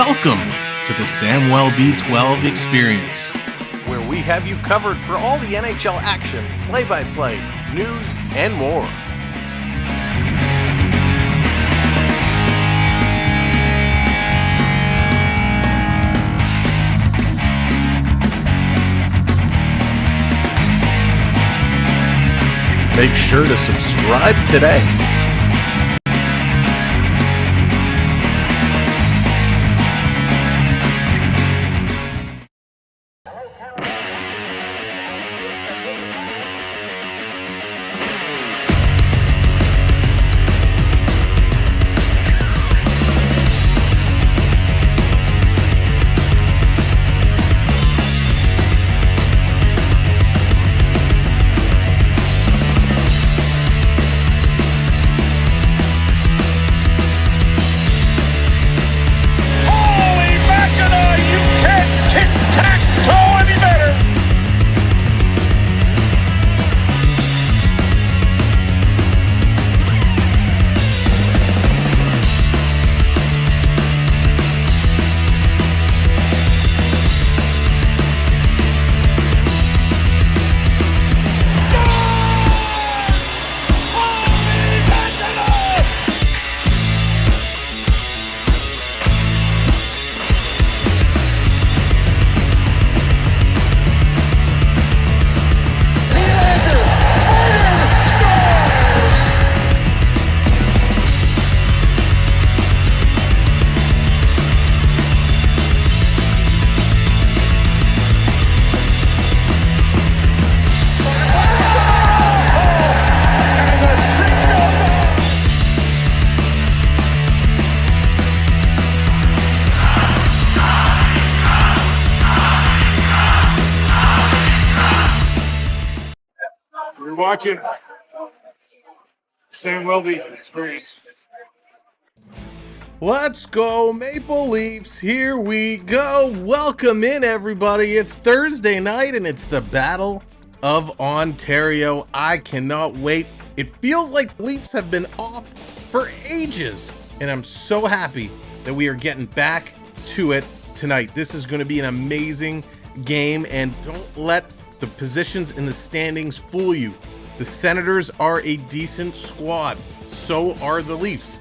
Welcome to the Samwell B12 experience, where we have you covered for all the NHL action, play-by-play, news, and more. Make sure to subscribe today. Watching Samwell B experience. Let's go Maple Leafs, here we go. Welcome in everybody. It's Thursday night and it's the Battle of Ontario. I cannot wait. It feels like the Leafs have been off for ages and I'm so happy that we are getting back to it tonight. This is going to be an amazing game and don't let the positions in the standings fool you. The Senators are a decent squad. So are the Leafs.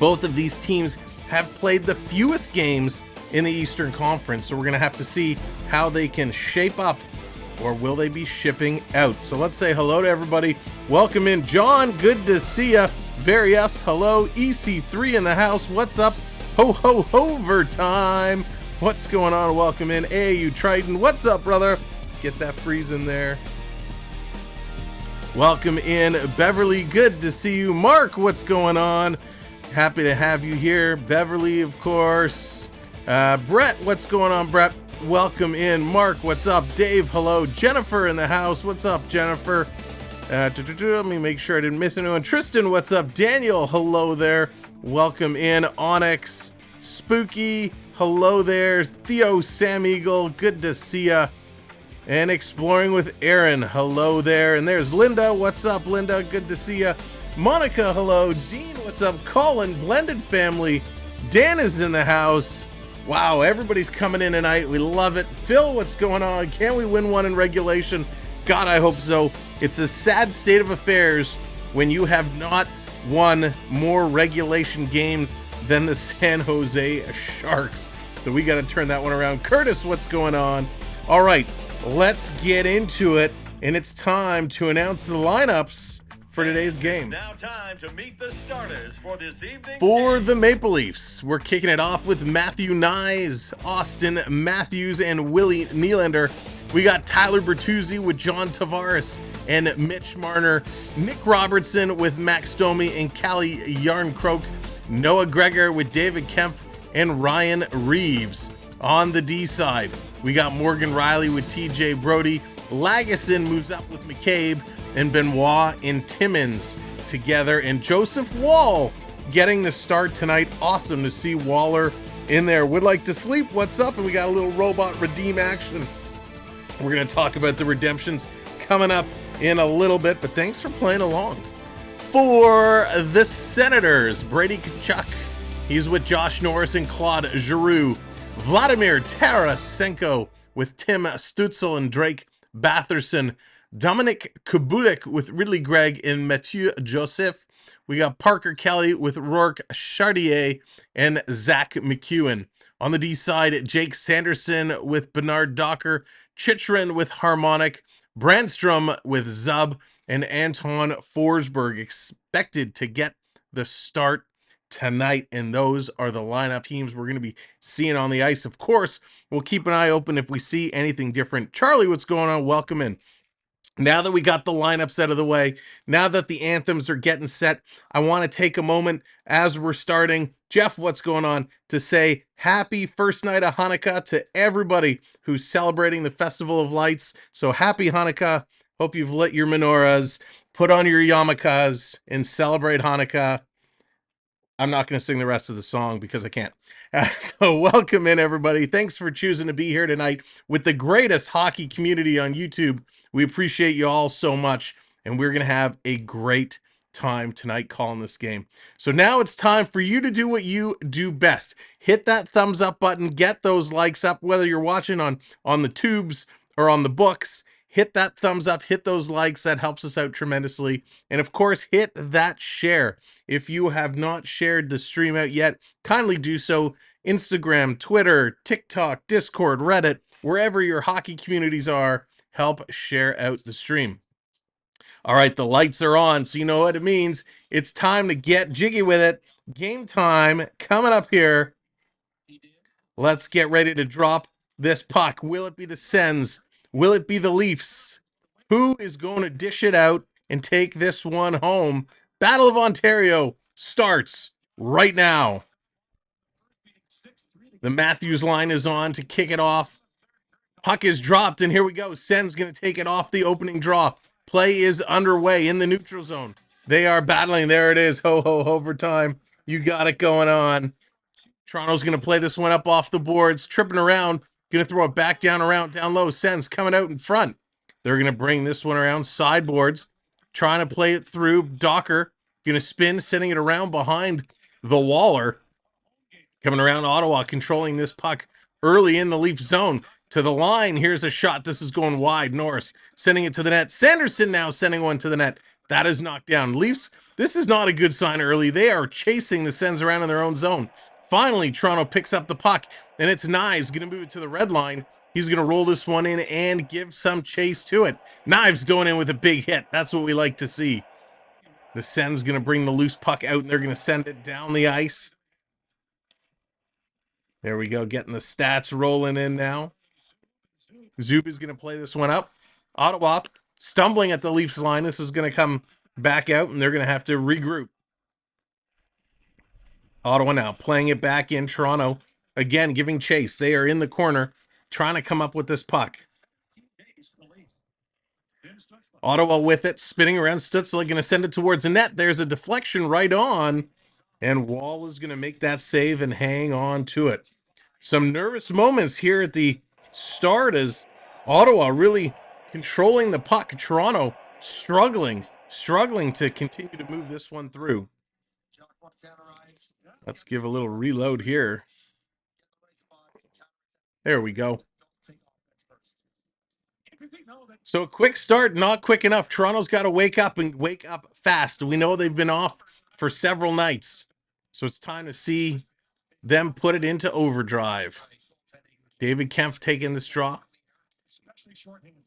Both of these teams have played the fewest games in the Eastern Conference. So we're going to have to see how they can shape up, or will they be shipping out? So let's say hello to everybody. Welcome in. John, good to see ya. Various, hello. EC3 in the house. What's up? Ho, ho, overtime. What's going on? Welcome in. AU Triton. What's up, brother? Get that freeze in there. Welcome in Beverly, good to see you. Mark, what's going on? Happy to have you here. Beverly, of course. Brett, what's going on, Brett? Welcome in. Mark, what's up? Dave, hello. Jennifer in the house. What's up, Jennifer? Let me make sure I didn't miss anyone. Tristan, what's up? Daniel, hello there. Welcome in. Onyx, Spooky, hello there. Theo, Sam Eagle, good to see ya. And Exploring with Aaron, hello there. And there's Linda, what's up, Linda? Good to see ya. Monica, hello. Dean, what's up? Colin, Blended Family. Dan is in the house. Wow, everybody's coming in tonight. We love it. Phil, what's going on? Can we win one in regulation? God, I hope so. It's a sad state of affairs when you have not won more regulation games than the San Jose Sharks. So we got to turn that one around. Curtis, what's going on? All right. Let's get into it, and it's time to announce the lineups for today's game. It's now time to meet the starters for this evening. For the Maple Leafs, we're kicking it off with Matthew Nyes, Austin Matthews, and Willie Nylander. We got Tyler Bertuzzi with John Tavares and Mitch Marner, Nick Robertson with Max Domi and Callie Yarncroke, Noah Gregor with David Kemp, and Ryan Reeves. On the D side, we got Morgan Riley with TJ Brody. Lagesson moves up with McCabe and Benoit and Timmins together. And Joseph Wall getting the start tonight. Awesome to see Waller in there. Would like to sleep. What's up? And we got a little robot redeem action. We're going to talk about the redemptions coming up in a little bit. But thanks for playing along. For the Senators, Brady Tkachuk He's with Josh Norris and Claude Giroux. Vladimir Tarasenko with Tim Stutzel and Drake Batherson. Dominic Kubulik with Ridley Gregg and Mathieu Joseph. We got Parker Kelly with Rourke Chartier and Zach McEwen. On the D side, Jake Sanderson with Bernard Docker, Chychrun with Harmonic, Brandstrom with Zub, and Anton Forsberg expected to get the start tonight. And those are the lineup teams we're going to be seeing on the ice. Of course, we'll keep an eye open if we see anything different. Charlie, what's going on? Welcome in. Now that we got the lineups out of the way, now that the anthems are getting set, I want to take a moment as we're starting. Jeff, what's going on? To say happy first night of Hanukkah to everybody who's celebrating the Festival of Lights. So happy Hanukkah. Hope you've lit your menorahs, put on your yarmulkes, and celebrate Hanukkah. I'm not going to sing the rest of the song because I can't. So welcome in, everybody. Thanks for choosing to be here tonight with the greatest hockey community on YouTube. We appreciate you all so much, and we're going to have a great time tonight calling this game. So now it's time for you to do what you do best. Hit that thumbs up button, get those likes up, whether you're watching on the tubes or on the books. Hit that thumbs up, hit those likes. That helps us out tremendously. And of course, hit that share. If you have not shared the stream out yet, kindly do so. Instagram, Twitter, TikTok, Discord, Reddit, wherever your hockey communities are, help share out the stream. All right, the lights are on, so you know what it means. It's time to get jiggy with it. Game time coming up here. Let's get ready to drop this puck. Will it be the Sens? Will it be the Leafs? Who is going to dish it out and take this one home? Battle of Ontario starts right now. The Matthews line is on to kick it off. Puck is dropped, and here we go. Sens going to take it off the opening draw. Play is underway in the neutral zone. They are battling. There it is. Ho, ho, overtime. You got it going on. Toronto's going to play this one up off the boards, tripping around, going to throw it back down low. Sens coming out in front. They're going to bring this one around sideboards, trying to play it through. Docker going to spin, sending it around behind the Waller. Coming around Ottawa, controlling this puck early in the Leaf zone. To the line, here's a shot. This is going wide. Norris sending it to the net. Sanderson now sending one to the net. That is knocked down. Leafs, this is not a good sign early. They are chasing the Sens around in their own zone. Finally, Toronto picks up the puck, and it's Knives going to move it to the red line. He's going to roll this one in and give some chase to it. Knives going in with a big hit. That's what we like to see. The Sens going to bring the loose puck out, and they're going to send it down the ice. There we go, getting the stats rolling in now. Zub is going to play this one up. Ottawa stumbling at the Leafs line. This is going to come back out, and they're going to have to regroup. Ottawa now playing it back in. Toronto, again, giving chase. They are in the corner, trying to come up with this puck. Ottawa with it, spinning around. Stützle going to send it towards the net. There's a deflection right on, and Wall is going to make that save and hang on to it. Some nervous moments here at the start as Ottawa really controlling the puck. Toronto struggling to continue to move this one through. Let's give a little reload here. There we go. So a quick start, not quick enough. Toronto's got to wake up and wake up fast. We know they've been off for several nights. So it's time to see them put it into overdrive. David Kempf taking this draw.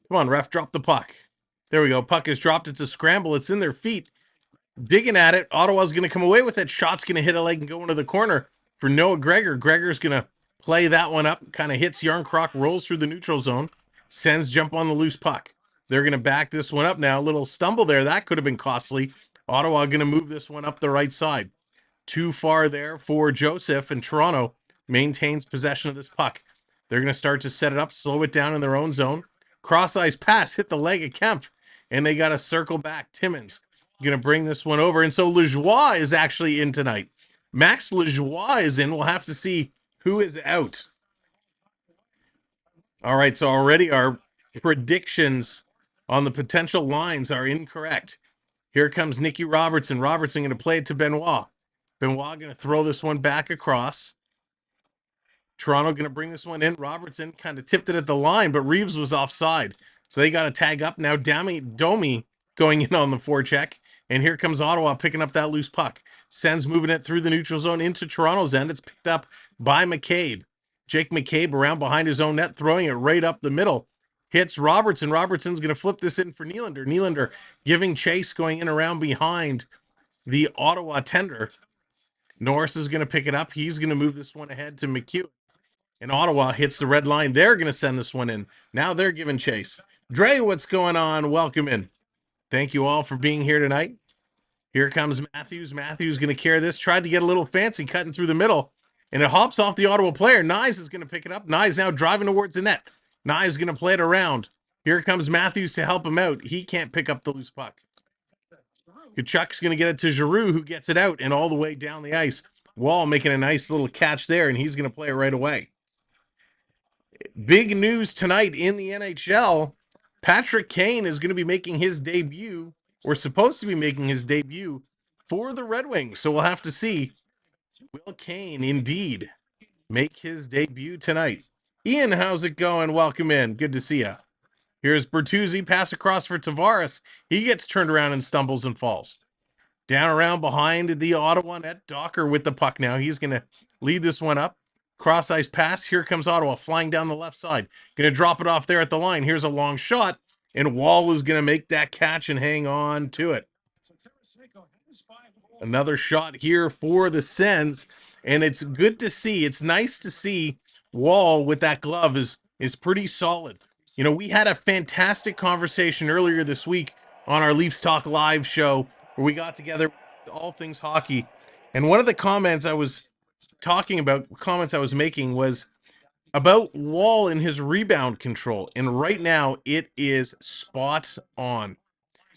Come on, ref, drop the puck. There we go. Puck is dropped. It's a scramble. It's in their feet. Digging at it. Ottawa's going to come away with it. Shot's going to hit a leg and go into the corner for Noah Gregor. Gregor's going to play that one up. Kind of hits Yarncroc, rolls through the neutral zone. Sens jump on the loose puck. They're going to back this one up now. A little stumble there. That could have been costly. Ottawa going to move this one up the right side. Too far there for Joseph, and Toronto maintains possession of this puck. They're going to start to set it up, slow it down in their own zone. Cross-ice pass, hit the leg of Kempf, and they got to circle back. Timmins going to bring this one over, and so Lajoie is actually in tonight. Max Lajoie is in. We'll have to see who is out. All right, so already our predictions on the potential lines are incorrect. Here comes Nicky Robertson. Robertson going to play it to Benoit. Benoit going to throw this one back across. Toronto going to bring this one in. Robertson kind of tipped it at the line, but Reeves was offside. So they got to tag up. Now Domi going in on the forecheck. And here comes Ottawa picking up that loose puck. Sens moving it through the neutral zone into Toronto's end. It's picked up by McCabe. Jake McCabe around behind his own net, throwing it right up the middle. Hits Robertson. Robertson's going to flip this in for Nylander. Nylander giving chase, going in around behind the Ottawa tender. Norris is going to pick it up. He's going to move this one ahead to McHugh. And Ottawa hits the red line. They're going to send this one in. Now they're giving chase. Dre, what's going on? Welcome in. Thank you all for being here tonight. Here comes Matthews. Matthews going to carry this. Tried to get a little fancy cutting through the middle. And it hops off the Ottawa player. Nyes is going to pick it up. Nyes now driving towards the net. Nyes is going to play it around. Here comes Matthews to help him out. He can't pick up the loose puck. Kachuk's going to get it to Giroux, who gets it out and all the way down the ice. Wall making a nice little catch there, and he's going to play it right away. Big news tonight in the NHL. Patrick Kane is going to be making his debut, or supposed to be making his debut, for the Red Wings. So we'll have to see. Will Kane indeed make his debut tonight? Ian, how's it going? Welcome in. Good to see you. Here's Bertuzzi, pass across for Tavares. He gets turned around and stumbles and falls. Down around behind the Ottawa net. Docker with the puck now. He's going to lead this one up. Cross ice pass. Here comes Ottawa flying down the left side. Going to drop it off there at the line. Here's a long shot. And Wall is going to make that catch and hang on to it. Another shot here for the Sens. And it's good to see. It's nice to see Wall with that glove is pretty solid. You know, we had a fantastic conversation earlier this week on our Leafs Talk Live show where we got together all things hockey. And one of the comments I was making was about Wall and his rebound control. And right now it is spot on.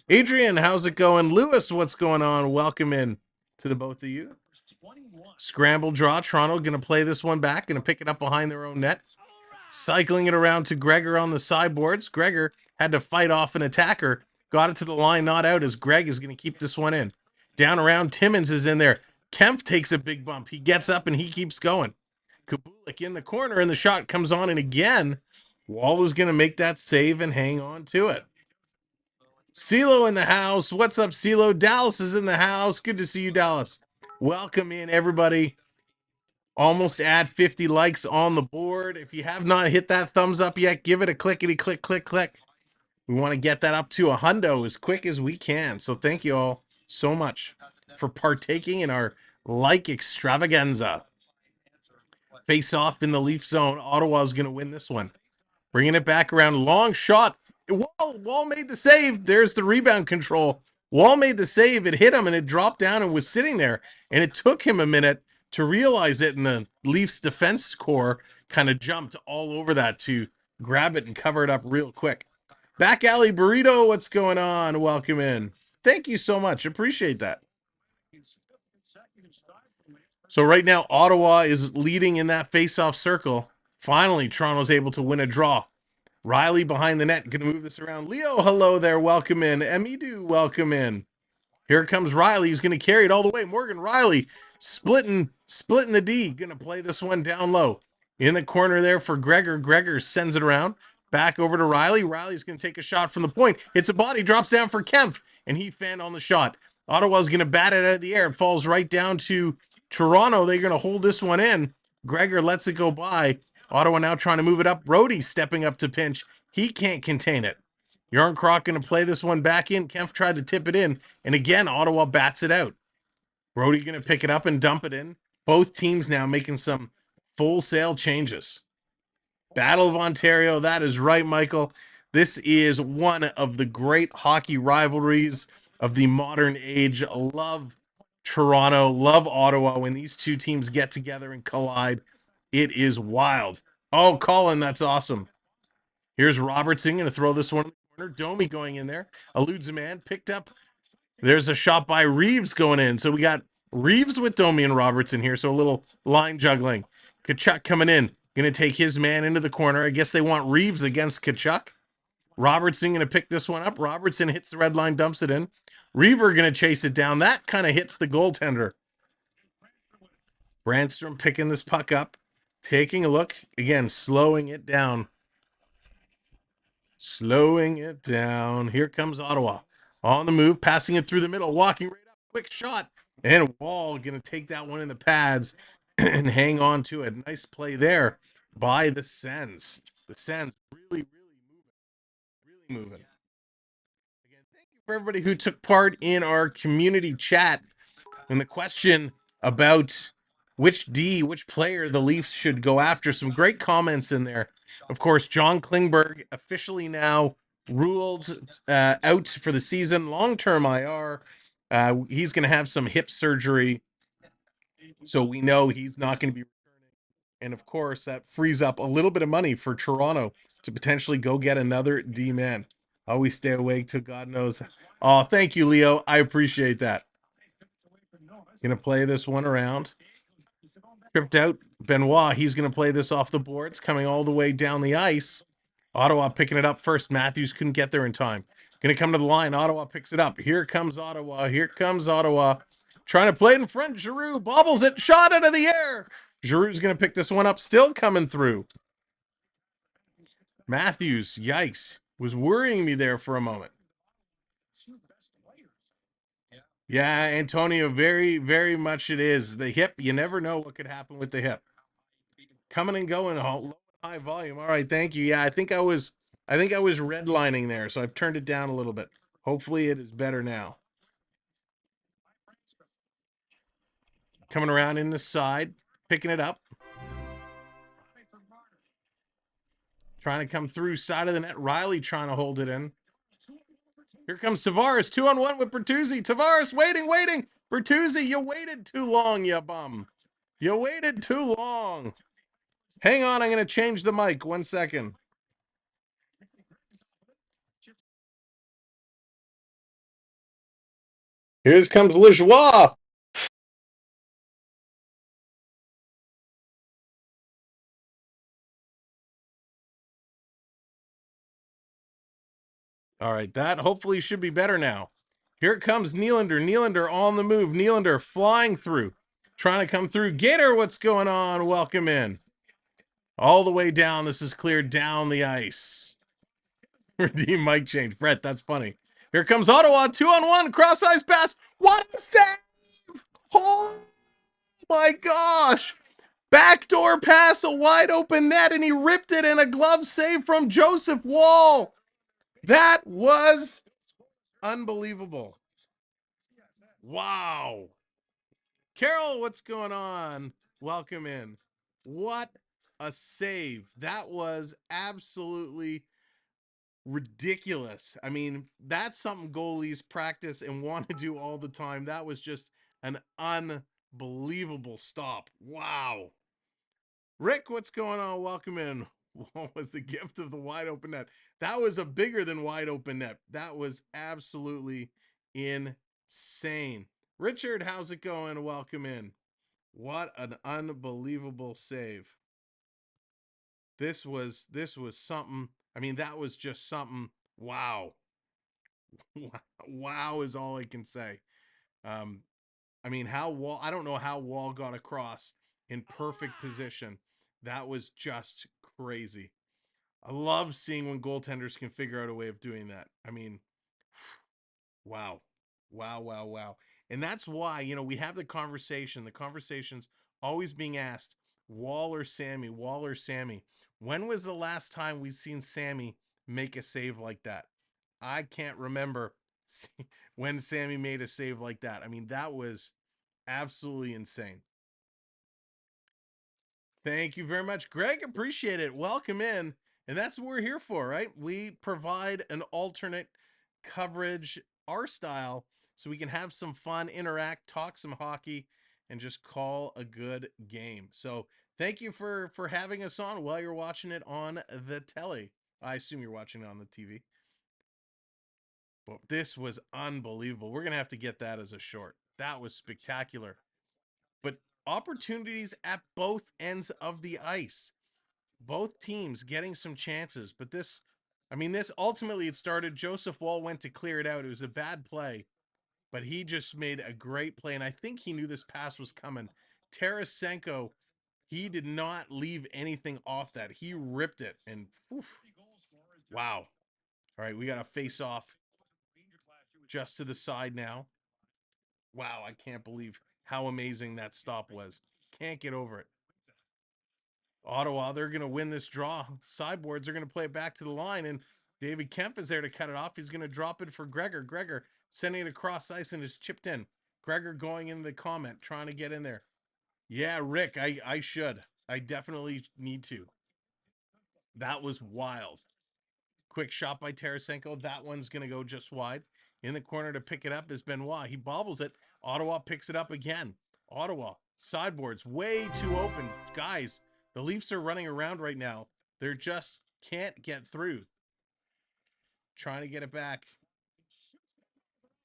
Adrian, how's it going? Lewis, what's going on? Welcome in to the both of you. Scramble draw. Toronto going to play this one back. Going to pick it up behind their own net. Cycling it around to Gregor on the sideboards. Gregor had to fight off an attacker. Got it to the line, not out, as Greg is going to keep this one in. Down around, Timmins is in there. Kempf takes a big bump. He gets up and he keeps going. Kubulik in the corner, and the shot comes on, and again, Wall is going to make that save and hang on to it. CeeLo in the house. What's up, CeeLo? Dallas is in the house. Good to see you, Dallas. Welcome in, everybody. Almost at 50 likes on the board. If you have not hit that thumbs up yet, give it a clickety click, click, click. We want to get that up to a hundo as quick as we can. So thank you all so much for partaking in our like extravaganza. Face off in the Leaf zone. Ottawa's going to win this one. Bringing it back around. Long shot. Wall made the save. There's the rebound control. Wall made the save. It hit him and it dropped down and was sitting there. And it took him a minute to realize it. And the Leafs defense core kind of jumped all over that to grab it and cover it up real quick. Back alley burrito. What's going on? Welcome in. Thank you so much. Appreciate that. So right now, Ottawa is leading in that face-off circle. Finally, Toronto's able to win a draw. Riley behind the net. Going to move this around. Leo, hello there. Welcome in. Emidu, welcome in. Here comes Riley. He's going to carry it all the way. Morgan Riley splitting the D. Going to play this one down low. In the corner there for Gregor. Gregor sends it around. Back over to Riley. Riley's going to take a shot from the point. Hits a body. Drops down for Kempf. And he fanned on the shot. Ottawa's going to bat it out of the air. It falls right down to Toronto. They're going to hold this one in. Gregor lets it go by. Ottawa now trying to move it up. Brody stepping up to pinch. He can't contain it. Yarncroc going to play this one back in. Kempf tried to tip it in. And again, Ottawa bats it out. Brody going to pick it up and dump it in. Both teams now making some full sail changes. Battle of Ontario. That is right, Michael. This is one of the great hockey rivalries of the modern age. Love Toronto, love Ottawa. When these two teams get together and collide, it is wild. Oh, Colin, that's awesome. Here's Robertson going to throw this one in the corner. Domi going in there. Eludes a man. Picked up. There's a shot by Reeves going in. So we got Reeves with Domi and Robertson here. So a little line juggling. Kachuk coming in. Going to take his man into the corner. I guess they want Reeves against Kachuk. Robertson going to pick this one up. Robertson hits the red line, dumps it in. Reaver going to chase it down. That kind of hits the goaltender. Brandstrom picking this puck up, taking a look. Again, slowing it down. Slowing it down. Here comes Ottawa. On the move, passing it through the middle, walking right up. Quick shot. And Wall going to take that one in the pads and hang on to it. Nice play there by the Sens. The Sens really moving. Again, thank you for everybody who took part in our community chat and the question about which player the Leafs should go after. Some great comments in there. Of course, John Klingberg officially now ruled out for the season, long-term IR. He's going to have some hip surgery, so we know he's not going to be returning. And of course, that frees up a little bit of money for Toronto to potentially go get another D-man. Always stay awake till God knows. Oh, thank you, Leo. I appreciate that. Gonna play this one around. Tripped out. Benoit, he's gonna play this off the boards, coming all the way down the ice. Ottawa picking it up first. Matthews couldn't get there in time. Gonna come to the line. Ottawa picks it up. Here comes Ottawa. Here comes Ottawa. Trying to play it in front. Giroux bobbles it. Shot out of the air. Giroux's gonna pick this one up. Still coming through. Matthews, yikes. Was worrying me there for a moment. Yeah, Antonio, very much it is. The hip, you never know what could happen with the hip. Coming and going, low, high volume. All right, thank you. Yeah, I think I was redlining there, so I've turned it down a little bit. Hopefully it is better now. Coming around in the side, picking it up. Trying to come through side of the net. Riley trying to hold it in. Here comes Tavares, 2-on-1 with Bertuzzi. Tavares waiting. Bertuzzi, you waited too long, you bum. You waited too long. Hang on, I'm going to change the mic. 1 second. Here comes Lejoie. All right, that hopefully should be better now. Here comes Nylander. Nylander on the move. Nylander flying through. Trying to come through. Gator, what's going on? Welcome in. All the way down. This is cleared down the ice. Redeem mic change. Brett, that's funny. Here comes Ottawa. 2-on-1. Cross ice pass. What a save! Oh my gosh! Backdoor pass, a wide open net, and he ripped it in a glove save from Joseph Wall. That was unbelievable. Wow. Carol, what's going on? Welcome in. What a save. That was absolutely ridiculous. I mean, that's something goalies practice and want to do all the time. That was just an unbelievable stop. Wow. Rick, what's going on? Welcome in. What was the gift of the wide open net? That was a bigger than wide open net. That was absolutely insane. Richard, how's it going? Welcome in. What an unbelievable save. This was something. I mean, that was just something. Wow. Wow is all I can say. I mean, I don't know how Wall got across in perfect position. That was just crazy. I love seeing when goaltenders can figure out a way of doing that. I mean, wow. Wow. And that's why, we have the conversation. The conversation's always being asked, Wall or Sammy. When was the last time we've seen Sammy make a save like that? I can't remember when Sammy made a save like that. I mean, that was absolutely insane. Thank you very much, Greg. Appreciate it. Welcome in. And that's what we're here for, right? We provide an alternate coverage, our style, so we can have some fun, interact, talk some hockey, and just call a good game. So thank you for having us on while you're watching it on the telly. I assume you're watching it on the TV. But this was unbelievable. We're going to have to get that as a short. That was spectacular. But opportunities at both ends of the ice. Both teams getting some chances. But this ultimately it started. Joseph Wall went to clear it out. It was a bad play. But he just made a great play. And I think he knew this pass was coming. Tarasenko, he did not leave anything off that. He ripped it, and oof, wow. All right, we got a face off just to the side now. Wow, I can't believe how amazing that stop was. Can't get over it. Ottawa, they're going to win this draw. Sideboards are going to play it back to the line, and David Kemp is there to cut it off. He's going to drop it for Gregor. Gregor sending it across ice and is chipped in. Gregor going into the comment, trying to get in there. Yeah, Rick, I should. I definitely need to. That was wild. Quick shot by Tarasenko. That one's going to go just wide. In the corner to pick it up is Benoit. He bobbles it. Ottawa picks it up again. Ottawa, sideboards, way too open. Guys, the Leafs are running around right now. They're just can't get through. Trying to get it back.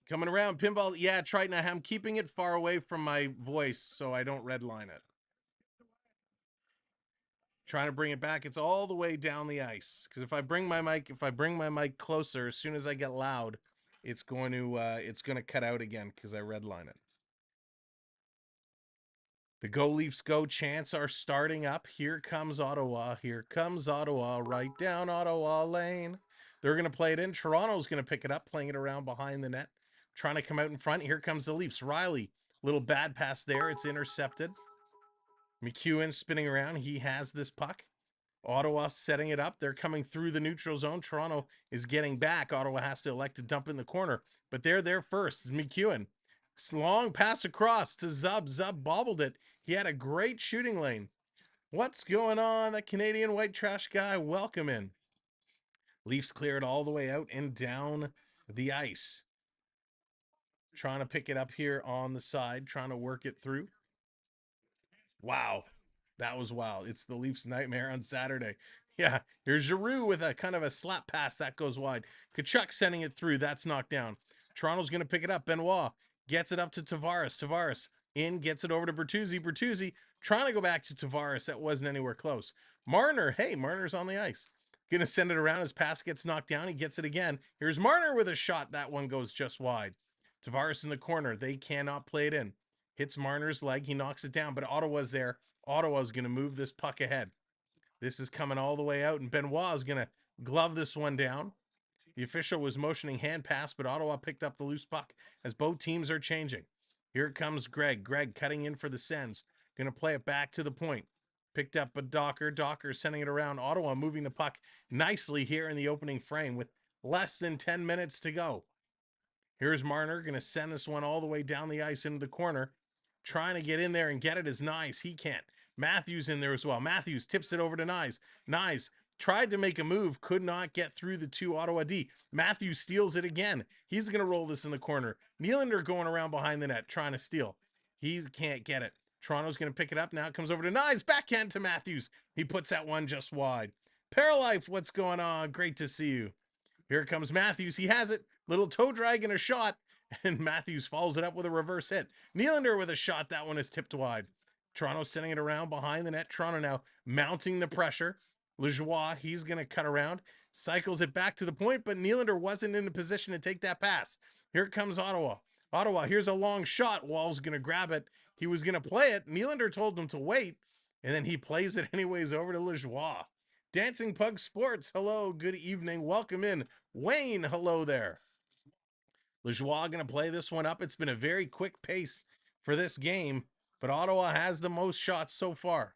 Coming around, pinball. Yeah, Triton, I'm keeping it far away from my voice so I don't redline it. Trying to bring it back. It's all the way down the ice. Because if I bring my mic closer, as soon as I get loud, it's going to cut out again because I redline it. The Go Leafs Go chants are starting up. Here comes Ottawa. Here comes Ottawa. Right down Ottawa Lane. They're going to play it in. Toronto's going to pick it up, playing it around behind the net. Trying to come out in front. Here comes the Leafs. Riley, little bad pass there. It's intercepted. McEwen spinning around. He has this puck. Ottawa setting it up. They're coming through the neutral zone. Toronto is getting back. Ottawa has to elect to dump in the corner, but they're there first. McEwen. Long pass across to Zub. Zub bobbled it. He had a great shooting lane. What's going on? That Canadian white trash guy. Welcome in. Leafs cleared all the way out and down the ice. Trying to pick it up here on the side. Trying to work it through. Wow. That was wild. It's the Leafs nightmare on Saturday. Yeah, here's Giroux with a kind of a slap pass that goes wide. Tkachuk sending it through. That's knocked down. Toronto's going to pick it up. Benoit gets it up to Tavares. Tavares in, gets it over to Bertuzzi. Bertuzzi trying to go back to Tavares. That wasn't anywhere close. Marner. Hey, Marner's on the ice. Going to send it around. His pass gets knocked down. He gets it again. Here's Marner with a shot. That one goes just wide. Tavares in the corner. They cannot play it in. Hits Marner's leg. He knocks it down, but Ottawa's there. Ottawa's going to move this puck ahead. This is coming all the way out, and Benoit is going to glove this one down. The official was motioning hand pass, but Ottawa picked up the loose puck as both teams are changing. Here comes Greg. Greg cutting in for the Sens. Going to play it back to the point. Picked up a Docker. Docker sending it around. Ottawa moving the puck nicely here in the opening frame with less than 10 minutes to go. Here's Marner going to send this one all the way down the ice into the corner. Trying to get in there and get it is Nyes. He can't. Matthews in there as well. Matthews tips it over to Nyes. Nyes tried to make a move, could not get through the two Ottawa D. Matthews steals it again. He's going to roll this in the corner. Nylander going around behind the net, trying to steal. He can't get it. Toronto's going to pick it up. Now it comes over to Nyes. Backhand to Matthews. He puts that one just wide. Paralife, what's going on? Great to see you. Here comes Matthews. He has it. Little toe drag and a shot. And Matthews follows it up with a reverse hit. Nylander with a shot. That one is tipped wide. Toronto sending it around behind the net. Toronto now mounting the pressure. Lajoie, he's going to cut around. Cycles it back to the point, but Nylander wasn't in the position to take that pass. Here comes Ottawa. Ottawa, here's a long shot. Wall's going to grab it. He was going to play it. Nylander told him to wait, and then he plays it anyways over to Lajoie. Dancing Pug Sports, hello, good evening. Welcome in. Wayne, hello there. Lajoie going to play this one up. It's been a very quick pace for this game, but Ottawa has the most shots so far.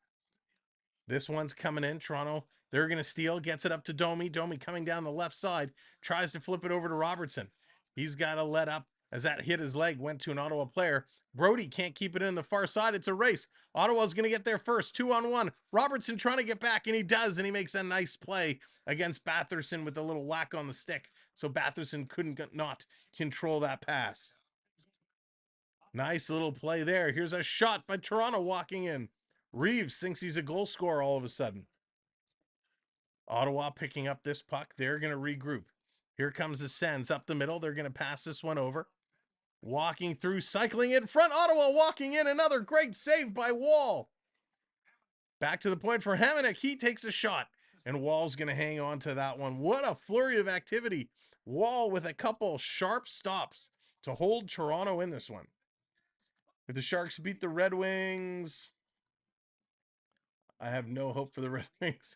This one's coming in. Toronto, they're going to steal. Gets it up to Domi. Domi coming down the left side. Tries to flip it over to Robertson. He's got to let up as that hit his leg. Went to an Ottawa player. Brody can't keep it in the far side. It's a race. Ottawa's going to get there first. 2-on-1. Robertson trying to get back, and he does, and he makes a nice play against Batherson with a little whack on the stick. So Batherson couldn't not control that pass. Nice little play there. Here's a shot by Toronto walking in. Reeves thinks he's a goal scorer all of a sudden. Ottawa picking up this puck. They're going to regroup. Here comes the Sens up the middle. They're going to pass this one over. Walking through, cycling in front. Ottawa walking in. Another great save by Wall. Back to the point for Hamonic. He takes a shot, and Wall's going to hang on to that one. What a flurry of activity. Wall with a couple sharp stops to hold Toronto in this one. If the Sharks beat the Red Wings, I have no hope for the Red Wings.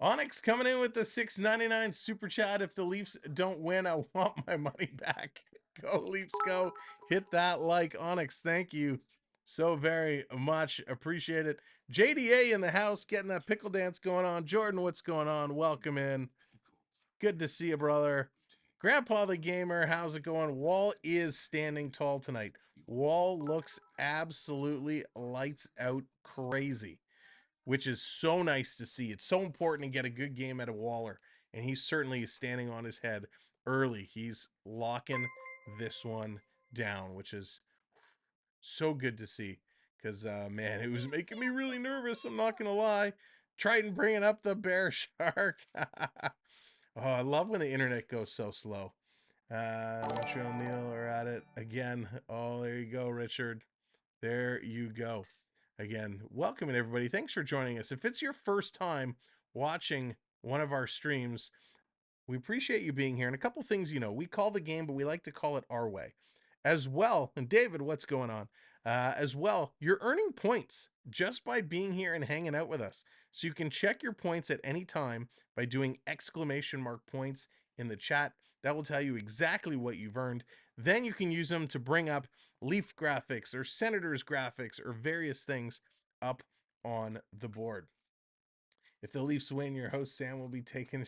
Onyx coming in with the $6.99 super chat. If the Leafs don't win, I want my money back. Go Leafs, go. Hit that like, Onyx. Thank you so very much. Appreciate it. JDA in the house, getting that pickle dance going on. Jordan, what's going on? Welcome in. Good to see you, brother. Grandpa the Gamer, how's it going? Wall is standing tall tonight. Wall looks absolutely lights out crazy, which is so nice to see. It's so important to get a good game out of Waller, and he certainly is standing on his head early. He's locking this one down, which is so good to see because, man, it was making me really nervous. I'm not going to lie. Triton bringing up the bear shark. Oh, I love when the internet goes so slow. Montreal Neil are at it again. Oh, there you go, Richard. There you go. Again, welcome everybody. Thanks for joining us. If it's your first time watching one of our streams, we appreciate you being here. And a couple things, we call the game, but we like to call it our way. As well, and David, what's going on? As well, you're earning points just by being here and hanging out with us. So you can check your points at any time by doing ! points in the chat. That will tell you exactly what you've earned. Then you can use them to bring up Leaf graphics or Senators graphics or various things up on the board. If the Leafs win, your host Sam will be taking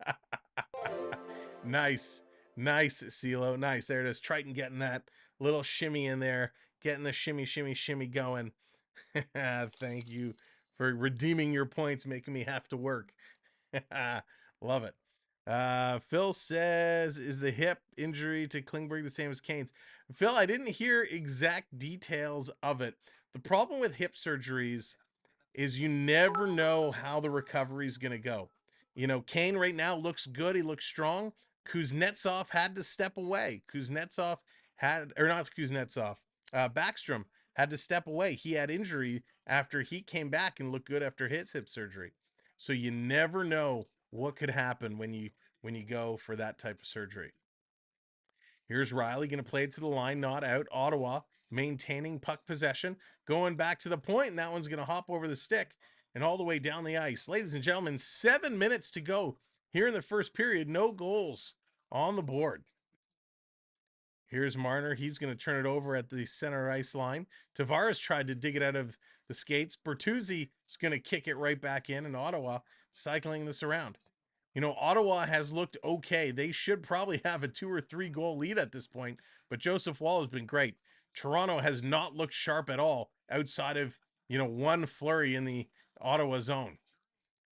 a Nice. Nice, CeeLo. Nice. There it is. Triton getting that little shimmy in there. Getting the shimmy, shimmy, shimmy going. Thank you for redeeming your points, making me have to work. Love it. Phil says, is the hip injury to Klingberg the same as Kane's? Phil, I didn't hear exact details of it. The problem with hip surgeries is you never know how the recovery is going to go. Kane right now looks good. He looks strong. Kuznetsov had to step away. Backstrom had to step away. He had injury after he came back and looked good after his hip surgery. So you never know what could happen when you go for that type of surgery. Here's Riley going to play it to the line, not out. Ottawa maintaining puck possession, going back to the point, and that one's going to hop over the stick and all the way down the ice. Ladies and gentlemen, 7 minutes to go here in the first period. No goals on the board. Here's Marner. He's going to turn it over at the center ice line. Tavares tried to dig it out of the skates. Bertuzzi is going to kick it right back in, and Ottawa cycling this around. Ottawa has looked okay. They should probably have a 2 or 3 goal lead at this point, but Joseph Woll has been great. Toronto has not looked sharp at all outside of, one flurry in the Ottawa zone.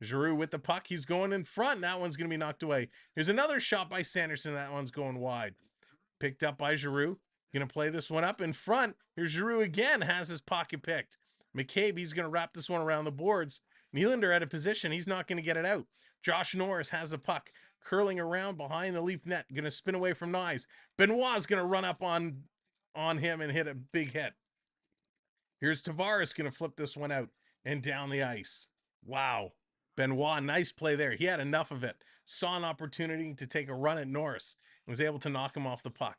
Giroux with the puck. He's going in front. That one's going to be knocked away. Here's another shot by Sanderson. That one's going wide. Picked up by Giroux. Going to play this one up in front. Here's Giroux again. Has his pocket picked. McCabe, he's going to wrap this one around the boards. Nylander at a position. He's not going to get it out. Josh Norris has the puck. Curling around behind the Leaf net. Going to spin away from Nyes. Benoit's going to run up on him and hit a big hit. Here's Tavares going to flip this one out and down the ice. Wow. Benoit, nice play there. He had enough of it. Saw an opportunity to take a run at Norris and was able to knock him off the puck.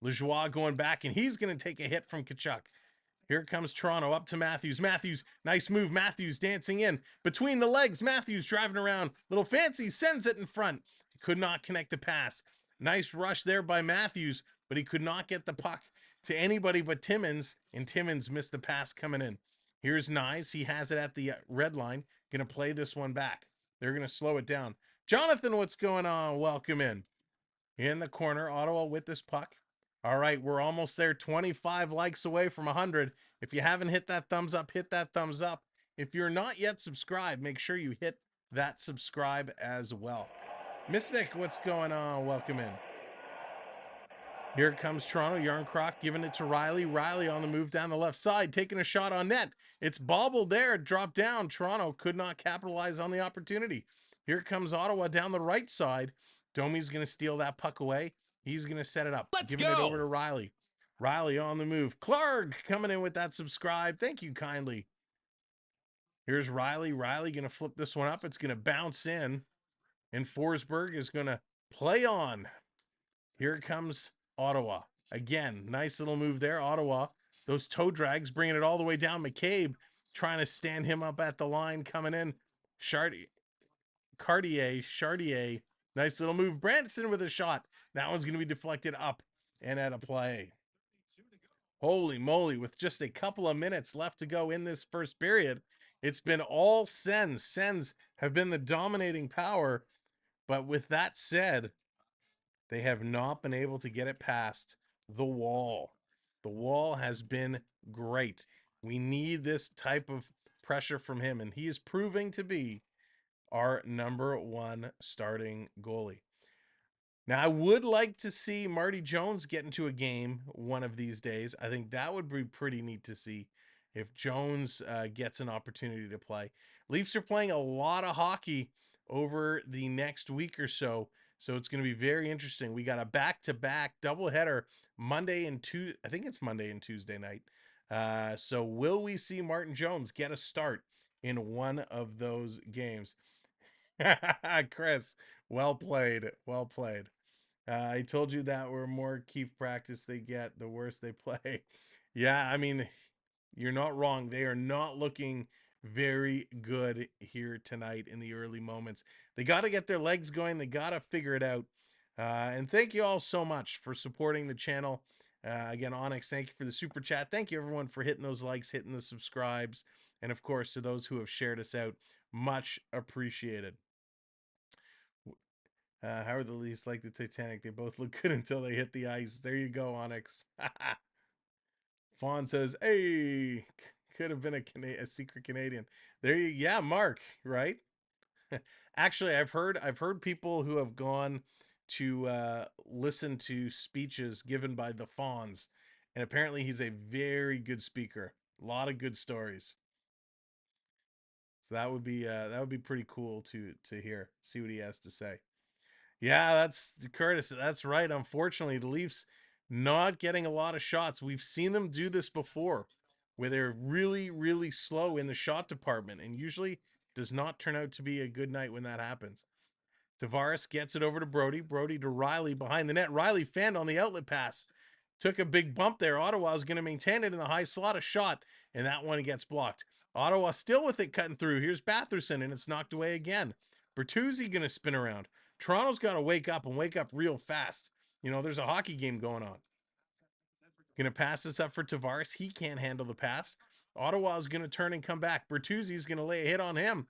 Lajoie going back, and he's going to take a hit from Tkachuk. Here comes Toronto up to Matthews. Matthews, nice move. Matthews dancing in between the legs. Matthews driving around. Little fancy sends it in front. Could not connect the pass. Nice rush there by Matthews, but he could not get the puck to anybody but Timmins, and Timmins missed the pass coming in. Here's Nyes. He has it at the red line. Going to play this one back. They're going to slow it down. Jonathan, what's going on? Welcome in. In the corner, Ottawa with this puck. All right, we're almost there. 25 likes away from 100. If you haven't hit that thumbs up, hit that thumbs up. If you're not yet subscribed, make sure you hit that subscribe as well. Mystic, what's going on? Welcome in. Here comes Toronto. Yarncroc giving it to Riley. Riley on the move down the left side, taking a shot on net. It's bobbled there, dropped down. Toronto could not capitalize on the opportunity. Here comes Ottawa down the right side. Domi's going to steal that puck away. He's going to set it up. Giving it over to Riley. Riley on the move. Clark coming in with that subscribe. Thank you kindly. Here's Riley. Riley going to flip this one up. It's going to bounce in. And Forsberg is going to play on. Here comes Ottawa. Again, nice little move there. Ottawa, those toe drags bringing it all the way down. McCabe trying to stand him up at the line, coming in. Chartier, nice little move. Branson with a shot. That one's going to be deflected up and out of play. Holy moly, with just a couple of minutes left to go in this first period, it's been all Sens. Sens have been the dominating power, but with that said, they have not been able to get it past the wall. The wall has been great. We need this type of pressure from him, and he is proving to be our #1 starting goalie. Now, I would like to see Marty Jones get into a game one of these days. I think that would be pretty neat to see if Jones gets an opportunity to play. Leafs are playing a lot of hockey over the next week or so, so it's going to be very interesting. We got a back-to-back doubleheader Monday and Tuesday. I think it's Monday and Tuesday night. So will we see Martin Jones get a start in one of those games? Chris, well played. Well played. I told you that the more Keefe practice they get, the worse they play. Yeah, I mean, you're not wrong. They are not looking very good here tonight in the early moments. They got to get their legs going. They got to figure it out. And thank you all so much for supporting the channel. Again, Onyx, thank you for the super chat. Thank you, everyone, for hitting those likes, hitting the subscribes. And, of course, to those who have shared us out, much appreciated. How are the Leafs like the Titanic? They both look good until they hit the ice. There you go, Onyx. Fawn says, "Hey, could have been a secret Canadian." There you, yeah, Mark, right? Actually, I've heard people who have gone to listen to speeches given by the Fawns, and apparently he's a very good speaker. A lot of good stories. So that would be pretty cool to hear, see what he has to say. Yeah, that's Curtis. That's right. Unfortunately, the Leafs not getting a lot of shots. We've seen them do this before, where they're really, really slow in the shot department, and usually does not turn out to be a good night when that happens. Tavares gets it over to Brody. Brody to Riley behind the net. Riley fanned on the outlet pass. Took a big bump there. Ottawa is going to maintain it in the high slot. A shot, and that one gets blocked. Ottawa still with it cutting through. Here's Batherson, and it's knocked away again. Bertuzzi going to spin around. Toronto's got to wake up and wake up real fast. You know, there's a hockey game going on. Going to pass this up for Tavares. He can't handle the pass. Ottawa is going to turn and come back. Bertuzzi's going to lay a hit on him.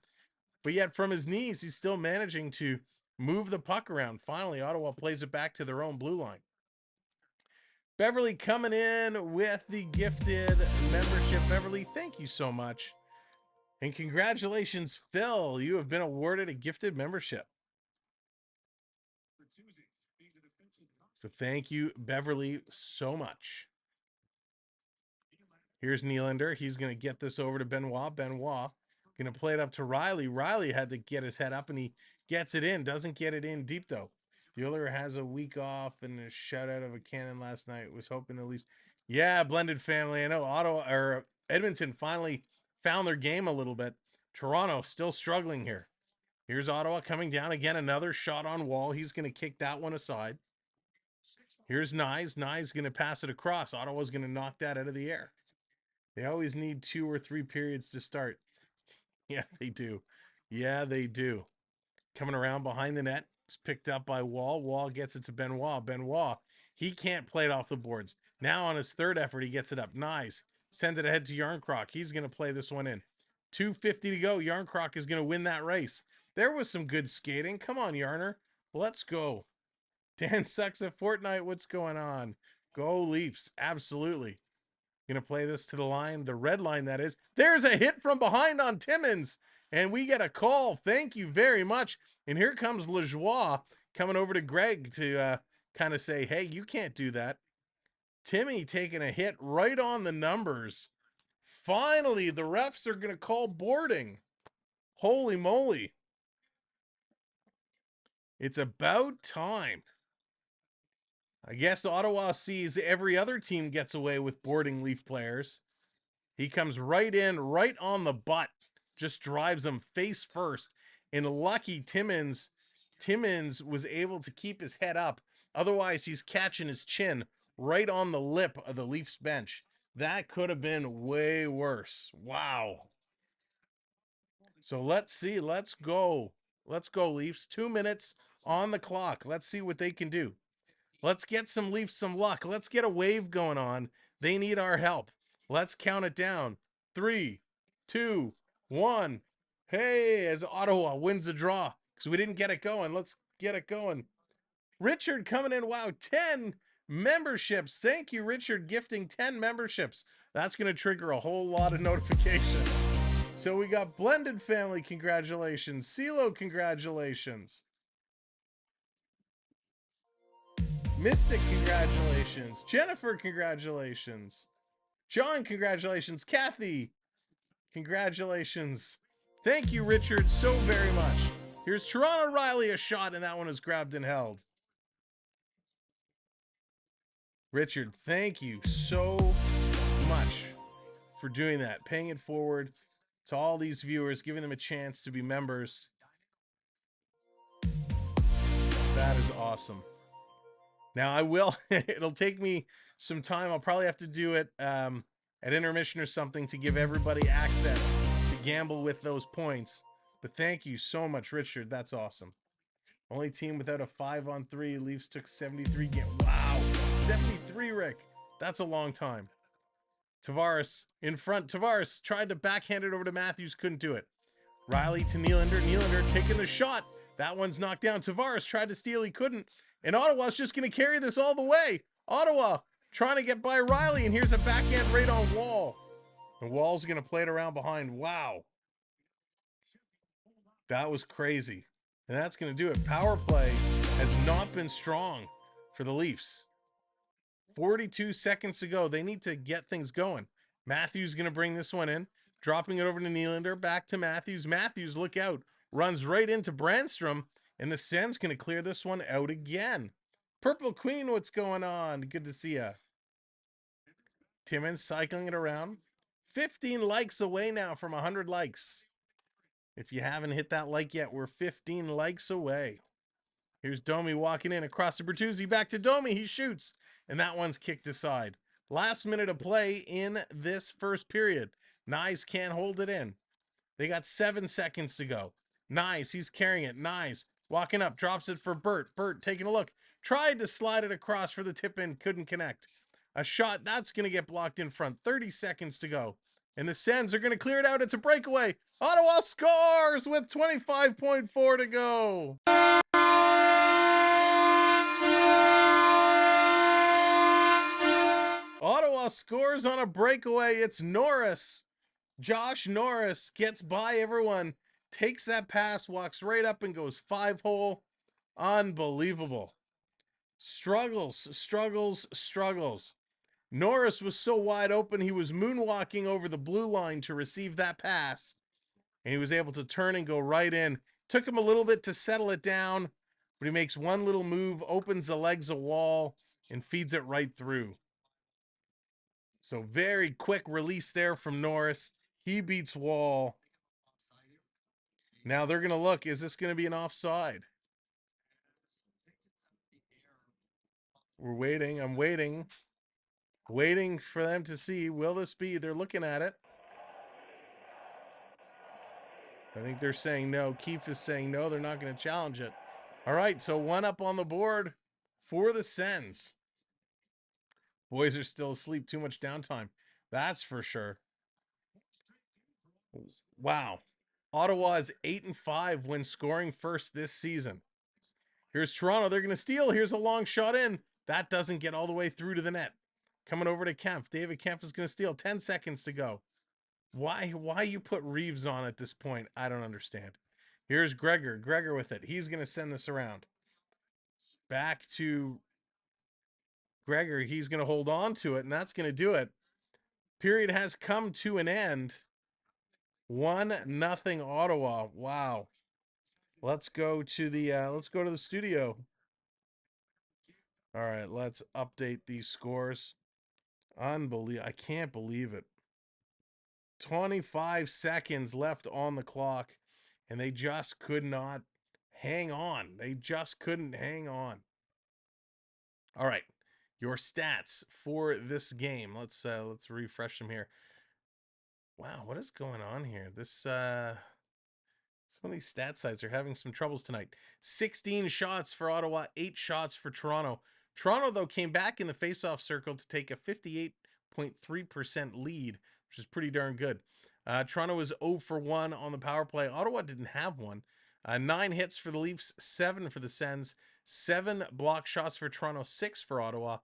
But yet from his knees, he's still managing to move the puck around. Finally, Ottawa plays it back to their own blue line. Beverly coming in with the gifted membership. Beverly, thank you so much. And congratulations, Phil. You have been awarded a gifted membership. So thank you, Beverly, so much. Here's Nylander. He's going to get this over to Benoit. Benoit going to play it up to Riley. Riley had to get his head up, and he gets it in. Doesn't get it in deep, though. Bueller has a week off and a shutout of a cannon last night. Was hoping at least. Yeah, blended family. I know Ottawa or Edmonton finally found their game a little bit. Toronto still struggling here. Here's Ottawa coming down again. Another shot on wall. He's going to kick that one aside. Here's Nyes. Nyes going to pass it across. Ottawa's going to knock that out of the air. They always need 2 or 3 periods to start. Yeah, they do. Yeah, they do. Coming around behind the net. It's picked up by Wall. Wall gets it to Benoit. Benoit, he can't play it off the boards. Now on his third effort, he gets it up. Nice. Sends it ahead to Yarncroc. He's going to play this one in. 2:50 to go. Yarncroc is going to win that race. There was some good skating. Come on, Yarner. Let's go. Dan sucks at Fortnite. What's going on? Go Leafs. Absolutely. Going to play this to the line. The red line, that is. There's a hit from behind on Timmins. And we get a call. Thank you very much. And here comes Lajoie coming over to Greg to kind of say, hey, you can't do that. Timmy taking a hit right on the numbers. Finally, the refs are going to call boarding. Holy moly. It's about time. I guess Ottawa sees every other team gets away with boarding Leaf players. He comes right in, right on the butt. Just drives him face first. And lucky Timmins was able to keep his head up. Otherwise, he's catching his chin right on the lip of the Leafs bench. That could have been way worse. Wow. So let's see. Let's go. Let's go, Leafs. 2 minutes on the clock. Let's see what they can do. Let's get some Leafs some luck. Let's get a wave going on. They need our help. Let's count it down. 3, 2, 1. Hey, as Ottawa wins the draw because we didn't get it going. Let's get it going. Richard coming in. Wow, 10 memberships. Thank you, Richard, gifting 10 memberships. That's going to trigger a whole lot of notifications. So we got Blended Family, congratulations. CeeLo, congratulations. Mystic, congratulations. Jennifer, congratulations. John, congratulations. Kathy, congratulations. Thank you, Richard, so very much. Here's Toronto Riley, a shot, and that one is grabbed and held. Richard, thank you so much for doing that, paying it forward to all these viewers, giving them a chance to be members. That is awesome. Now I will, it'll take me some time. I'll probably have to do it at intermission or something to give everybody access to gamble with those points. But thank you so much, Richard. That's awesome. Only team without a 5-on-3. Leafs took 73 games. Wow, 73, Rick. That's a long time. Tavares in front. Tavares tried to backhand it over to Matthews. Couldn't do it. Riley to Nylander. Nylander taking the shot. That one's knocked down. Tavares tried to steal. He couldn't. And Ottawa's just going to carry this all the way. Ottawa trying to get by Riley. And here's a backhand right on Wall. And Wall's going to play it around behind. Wow. That was crazy. And that's going to do it. Power play has not been strong for the Leafs. 42 seconds to go. They need to get things going. Matthews going to bring this one in. Dropping it over to Nylander. Back to Matthews. Matthews, look out. Runs right into Brandstrom. And the Sens going to clear this one out again. Purple Queen, what's going on? Good to see ya. Timmins cycling it around. 15 likes away now from 100 likes. If you haven't hit that like yet, we're 15 likes away. Here's Domi walking in across the Bertuzzi. Back to Domi. He shoots. And that one's kicked aside. Last minute of play in this first period. Nyes can't hold it in. They got 7 seconds to go. Nyes, he's carrying it. Nyes walking up, drops it for Burt. Burt taking a look. Tried to slide it across for the tip in. Couldn't connect. A shot, that's going to get blocked in front. 30 seconds to go. And the Sens are going to clear it out. It's a breakaway. Ottawa scores with 25.4 to go. Ottawa scores on a breakaway. It's Norris. Josh Norris gets by everyone, takes that pass, walks right up and goes 5-hole. Unbelievable. Struggles, struggles, struggles. Norris was so wide open, he was moonwalking over the blue line to receive that pass. And he was able to turn and go right in. Took him a little bit to settle it down, but he makes one little move, opens the legs of Wall, and feeds it right through. So very quick release there from Norris. He beats Wall. Now they're going to look, is this going to be an offside? We're waiting. I'm waiting. Waiting for them to see, will this be? They're looking at it. I think they're saying no. Keefe is saying no. They're not going to challenge it. All right, so one up on the board for the Sens. Boys are still asleep. Too much downtime. That's for sure. Wow. Ottawa is 8-5 when scoring first this season. Here's Toronto. They're going to steal. Here's a long shot in. That doesn't get all the way through to the net. Coming over to Kempf. David Kempf is going to steal. 10 seconds to go. Why you put Reeves on at this point? I don't understand. Here's Gregor. Gregor with it. He's going to send this around. Back to Gregor. He's going to hold on to it, and that's going to do it. Period has come to an end. 1-0 Ottawa. Wow. Let's go to the studio. All right, let's update these scores. Unbelievable. I can't believe it. 25 seconds left on the clock, and they just could not hang on. They just couldn't hang on. All right, your stats for this game. Let's refresh them here. Wow, what is going on here? Some of these stat sites are having some troubles tonight. 16 shots for Ottawa, 8 shots for Toronto. Toronto, though, came back in the faceoff circle to take a 58.3% lead, which is pretty darn good. Toronto was 0 for 1 on the power play. Ottawa didn't have one. 9 hits for the Leafs, 7 for the Sens, 7 block shots for Toronto, 6 for Ottawa,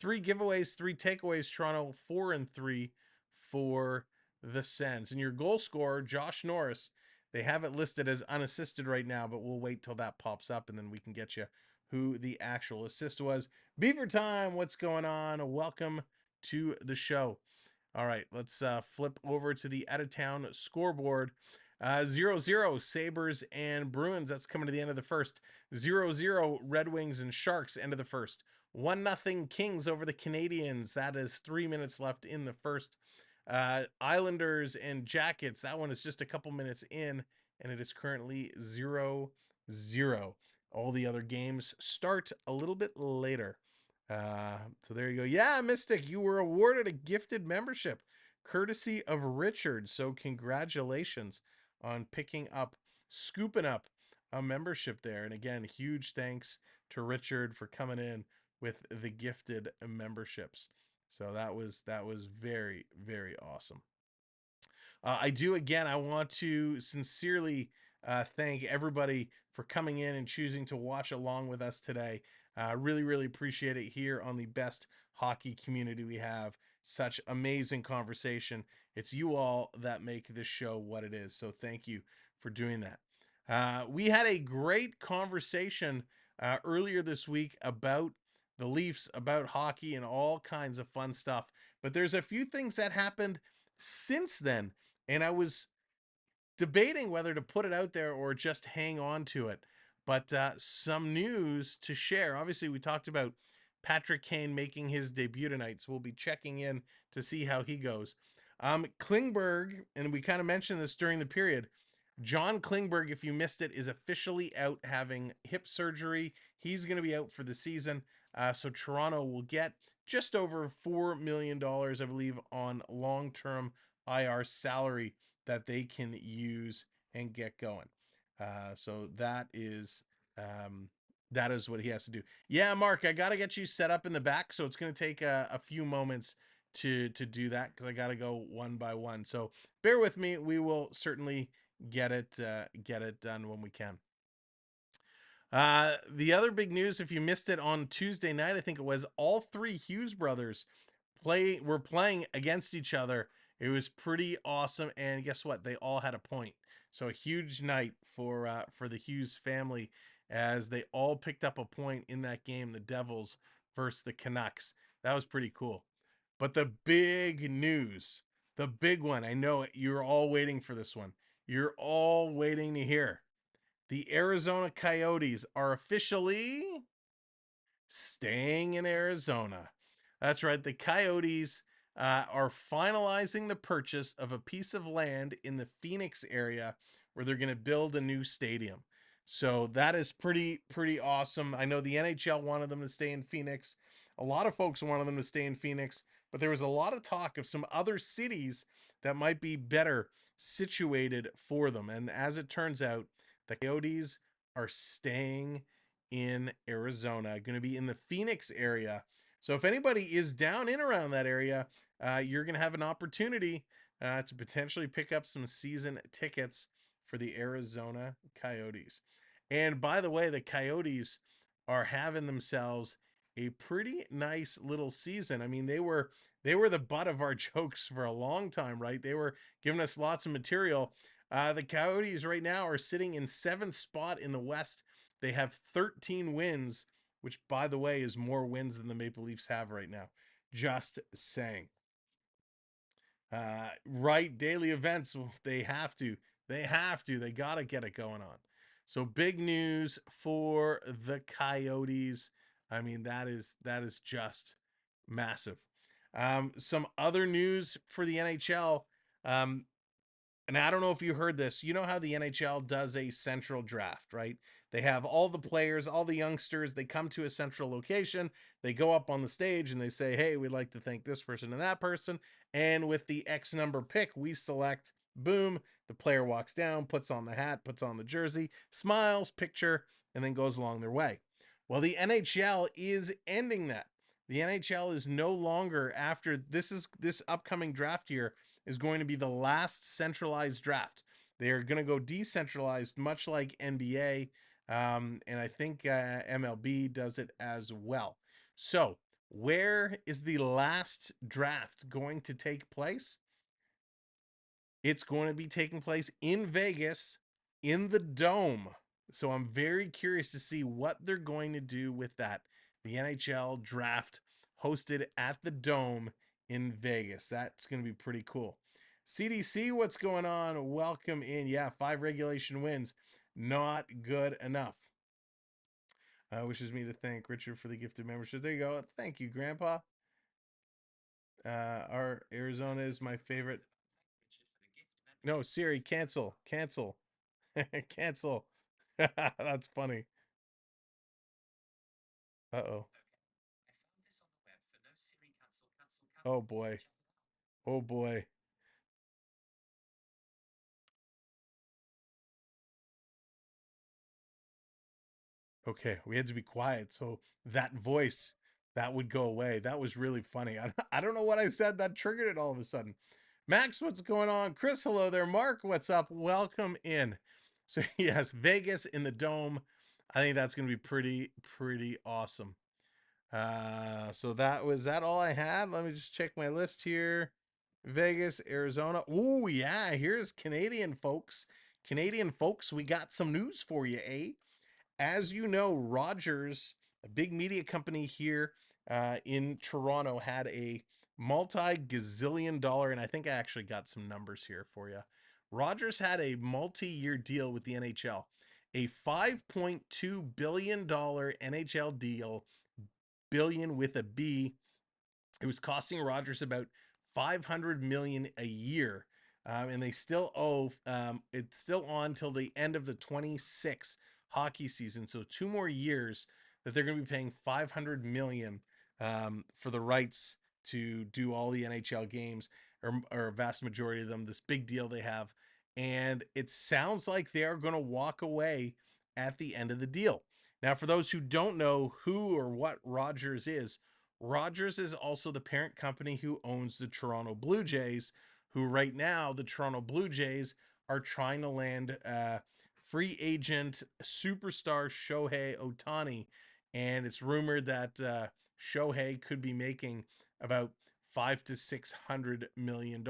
3 giveaways, 3 takeaways, Toronto, 4 and 3 for the Sens. And your goal scorer, Josh Norris, they have it listed as unassisted right now, but we'll wait till that pops up and then we can get you who the actual assist was. Beaver time, what's going on? Welcome to the show. All right, let's flip over to the out-of-town scoreboard. 0-0 Sabres and Bruins. That's coming to the end of the first. 0-0 Red Wings and Sharks, end of the first. 1-0 Kings over the Canadians. That is 3 minutes left in the first. Islanders and Jackets. That one is just a couple minutes in, and it is currently 0-0. All the other games start a little bit later. So there you go. Yeah, Mystic, you were awarded a gifted membership courtesy of Richard. So congratulations on scooping up a membership there. And again, huge thanks to Richard for coming in with the gifted memberships. So that was very, very awesome. I want to sincerely thank everybody for coming in and choosing to watch along with us today. Really, really appreciate it here on the best hockey community we have. Such amazing conversation. It's you all that make this show what it is. So thank you for doing that. We had a great conversation earlier this week about the Leafs, about hockey, and all kinds of fun stuff. But there's a few things that happened since then, and I was debating whether to put it out there or just hang on to it. But some news to share. Obviously, we talked about Patrick Kane making his debut tonight, so we'll be checking in to see how he goes. Klingberg, and we kind of mentioned this during the period, John Klingberg, if you missed it, is officially out having hip surgery. He's going to be out for the season. So Toronto will get just over $4 million, I believe, on long-term IR salary that they can use and get going. So that is what he has to do. Yeah, Mark, I got to get you set up in the back. So it's going to take a few moments to do that because I got to go one by one. So bear with me. We will certainly get it done when we can. The other big news, if you missed it on Tuesday night, I think it was, all 3 Hughes brothers were playing against each other. It was pretty awesome, and guess what? They all had a point. So a huge night for the Hughes family as they all picked up a point in that game, the Devils versus the Canucks. That was pretty cool. But the big news, the big one, I know you're all waiting for this one. You're all waiting to hear. The Arizona Coyotes are officially staying in Arizona. That's right. The Coyotes are finalizing the purchase of a piece of land in the Phoenix area where they're going to build a new stadium. So that is pretty awesome. I know the NHL wanted them to stay in Phoenix. A lot of folks wanted them to stay in Phoenix, but there was a lot of talk of some other cities that might be better situated for them. And as it turns out, the Coyotes are staying in Arizona, going to be in the Phoenix area. So if anybody is down in around that area, you're going to have an opportunity to potentially pick up some season tickets for the Arizona Coyotes. And by the way, the Coyotes are having themselves a pretty nice little season. I mean, they were the butt of our jokes for a long time, right? They were giving us lots of material. The Coyotes right now are sitting in 7th spot in the West. They have 13 wins, which, by the way, is more wins than the Maple Leafs have right now. Just saying. Right, daily events, they have to. They got to get it going on. So big news for the Coyotes. I mean, that is just massive. Some other news for the NHL. And I don't know if you heard this. You know how the NHL does a central draft, right? They have all the players, all the youngsters. They come to a central location. They go up on the stage and they say, hey, we'd like to thank this person and that person. And with the X number pick, we select, boom, the player walks down, puts on the hat, puts on the jersey, smiles, picture, and then goes along their way. Well, the NHL is ending that. The NHL is no longer, after this upcoming draft year is going to be the last centralized draft. They are going to go decentralized, much like NBA, and I think MLB does it as well. So, where is the last draft going to take place? It's going to be taking place in Vegas in the Dome. So I'm very curious to see what they're going to do with that. The NHL draft hosted at the Dome in Vegas. That's going to be pretty cool. CDC, what's going on? Welcome in. Yeah, 5 regulation wins. Not good enough. Wishes me to thank Richard for the gifted membership. There you go. Thank you, Grandpa. Our Arizona is my favorite. No, Siri, cancel. Cancel. Cancel. That's funny. Uh-oh. Oh boy. Oh boy. Okay, we had to be quiet so that voice that would go away. That was really funny. I don't know what I said that triggered it all of a sudden. Max, what's going on? Chris, hello there. Mark, what's up? Welcome in. So yes, Vegas in the Dome. I think that's going to be pretty awesome. So that all I had. Let me just check my list here. Vegas, Arizona. Oh yeah, here's Canadian folks. Canadian folks, we got some news for you, eh? As you know, Rogers, a big media company here in Toronto, had a multi-gazillion dollar, and I think I actually got some numbers here for you. Rogers had a multi-year deal with the NHL, a $5.2 billion NHL deal, billion with a B. It was costing Rogers about 500 million a year, and they still owe. It's still on till the end of the 26 hockey season, so 2 more years that they're going to be paying 500 million for the rights to do all the NHL games, or a vast majority of them. This big deal they have, and it sounds like they are going to walk away at the end of the deal. Now, for those who don't know who or what Rogers is, Rogers is also the parent company who owns the Toronto Blue Jays, who right now the Toronto Blue Jays are trying to land free agent superstar Shohei Ohtani, and it's rumored that Shohei could be making about $500 to $600 million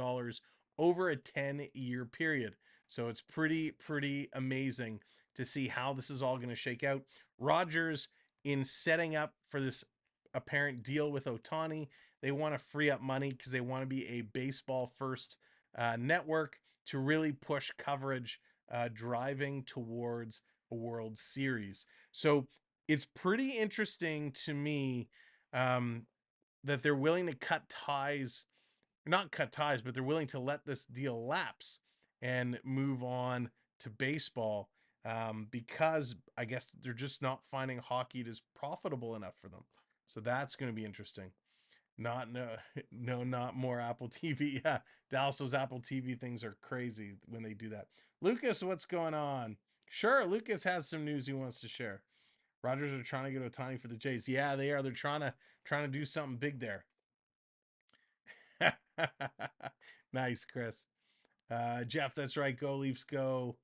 over a 10-year period. So it's pretty amazing to see how this is all going to shake out. Rogers, in setting up for this apparent deal with Ohtani, they want to free up money because they want to be a baseball first network to really push coverage, driving towards a World Series. So it's pretty interesting to me that they're willing to cut ties, not cut ties, but they're willing to let this deal lapse and move on to baseball, because I guess they're just not finding hockey as profitable enough for them. So that's going to be interesting. Not no no not more Apple TV. Yeah, Dallas, those Apple TV things are crazy when they do that. Lucas, what's going on? Sure, Lucas has some news he wants to share. Rogers are trying to get Ohtani for the Jays. Yeah, they are. They're trying to do something big there. Nice, Chris. Jeff, that's right. Go Leafs, go.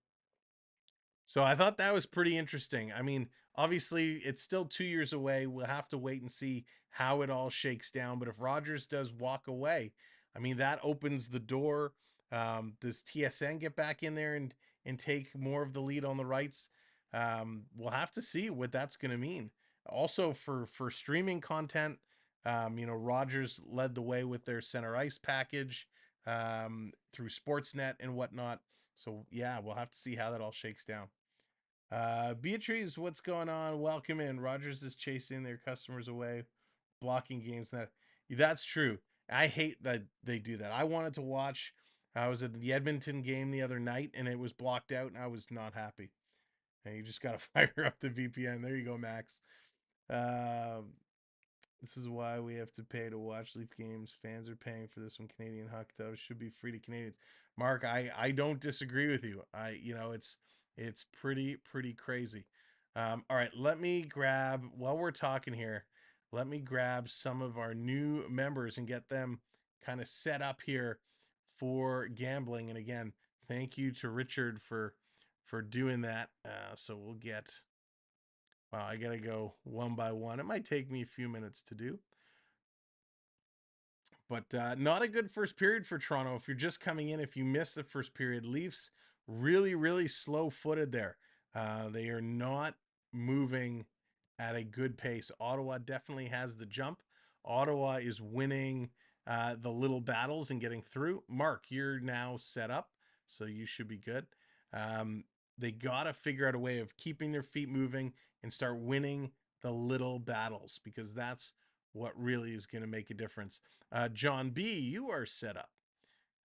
So I thought that was pretty interesting. I mean, obviously, it's still 2 years away. We'll have to wait and see how it all shakes down. But if Rogers does walk away, I mean, that opens the door. Does TSN get back in there and take more of the lead on the rights? We'll have to see what that's going to mean. Also, for streaming content, Rogers led the way with their center ice package, through Sportsnet and whatnot. So yeah, we'll have to see how that all shakes down. Beatrice, what's going on? Welcome in. Rogers is chasing their customers away, blocking games. That's true. I hate that they do that. I wanted to watch. I was at the Edmonton game the other night, and it was blocked out, and I was not happy. And you just got to fire up the VPN. There you go, Max. This is why we have to pay to watch Leaf games. Fans are paying for this when Canadian hockey television should be free to Canadians. Mark, I don't disagree with you. It's pretty crazy. All right, let me grab, while we're talking here, let me grab some of our new members and get them kind of set up here for gambling. And again, thank you to Richard for doing that. So we'll get. Wow, I gotta go one by one. It might take me a few minutes to do. But not a good first period for Toronto. If you're just coming in, if you missed the first period, Leafs really slow-footed there. They are not moving at a good pace. Ottawa definitely has the jump. Ottawa is winning the little battles and getting through. Mark, you're now set up, so you should be good. They got to figure out a way of keeping their feet moving and start winning the little battles, because that's what really is going to make a difference. John B., you are set up.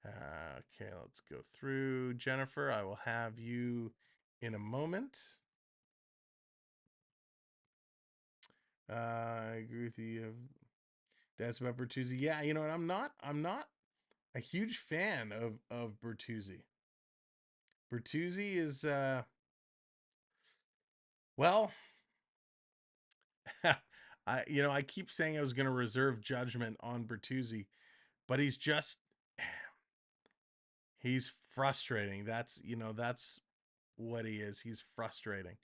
Okay, let's go through. Jennifer, I will have you in a moment. I agree with you. That's about Bertuzzi. Yeah, you know what? I'm not a huge fan of Bertuzzi. Bertuzzi is well, I keep saying I was going to reserve judgment on Bertuzzi, but he's frustrating. That's what he is. He's frustrating.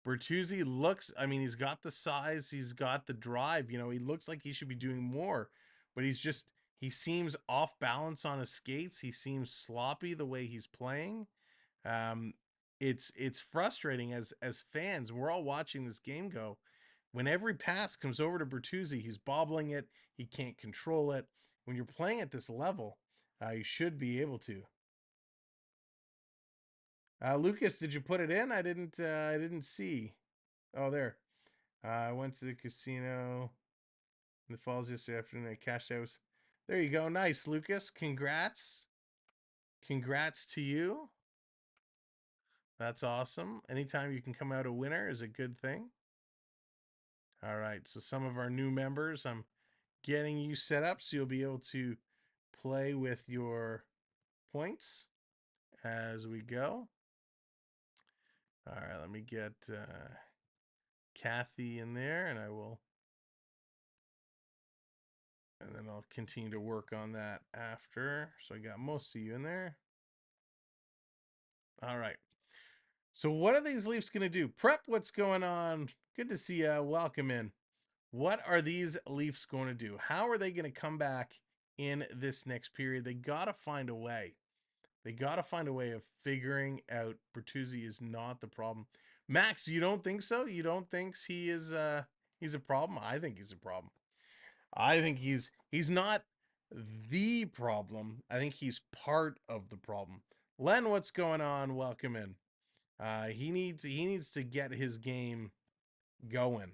Bertuzzi looks, he's got the size, he's got the drive, he looks like he should be doing more, but he seems off balance on his skates. He seems sloppy the way he's playing. It's frustrating as fans. We're all watching this game go. When every pass comes over to Bertuzzi, he's bobbling it. He can't control it. When you're playing at this level, you should be able to. Lucas, did you put it in? I didn't see. Oh, there. I went to the casino in the Falls yesterday afternoon. I cashed out. There you go. Nice, Lucas. Congrats. Congrats to you. That's awesome. Anytime you can come out a winner is a good thing. All right. So some of our new members, I'm getting you set up so you'll be able to play with your points as we go. All right. Let me get Kathy in there, and then I'll continue to work on that after. So I got most of you in there. All right. So what are these Leafs going to do? Prep, what's going on? Good to see you. Welcome in. What are these Leafs going to do? How are they going to come back in this next period? They got to find a way. They got to find a way of figuring out Bertuzzi is not the problem. Max, you don't think so? You don't think he is he's a problem? I think he's a problem. I think he's not the problem. I think he's part of the problem. Len, what's going on? Welcome in. He needs to get his game going.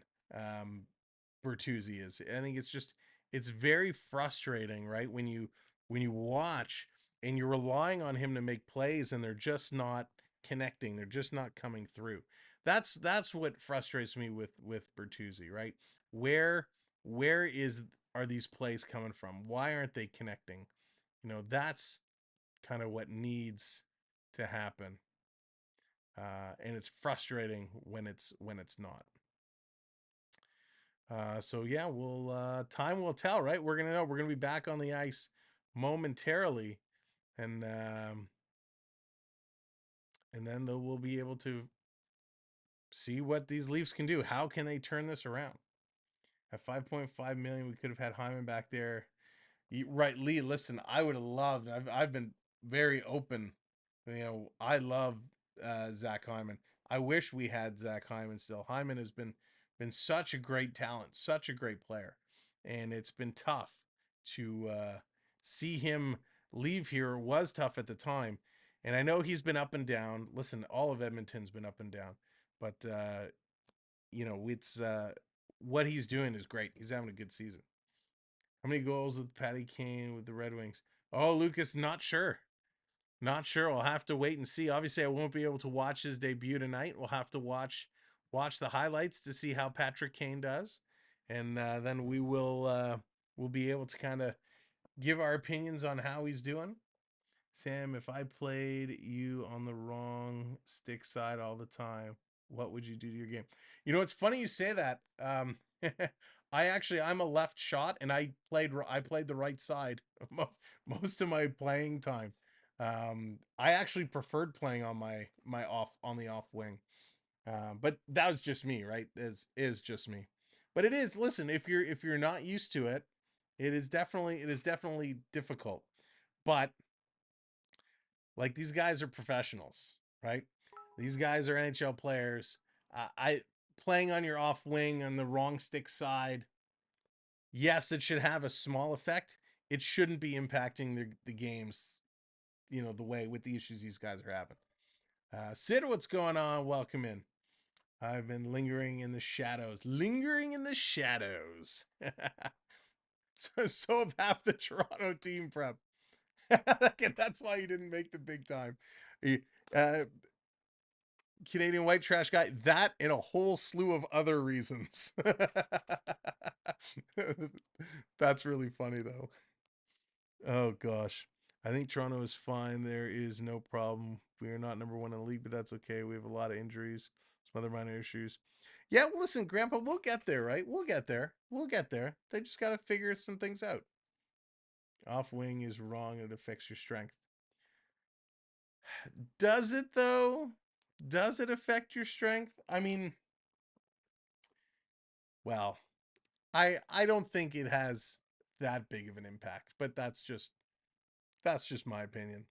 Bertuzzi is. I think it's very frustrating, right? When you watch and you're relying on him to make plays and they're just not connecting. They're just not coming through. That's what frustrates me with Bertuzzi, right? Where are these plays coming from? Why aren't they connecting? That's kind of what needs to happen. And it's frustrating when it's not. So yeah, time will tell, right? We're gonna know. We're gonna be back on the ice momentarily, and then we'll be able to see what these Leafs can do. How can they turn this around? At 5.5 million, we could have had Hyman back there. Right, Lee. Listen, I would have loved. I've been very open. I love Zach Hyman. I wish we had Zach Hyman still. Hyman has been such a great talent, such a great player, and it's been tough to see him leave here. It was tough at the time, and I know he's been up and down. Listen, all of Edmonton's been up and down, but it's what he's doing is great. He's having a good season. How many goals with Patty Kane with the Red Wings? Oh, Lucas, not sure. Not sure. We'll have to wait and see. Obviously, I won't be able to watch his debut tonight. We'll have to watch the highlights to see how Patrick Kane does, and then we'll be able to kind of give our opinions on how he's doing. Sam, if I played you on the wrong stick side all the time, what would you do to your game? You know, it's funny you say that. I'm a left shot, and I played the right side most of my playing time. I actually preferred playing on the off wing, but that was just me, right? Is just me. But it is. Listen, if you're not used to it, it is definitely difficult. But like, these guys are professionals, right? These guys are NHL players. I playing on your off wing on the wrong stick side. Yes, it should have a small effect. It shouldn't be impacting the games, the way with the issues these guys are having. Sid, what's going on? Welcome in. I've been lingering in the shadows. Lingering in the shadows. So have half the Toronto team prep. That's why you didn't make the big time. Uh, Canadian white trash guy, that and a whole slew of other reasons. That's really funny, though. Oh, gosh. I think Toronto is fine. There is no problem. We are not number one in the league, but that's okay. We have a lot of injuries, some other minor issues. Yeah, well, listen, Grandpa, we'll get there, right? We'll get there. We'll get there. They just got to figure some things out. Off wing is wrong. It affects your strength. Does it, though? Does it affect your strength? I mean, well, I don't think it has that big of an impact, but that's just my opinion.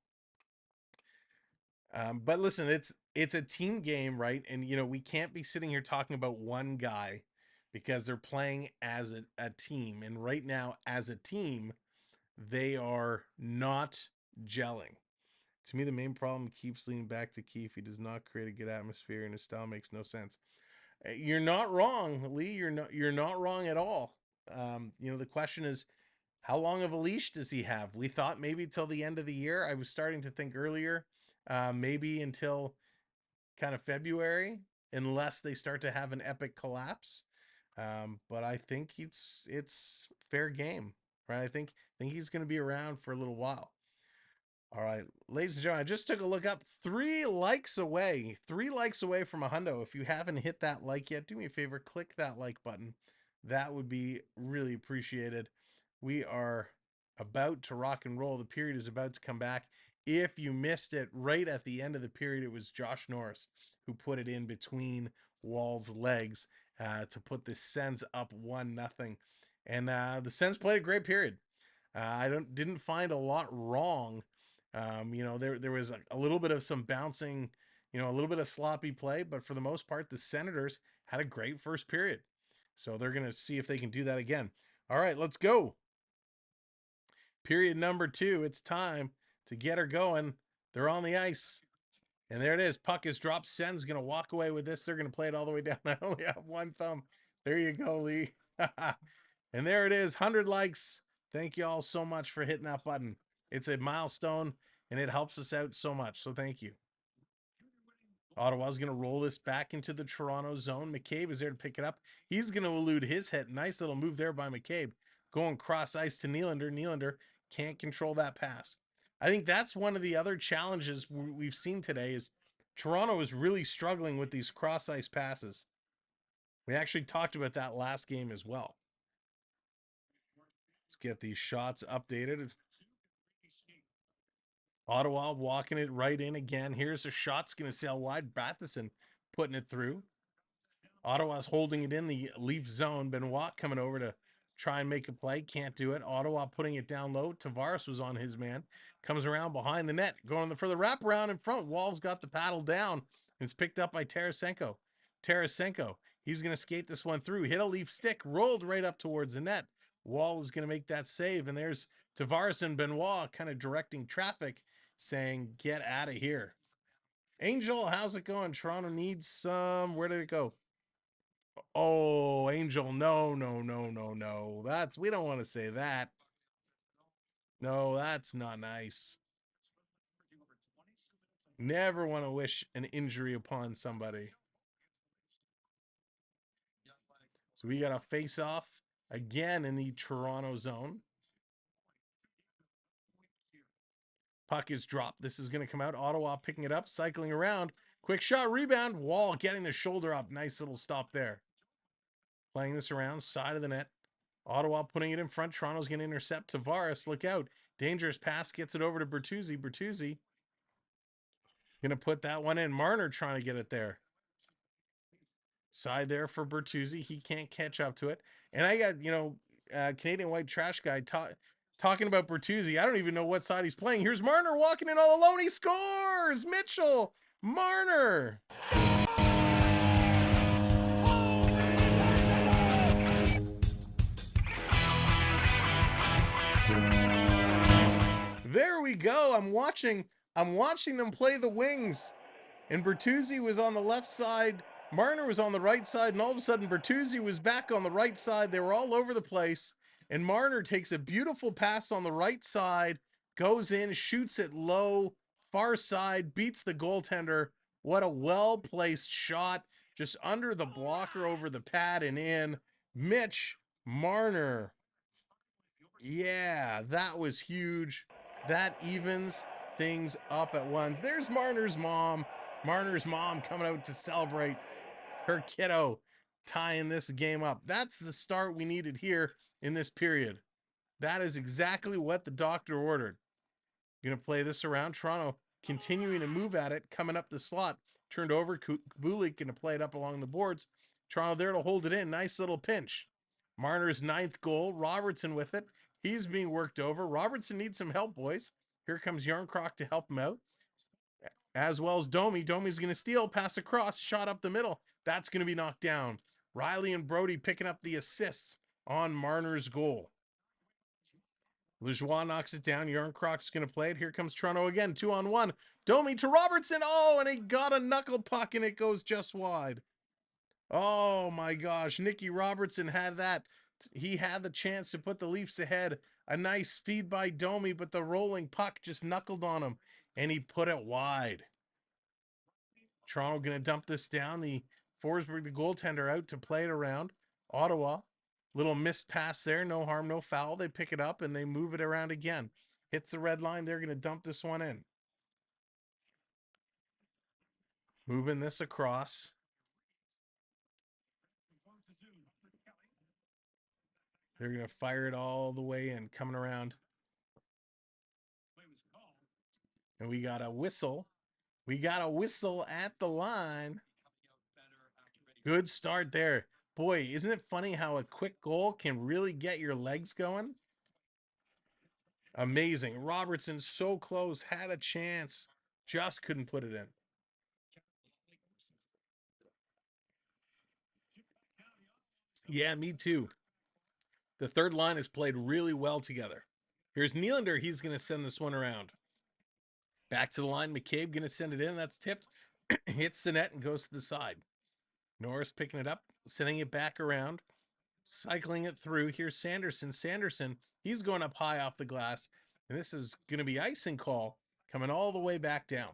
But listen, it's a team game, right? And we can't be sitting here talking about one guy because they're playing as a team. And right now, as a team, they are not gelling. To me, the main problem keeps leading back to Keefe. He does not create a good atmosphere, and his style makes no sense. You're not wrong, Lee. You're not wrong at all. The question is, how long of a leash does he have? We thought maybe till the end of the year. I was starting to think earlier, maybe until kind of February, unless they start to have an epic collapse. But I think it's fair game, right? I think he's going to be around for a little while. All right, ladies and gentlemen, I just took a look up. 3 likes away. 3 likes away from a hundo. If you haven't hit that like yet, do me a favor, click that like button. That would be really appreciated. We are about to rock and roll. The period is about to come back. If you missed it right at the end of the period, it was Josh Norris who put it in between Wall's legs to put the Sens up 1-0. And the Sens played a great period. I didn't find a lot wrong. There was a little bit of some bouncing, a little bit of sloppy play, but for the most part, the Senators had a great first period. So they're going to see if they can do that again. All right, let's go. Period number 2. It's time to get her going. They're on the ice. And there it is. Puck is dropped. Sen's going to walk away with this. They're going to play it all the way down. I only have one thumb. There you go, Lee. And there it is. 100 likes. Thank you all so much for hitting that button. It's a milestone, and it helps us out so much. So thank you. Ottawa's going to roll this back into the Toronto zone. McCabe is there to pick it up. He's going to elude his hit. Nice little move there by McCabe. Going cross ice to Nylander. Nylander can't control that pass. I think that's one of the other challenges we've seen today is Toronto is really struggling with these cross ice passes. We actually talked about that last game as well. Let's get these shots updated. Ottawa walking it right in again. Here's a shot. It's going to sail wide. Batherson putting it through. Ottawa's holding it in the Leaf zone. Benoit coming over to try and make a play. Can't do it. Ottawa putting it down low. Tavares was on his man. Comes around behind the net. Going for the wraparound in front. Wall's got the paddle down. It's picked up by Tarasenko. Tarasenko. He's going to skate this one through. Hit a Leaf stick. Rolled right up towards the net. Wall is going to make that save. And there's Tavares and Benoit kind of directing traffic, saying, get out of here. Angel, how's it going? Toronto needs some. Where did it go? Oh, Angel, no. We don't want to say that. No, that's not nice. Never want to wish an injury upon somebody. So we got a face-off again in the Toronto zone. Puck is dropped. This is going to come out. Ottawa picking it up, cycling around. Quick shot, rebound. Wall getting the shoulder up. Nice little stop there. Playing this around, side of the net. Ottawa putting it in front. Toronto's going to intercept Tavares. Look out. Dangerous pass. Gets it over to Bertuzzi. Bertuzzi going to put that one in. Marner trying to get it there. Side there for Bertuzzi. He can't catch up to it. And I got, Canadian White Trash Guy talking about Bertuzzi. I don't even know what side he's playing. Here's Marner walking in all alone. He scores! Mitchell Marner. There we go. I'm watching them play the wings. And Bertuzzi was on the left side. Marner was on the right side, and all of a sudden Bertuzzi was back on the right side. They were all over the place, and Marner takes a beautiful pass on the right side, goes in, shoots it low, far side, beats the goaltender. What a well-placed shot, just under the blocker, over the pad and in. Mitch Marner. Yeah, that was huge. That evens things up at once. There's Marner's mom. Marner's mom coming out to celebrate her kiddo tying this game up. That's the start we needed here in this period. That is exactly what the doctor ordered. Going to play this around. Toronto continuing to move at it, coming up the slot. Turned over. Kubulik going to play it up along the boards. Toronto there to hold it in. Nice little pinch. Marner's 9th goal. Robertson with it. He's being worked over. Robertson needs some help, boys. Here comes Yarncroc to help him out. As well as Domi. Domi's going to steal, pass across, shot up the middle. That's going to be knocked down. Riley and Brody picking up the assists on Marner's goal. Lajoie knocks it down. Yarncroc's going to play it. Here comes Toronto again. 2-on-1. Domi to Robertson. Oh, and he got a knuckle puck, and it goes just wide. Oh, my gosh. Nicky Robertson had that. He had the chance to put the Leafs ahead. A nice feed by Domi, but the rolling puck just knuckled on him, and he put it wide. Toronto going to dump this down. The Forsberg, the goaltender, out to play it around. Ottawa, little missed pass there. No harm, no foul. They pick it up, and they move it around again. Hits the red line. They're going to dump this one in. Moving this across. They're going to fire it all the way in, coming around. And we got a whistle. We got a whistle at the line. Good start there. Boy, isn't it funny how a quick goal can really get your legs going? Amazing. Robertson so close, had a chance. Just couldn't put it in. Yeah, me too. The third line has played really well together. Here's Nylander. He's going to send this one around. Back to the line. McCabe going to send it in. That's tipped. Hits the net and goes to the side. Norris picking it up, sending it back around, cycling it through. Here's Sanderson. Sanderson, he's going up high off the glass. And this is going to be icing call coming all the way back down.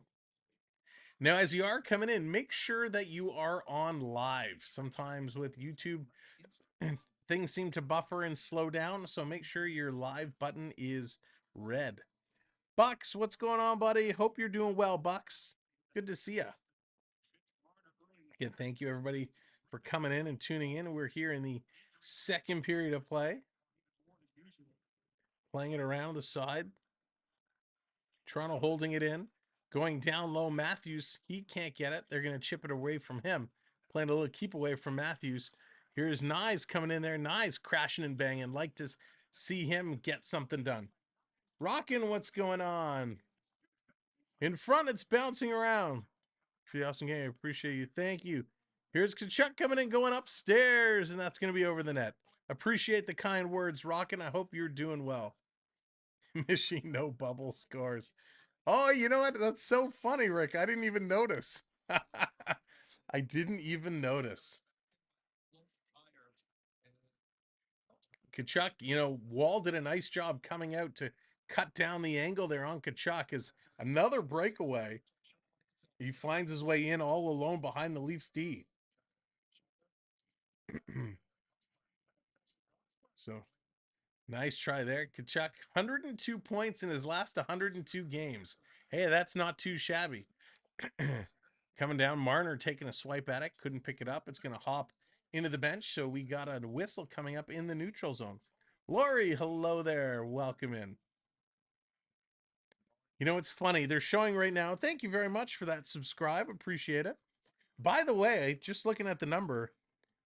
Now, as you are coming in, make sure that you are on live. Sometimes with YouTube, things seem to buffer and slow down, so make sure your live button is red. Bucks, what's going on, buddy? Hope you're doing well, Bucks. Good to see you. Again, thank you, everybody, for coming in and tuning in. We're here in the second period of play. Playing it around the side. Toronto holding it in. Going down low, Matthews, he can't get it. They're going to chip it away from him. Playing a little keep away from Matthews. Here's Nyes coming in there. Nyes crashing and banging. Like to see him get something done. Rockin', what's going on? In front, it's bouncing around. For the awesome game, I appreciate you. Thank you. Here's Kachuk coming in, going upstairs, and that's going to be over the net. Appreciate the kind words, Rockin'. I hope you're doing well. Machine no bubble scores. Oh, you know what? That's so funny, Rick. I didn't even notice. I didn't even notice. Kachuk, Wall did a nice job coming out to cut down the angle there on Kachuk. Is another breakaway. He finds his way in all alone behind the Leafs D. So nice try there. Kachuk, 102 points in his last 102 games. Hey, that's not too shabby. Coming down, Marner taking a swipe at it. Couldn't pick it up. It's going to hop into the bench. So we got a whistle coming up in the neutral zone. Lori, hello there. Welcome in. You know, it's funny. They're showing right now. Thank you very much for that subscribe. Appreciate it. By the way, just looking at the number,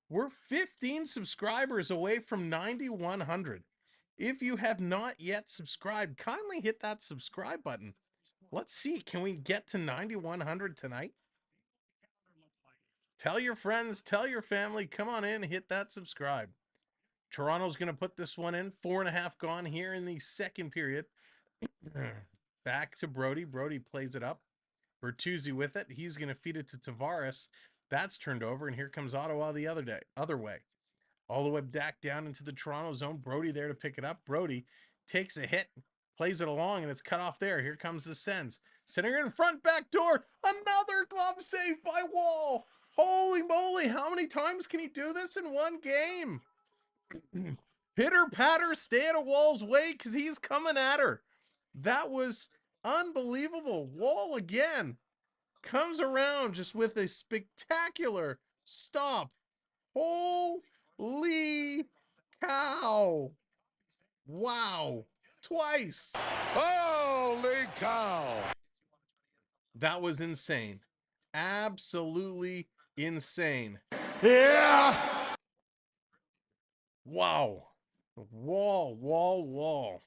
we're 15 subscribers away from 9,100. If you have not yet subscribed, kindly hit that subscribe button. Let's see. Can we get to 9,100 tonight? Tell your friends, tell your family, come on in, hit that subscribe. Toronto's going to put this one in. 4.5 gone here in the second period. Back to Brody. Brody plays it up. Bertuzzi with it. He's going to feed it to Tavares. That's turned over, and here comes Ottawa the other way. All the way back down into the Toronto zone. Brody there to pick it up. Brody takes a hit, plays it along, and it's cut off there. Here comes the Sens. Center in front, back door. Another glove save by Wall. Holy moly, how many times can he do this in one game? Pitter patter, stay out of Wall's way because he's coming at her. That was unbelievable. Wall again comes around just with a spectacular stop. Holy cow. Wow. Twice. Holy cow. That was insane. Absolutely insane. Yeah. Wow. Wall.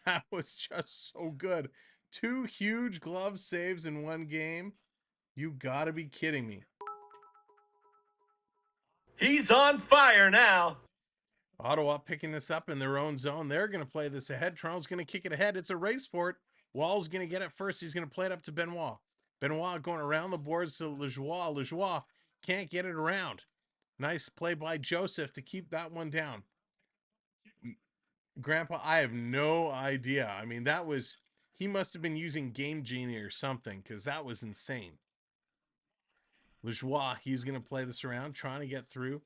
that was just so good. 2 huge glove saves in one game. You gotta be kidding me. He's on fire now. Ottawa picking this up in their own zone. They're going to play this ahead. Toronto's going to kick it ahead. It's a race for it. Wall's going to get it first. He's going to play it up to Benoit. Benoit going around the boards to Lajoie. Lajoie can't get it around. Nice play by Joseph to keep that one down. Grandpa, I have no idea. I mean, he must have been using Game Genie or something because that was insane. Lajoie, he's going to play this around, trying to get through.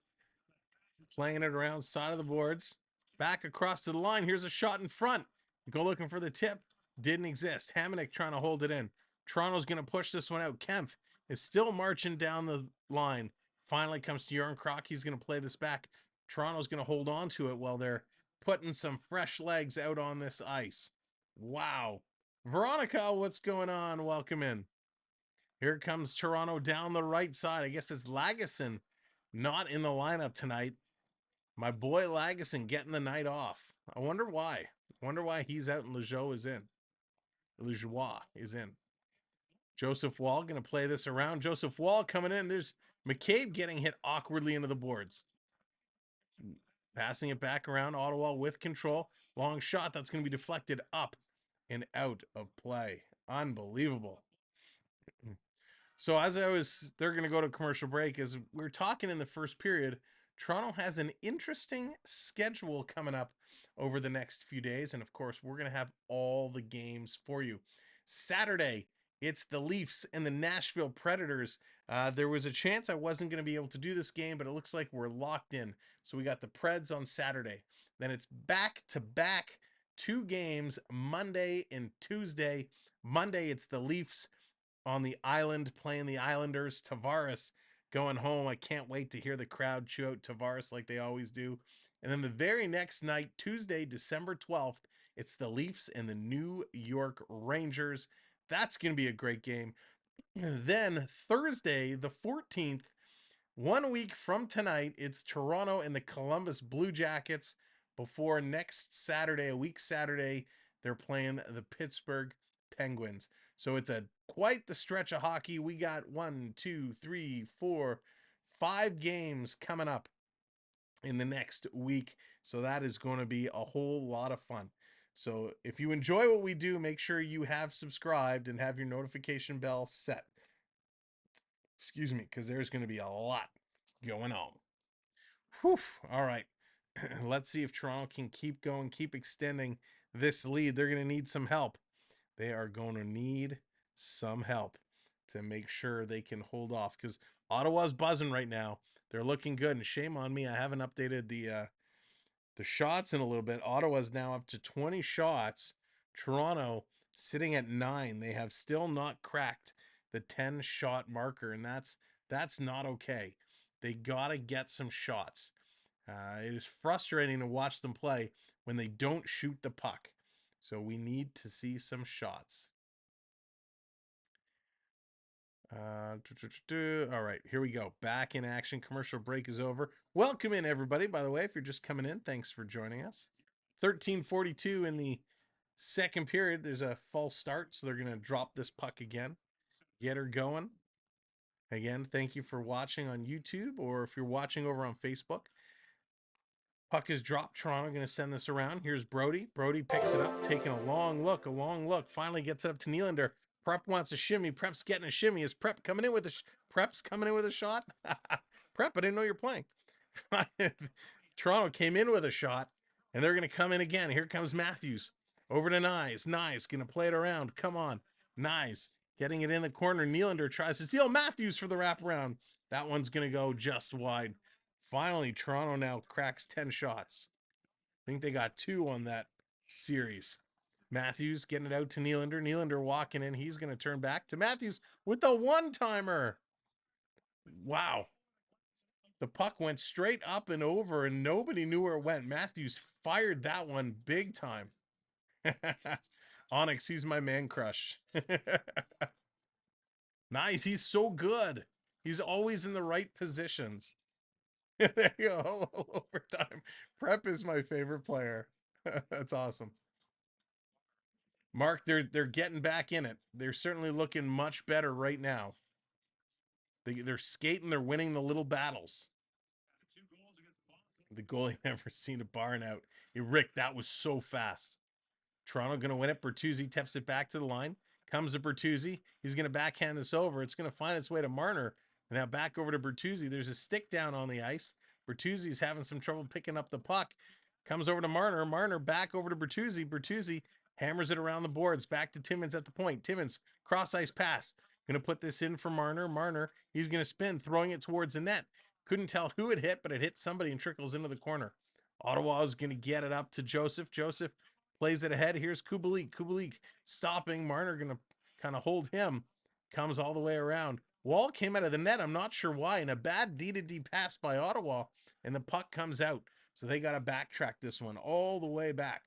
Playing it around side of the boards. Back across to the line. Here's a shot in front. Go looking for the tip. Didn't exist. Hamonic trying to hold it in. Toronto's going to push this one out. Kempf is still marching down the line. Finally comes to Jorn Kroc. He's going to play this back. Toronto's going to hold on to it while they're putting some fresh legs out on this ice. Wow. Veronica, what's going on? Welcome in. Here comes Toronto down the right side. I guess it's Lagesson not in the lineup tonight. My boy Lagesson getting the night off. I wonder why. Wonder why he's out and Lajoie is in. Lajoie is in. Joseph Wall going to play this around. Joseph Wall coming in. There's McCabe getting hit awkwardly into the boards. Passing it back around. Ottawa with control. Long shot that's going to be deflected up and out of play. Unbelievable. So they're going to go to commercial break. As we were talking in the first period, Toronto has an interesting schedule coming up over the next few days. And of course, we're going to have all the games for you. Saturday, it's the Leafs and the Nashville Predators. There was a chance I wasn't going to be able to do this game, but it looks like we're locked in. So we got the Preds on Saturday. Then it's back-to-back 2 games, Monday and Tuesday. Monday, it's the Leafs on the island playing the Islanders. Tavares going home. I can't wait to hear the crowd chew out Tavares like they always do. And then the very next night, Tuesday, December 12th, it's the Leafs and the New York Rangers. That's going to be a great game. Then Thursday, the 14th, 1 week from tonight, it's Toronto and the Columbus Blue Jackets. Before next Saturday, a week Saturday, they're playing the Pittsburgh Penguins. So it's quite the stretch of hockey. We got 1, 2, 3, 4, 5 games coming up in the next week. So that is going to be a whole lot of fun. So if you enjoy what we do, make sure you have subscribed and have your notification bell set. Excuse me, because there's going to be a lot going on. Whew. All right. Let's see if Toronto can keep going, keep extending this lead. They're going to need some help. They are going to need some help to make sure they can hold off, because Ottawa's buzzing right now. They're looking good, and shame on me, I haven't updated the shots in a little bit. Ottawa's now up to 20 shots. Toronto sitting at 9. They have still not cracked the 10-shot marker, and that's not okay. They gotta get some shots. It is frustrating to watch them play when they don't shoot the puck. So we need to see some shots. All right, here we go. Back in action. Commercial break is over. Welcome in, everybody. By the way, if you're just coming in, thanks for joining us. 13:42 in the second period. There's a false start, so they're going to drop this puck again. Get her going. Again, thank you for watching on YouTube, or if you're watching over on Facebook. Puck is dropped. Toronto going to send this around. Here's Brody. Brody picks it up, taking a long look. Finally gets it up to Nylander. Prep wants a shimmy. Prep's getting a shimmy. Is Prep coming in with a Prep's coming in with a shot? Prep, I didn't know you're playing. Toronto came in with a shot, and they're going to come in again. Here comes Matthews. Over to Nyes. Nyes going to play it around. Come on. Nyes getting it in the corner. Nylander tries to steal. Matthews for the wraparound. That one's going to go just wide. Finally, Toronto now cracks 10 shots. I think they got 2 on that series. Matthews getting it out to Nylander. Nylander walking in. He's going to turn back to Matthews with the one-timer. Wow. The puck went straight up and over, and nobody knew where it went. Matthews fired that one big time. Onyx, he's my man crush. Nice. He's so good. He's always in the right positions. There you go. Overtime. Prep is my favorite player. That's awesome. Mark, they're getting back in it. They're certainly looking much better right now. They're skating. They're winning the little battles. The goalie never seen a barn out. Hey, Rick, that was so fast. Toronto going to win it. Bertuzzi taps it back to the line. Comes to Bertuzzi. He's going to backhand this over. It's going to find its way to Marner. And now back over to Bertuzzi. There's a stick down on the ice. Bertuzzi's having some trouble picking up the puck. Comes over to Marner. Marner back over to Bertuzzi. Bertuzzi hammers it around the boards. Back to Timmins at the point. Timmins, cross-ice pass. Going to put this in for Marner. Marner, he's going to spin, throwing it towards the net. Couldn't tell who it hit, but it hit somebody and trickles into the corner. Ottawa is going to get it up to Joseph. Joseph plays it ahead. Here's Kubalik. Kubalik stopping. Marner going to kind of hold him. Comes all the way around. Wall came out of the net. I'm not sure why. And a bad D-to-D pass by Ottawa. And the puck comes out. So they got to backtrack this one all the way back.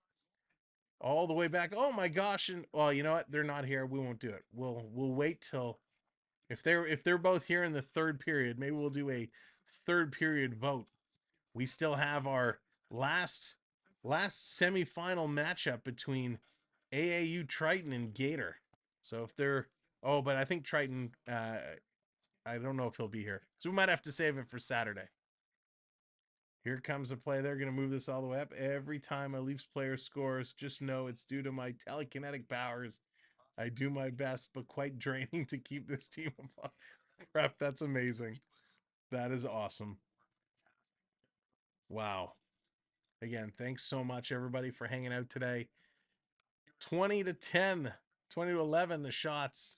All the way back. Oh my gosh. And well, you know what? They're not here. We won't do it. We'll wait till if they're both here in the third period, maybe we'll do a third period vote. We still have our last semifinal matchup between AAU Triton and Gator. So if they're but I think Triton I don't know if he'll be here. So we might have to save it for Saturday. Here comes the play. They're going to move this all the way up. Every time a Leafs player scores, just know it's due to my telekinetic powers. I do my best, but quite draining to keep this team afloat. Prep, that's amazing. That is awesome. Wow. Again, thanks so much, everybody, for hanging out today. 20-10, 20-11, the shots.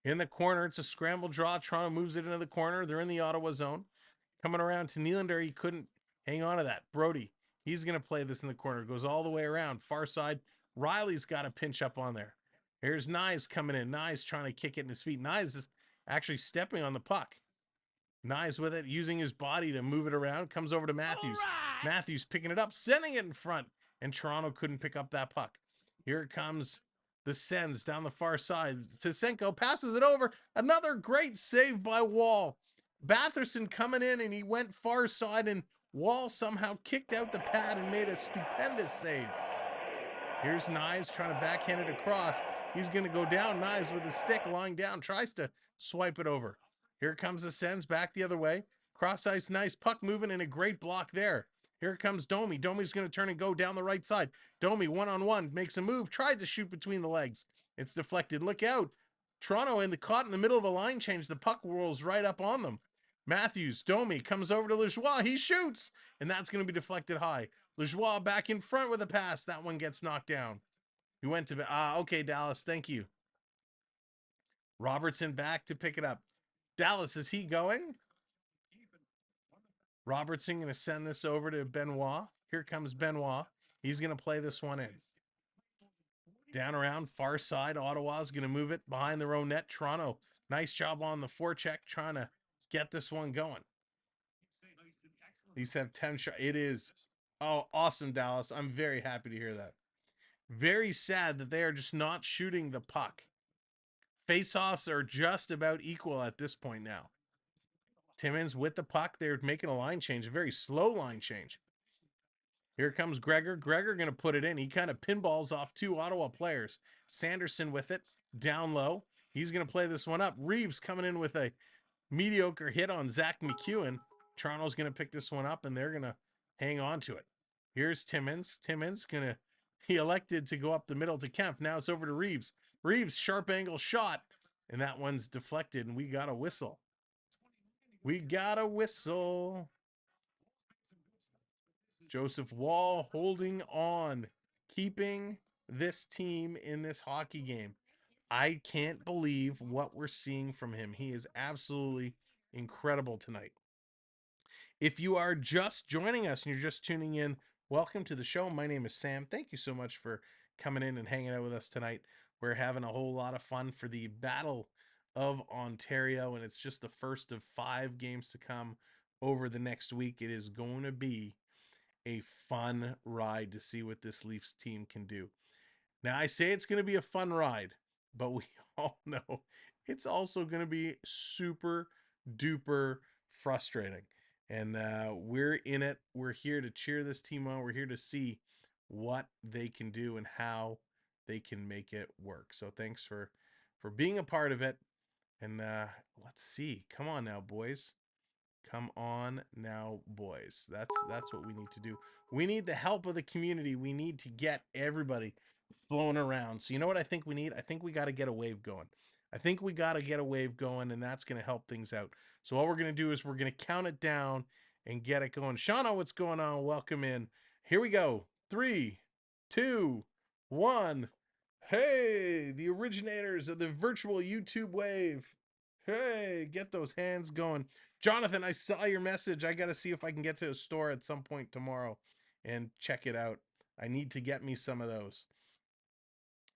In the corner, it's a scramble draw. Toronto moves it into the corner. They're in the Ottawa zone. Coming around to Nylander, he couldn't hang on to that. Brody, he's going to play this in the corner. Goes all the way around. Far side, Riley's got a pinch up on there. Here's Nyes coming in. Nyes trying to kick it in his feet. Nyes is actually stepping on the puck. Nyes with it, using his body to move it around. Comes over to Matthews. Right. Matthews picking it up, sending it in front. And Toronto couldn't pick up that puck. Here it comes. The sends down the far side. Tsenko passes it over. Another great save by Wall. Batherson coming in, and he went far side, and Wall somehow kicked out the pad and made a stupendous save. Here's Nyes trying to backhand it across. He's going to go down. Nyes with his stick lying down. Tries to swipe it over. Here comes the sends back the other way. Cross ice, nice puck moving, and a great block there. Here comes Domi. Domi's going to turn and go down the right side. Domi, one-on-one, makes a move, tried to shoot between the legs. It's deflected. Look out. Toronto caught in the middle of a line change. The puck rolls right up on them. Matthews, Domi comes over to Lajoie. He shoots, and that's going to be deflected high. Lajoie back in front with a pass. That one gets knocked down. He went to, okay, Dallas, thank you. Robertson back to pick it up. Dallas, is he going? Robertson going to send this over to Benoit. Here comes Benoit. He's going to play this one in. Down around far side. Ottawa's going to move it behind their own net. Toronto, nice job on the forecheck trying to get this one going. These have 10 shots. It is. Oh, awesome, Dallas. I'm very happy to hear that. Very sad that they are just not shooting the puck. Face-offs are just about equal at this point now. Timmins with the puck. They're making a line change, a very slow line change. Here comes Gregor. Gregor going to put it in. He kind of pinballs off 2 Ottawa players. Sanderson with it, down low. He's going to play this one up. Reeves coming in with a mediocre hit on Zach McEwen. Toronto's going to pick this one up, and they're going to hang on to it. Here's Timmins. Timmins going to, he elected to go up the middle to Kemp. Now it's over to Reeves. Reeves, sharp angle shot, and that one's deflected, and we got a whistle. We got a whistle. Joseph Wall holding on, keeping this team in this hockey game. I can't believe what we're seeing from him. He is absolutely incredible tonight. If you are just joining us and you're just tuning in, welcome to the show. My name is Sam. Thank you so much for coming in and hanging out with us tonight. We're having a whole lot of fun for the Battle of Ontario, and it's just the first of 5 games to come over the next week. It is going to be a fun ride to see what this Leafs team can do. Now, I say it's going to be a fun ride, but we all know it's also going to be super duper frustrating. And we're in it. We're here to cheer this team on. We're here to see what they can do and how they can make it work. So thanks for being a part of it. And let's see. Come on now, boys. Come on now, boys. That's what we need to do. We need the help of the community. We need to get everybody flowing around. So you know what I think we need? I think we got to get a wave going. I think we got to get a wave going, and that's going to help things out. So what we're going to do is we're going to count it down and get it going. Shauna, what's going on? Welcome in. Here we go. 3, 2, 1. Hey, the originators of the virtual YouTube wave. Hey, get those hands going. Jonathan, I saw your message. I got to see if I can get to a store at some point tomorrow and check it out. I need to get me some of those.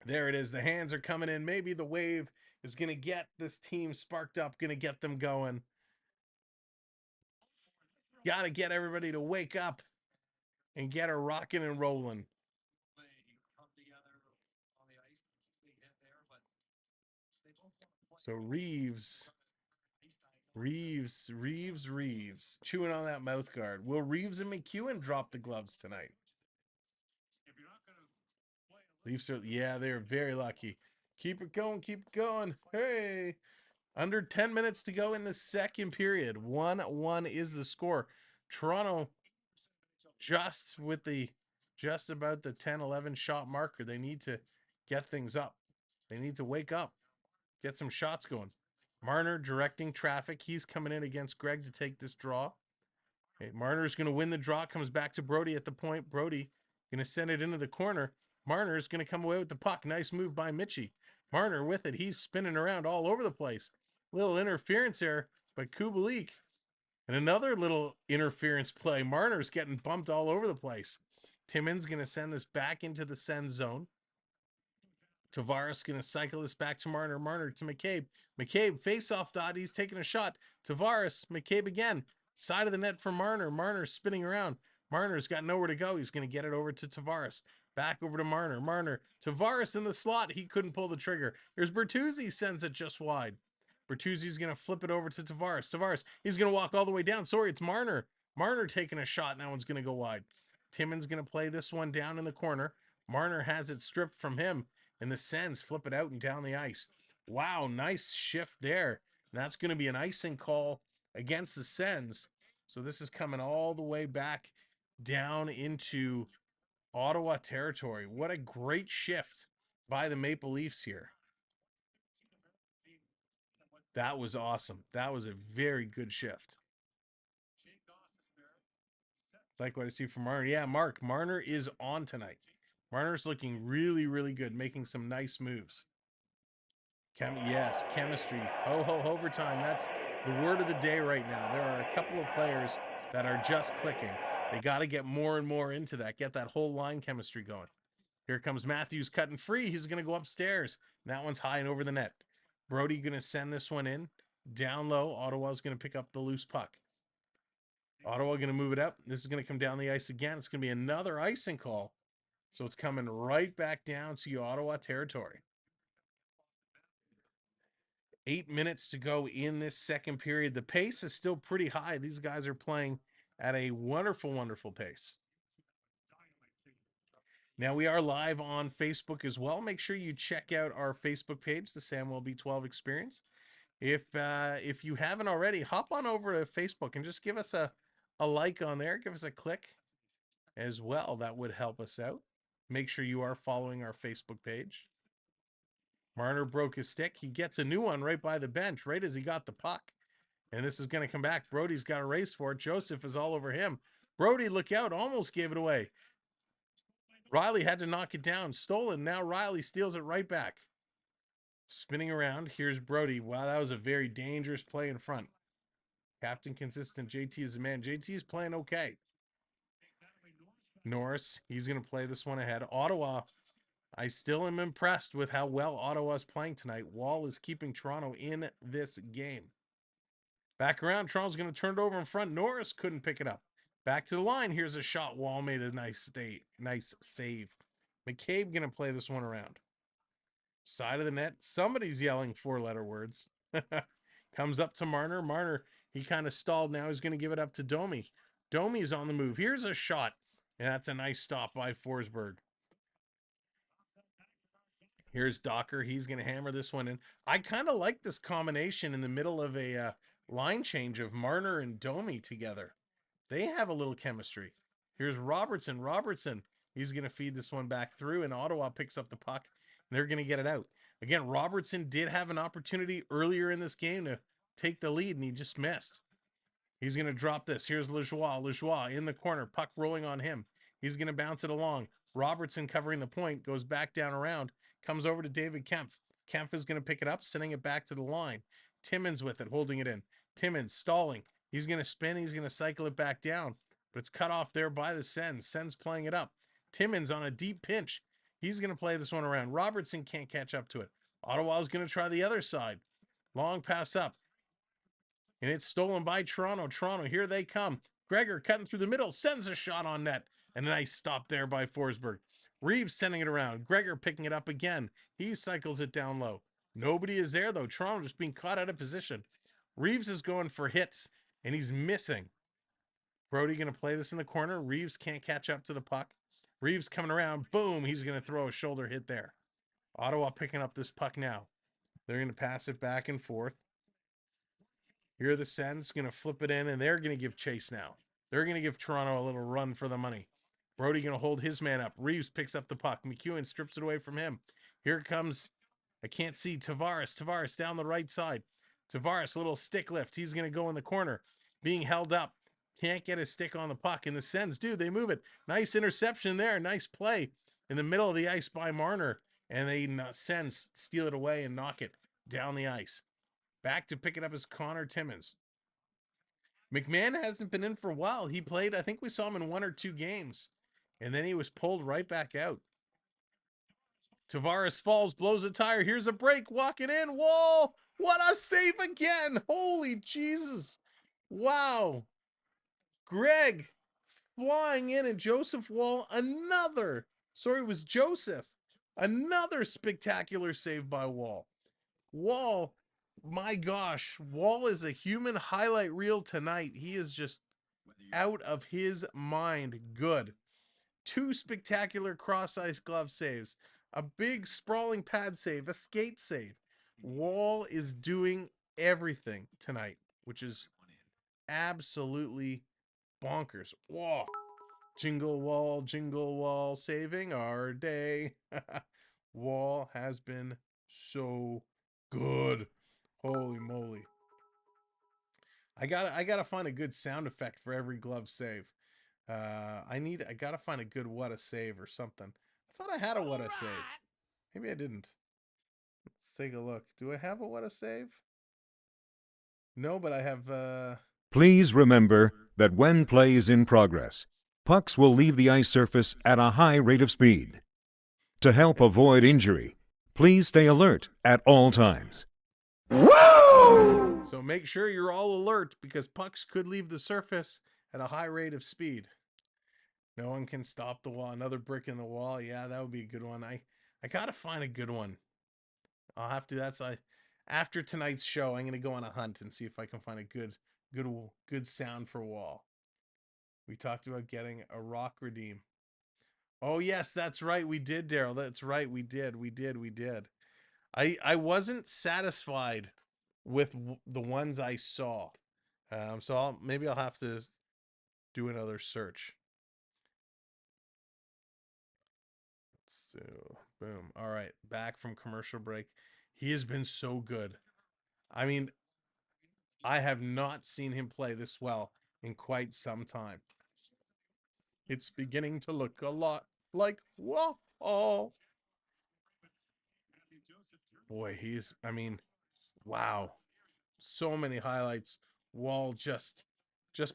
There it is. The hands are coming in. Maybe the wave is going to get this team sparked up, going to get them going. Got to get everybody to wake up and get her rocking and rolling. So Reeves, chewing on that mouth guard. Will Reeves and McEwen drop the gloves tonight? Leafs are, yeah, they're very lucky. Keep it going, keep it going. Hey, under 10 minutes to go in the second period. 1-1 is the score. Toronto just about the 10-11 shot marker. They need to get things up. They need to wake up. Get some shots going. Marner directing traffic. He's coming in against Greg to take this draw. Okay, Marner's going to win the draw. Comes back to Brody at the point. Brody going to send it into the corner. Marner's going to come away with the puck. Nice move by Mitchie. Marner with it. He's spinning around all over the place. Little interference there by Kubalik. And another little interference play. Marner's getting bumped all over the place. Timmins going to send this back into the send zone. Tavares going to cycle this back to Marner. Marner to McCabe. McCabe, face-off dot. He's taking a shot. Tavares, McCabe again. Side of the net for Marner. Marner's spinning around. Marner's got nowhere to go. He's going to get it over to Tavares. Back over to Marner. Marner. Tavares in the slot. He couldn't pull the trigger. Here's Bertuzzi. Sends it just wide. Bertuzzi's going to flip it over to Tavares. Tavares, he's going to walk all the way down. Sorry, it's Marner. Marner taking a shot, and that one's going to go wide. Timmins going to play this one down in the corner. Marner has it stripped from him. And the Sens flip it out and down the ice. Wow, nice shift there. And that's going to be an icing call against the Sens. So this is coming all the way back down into Ottawa territory. What a great shift by the Maple Leafs here. That was awesome. That was a very good shift. Like what I see from Marner. Yeah, Mark, Marner is on tonight. Marner's looking really, really good, making some nice moves. Yes, chemistry. Ho, ho, overtime. That's the word of the day right now. There are a couple of players that are just clicking. They got to get more and more into that, get that whole line chemistry going. Here comes Matthews cutting free. He's going to go upstairs. That one's high and over the net. Brody going to send this one in. Down low. Ottawa's going to pick up the loose puck. Ottawa going to move it up. This is going to come down the ice again. It's going to be another icing call. So it's coming right back down to Ottawa territory. 8 minutes to go in this second period. The pace is still pretty high. These guys are playing at a wonderful, wonderful pace. Now we are live on Facebook as well. Make sure you check out our Facebook page, the Samuel B12 Experience. If you haven't already, hop on over to Facebook and just give us a like on there. Give us a click as well. That would help us out. Make sure you are following our Facebook page. Marner broke his stick. He gets a new one right by the bench, right as he got the puck. And this is going to come back. Brody's got a race for it. Joseph is all over him. Brody, look out. Almost gave it away. Riley had to knock it down. Stolen. Now Riley steals it right back. Spinning around. Here's Brody. Wow, that was a very dangerous play in front. Captain consistent. JT is the man. JT is playing okay. Norris, he's going to play this one ahead. Ottawa, I still am impressed with how well Ottawa's playing tonight. Wall is keeping Toronto in this game. Back around. Toronto's going to turn it over in front. Norris couldn't pick it up. Back to the line. Here's a shot. Wall made a nice save. McCabe going to play this one around. Side of the net. Somebody's yelling four-letter words. Comes up to Marner. Marner, he kind of stalled. Now he's going to give it up to Domi. Domi's on the move. Here's a shot. And that's a nice stop by Forsberg. Here's Docker. He's going to hammer this one in. I kind of like this combination in the middle of a line change of Marner and Domi together. They have a little chemistry. Here's Robertson. Robertson, he's going to feed this one back through, and Ottawa picks up the puck, and they're going to get it out. Again, Robertson did have an opportunity earlier in this game to take the lead, and he just missed. He's going to drop this. Here's Lajoie. Lajoie in the corner. Puck rolling on him. He's going to bounce it along. Robertson covering the point. Goes back down around. Comes over to David Kempf. Kempf is going to pick it up, sending it back to the line. Timmins with it, holding it in. Timmins stalling. He's going to spin. He's going to cycle it back down. But it's cut off there by the Sens. Sens playing it up. Timmins on a deep pinch. He's going to play this one around. Robertson can't catch up to it. Ottawa's going to try the other side. Long pass up. And it's stolen by Toronto. Toronto, here they come. Gregor cutting through the middle, sends a shot on net. And a nice stop there by Forsberg. Reeves sending it around. Gregor picking it up again. He cycles it down low. Nobody is there, though. Toronto just being caught out of position. Reeves is going for hits, and he's missing. Brody going to play this in the corner. Reeves can't catch up to the puck. Reeves coming around. Boom. He's going to throw a shoulder hit there. Ottawa picking up this puck now. They're going to pass it back and forth. Here are the Sens going to flip it in, and they're going to give chase now. They're going to give Toronto a little run for the money. Brody going to hold his man up. Reeves picks up the puck. McEwen strips it away from him. Here comes, I can't see, Tavares. Tavares down the right side. Tavares, little stick lift. He's going to go in the corner. Being held up. Can't get his stick on the puck. And the Sens do. They move it. Nice interception there. Nice play in the middle of the ice by Marner. And they Sens steal it away and knock it down the ice. Back to pick it up is Connor Timmins. McMahon hasn't been in for a while. He played, I think we saw him in 1 or 2 games. And then he was pulled right back out. Tavares falls, blows a tire. Here's a break, walking in. Whoa! What a save again! Holy Jesus! Wow! Greg flying in, and Joseph Wall, another. Sorry, it was Joseph. Another spectacular save by Wall. Wall, my gosh, Wall is a human highlight reel tonight. He is just out of his mind good. 2 spectacular cross-ice glove saves. A big sprawling pad save. A skate save. Wall is doing everything tonight, which is absolutely bonkers. Whoa. Jingle Wall, saving our day. Wall has been so good. Holy moly. I gotta find a good sound effect for every glove save. I gotta find a good what a save or something. I thought I had a what a save. Maybe I didn't. Let's take a look. Do I have a what a save? No, but I have Please remember that when play is in progress, pucks will leave the ice surface at a high rate of speed. To help avoid injury, please stay alert at all times. So make sure you're all alert because pucks could leave the surface at a high rate of speed. No one can stop the wall. Another brick in the wall. Yeah, that would be a good one. I gotta find a good one. I'll have to. After tonight's show, I'm gonna go on a hunt and see if I can find a good sound for wall. We talked about getting a rock redeem. Oh yes, that's right. We did, Daryl. That's right. We did. I wasn't satisfied with the ones I saw. So maybe I'll have to do another search. So, boom. All right, back from commercial break. He has been so good. I mean, I have not seen him play this well in quite some time. It's beginning to look a lot like Wall. Boy, wow. So many highlights. Wall just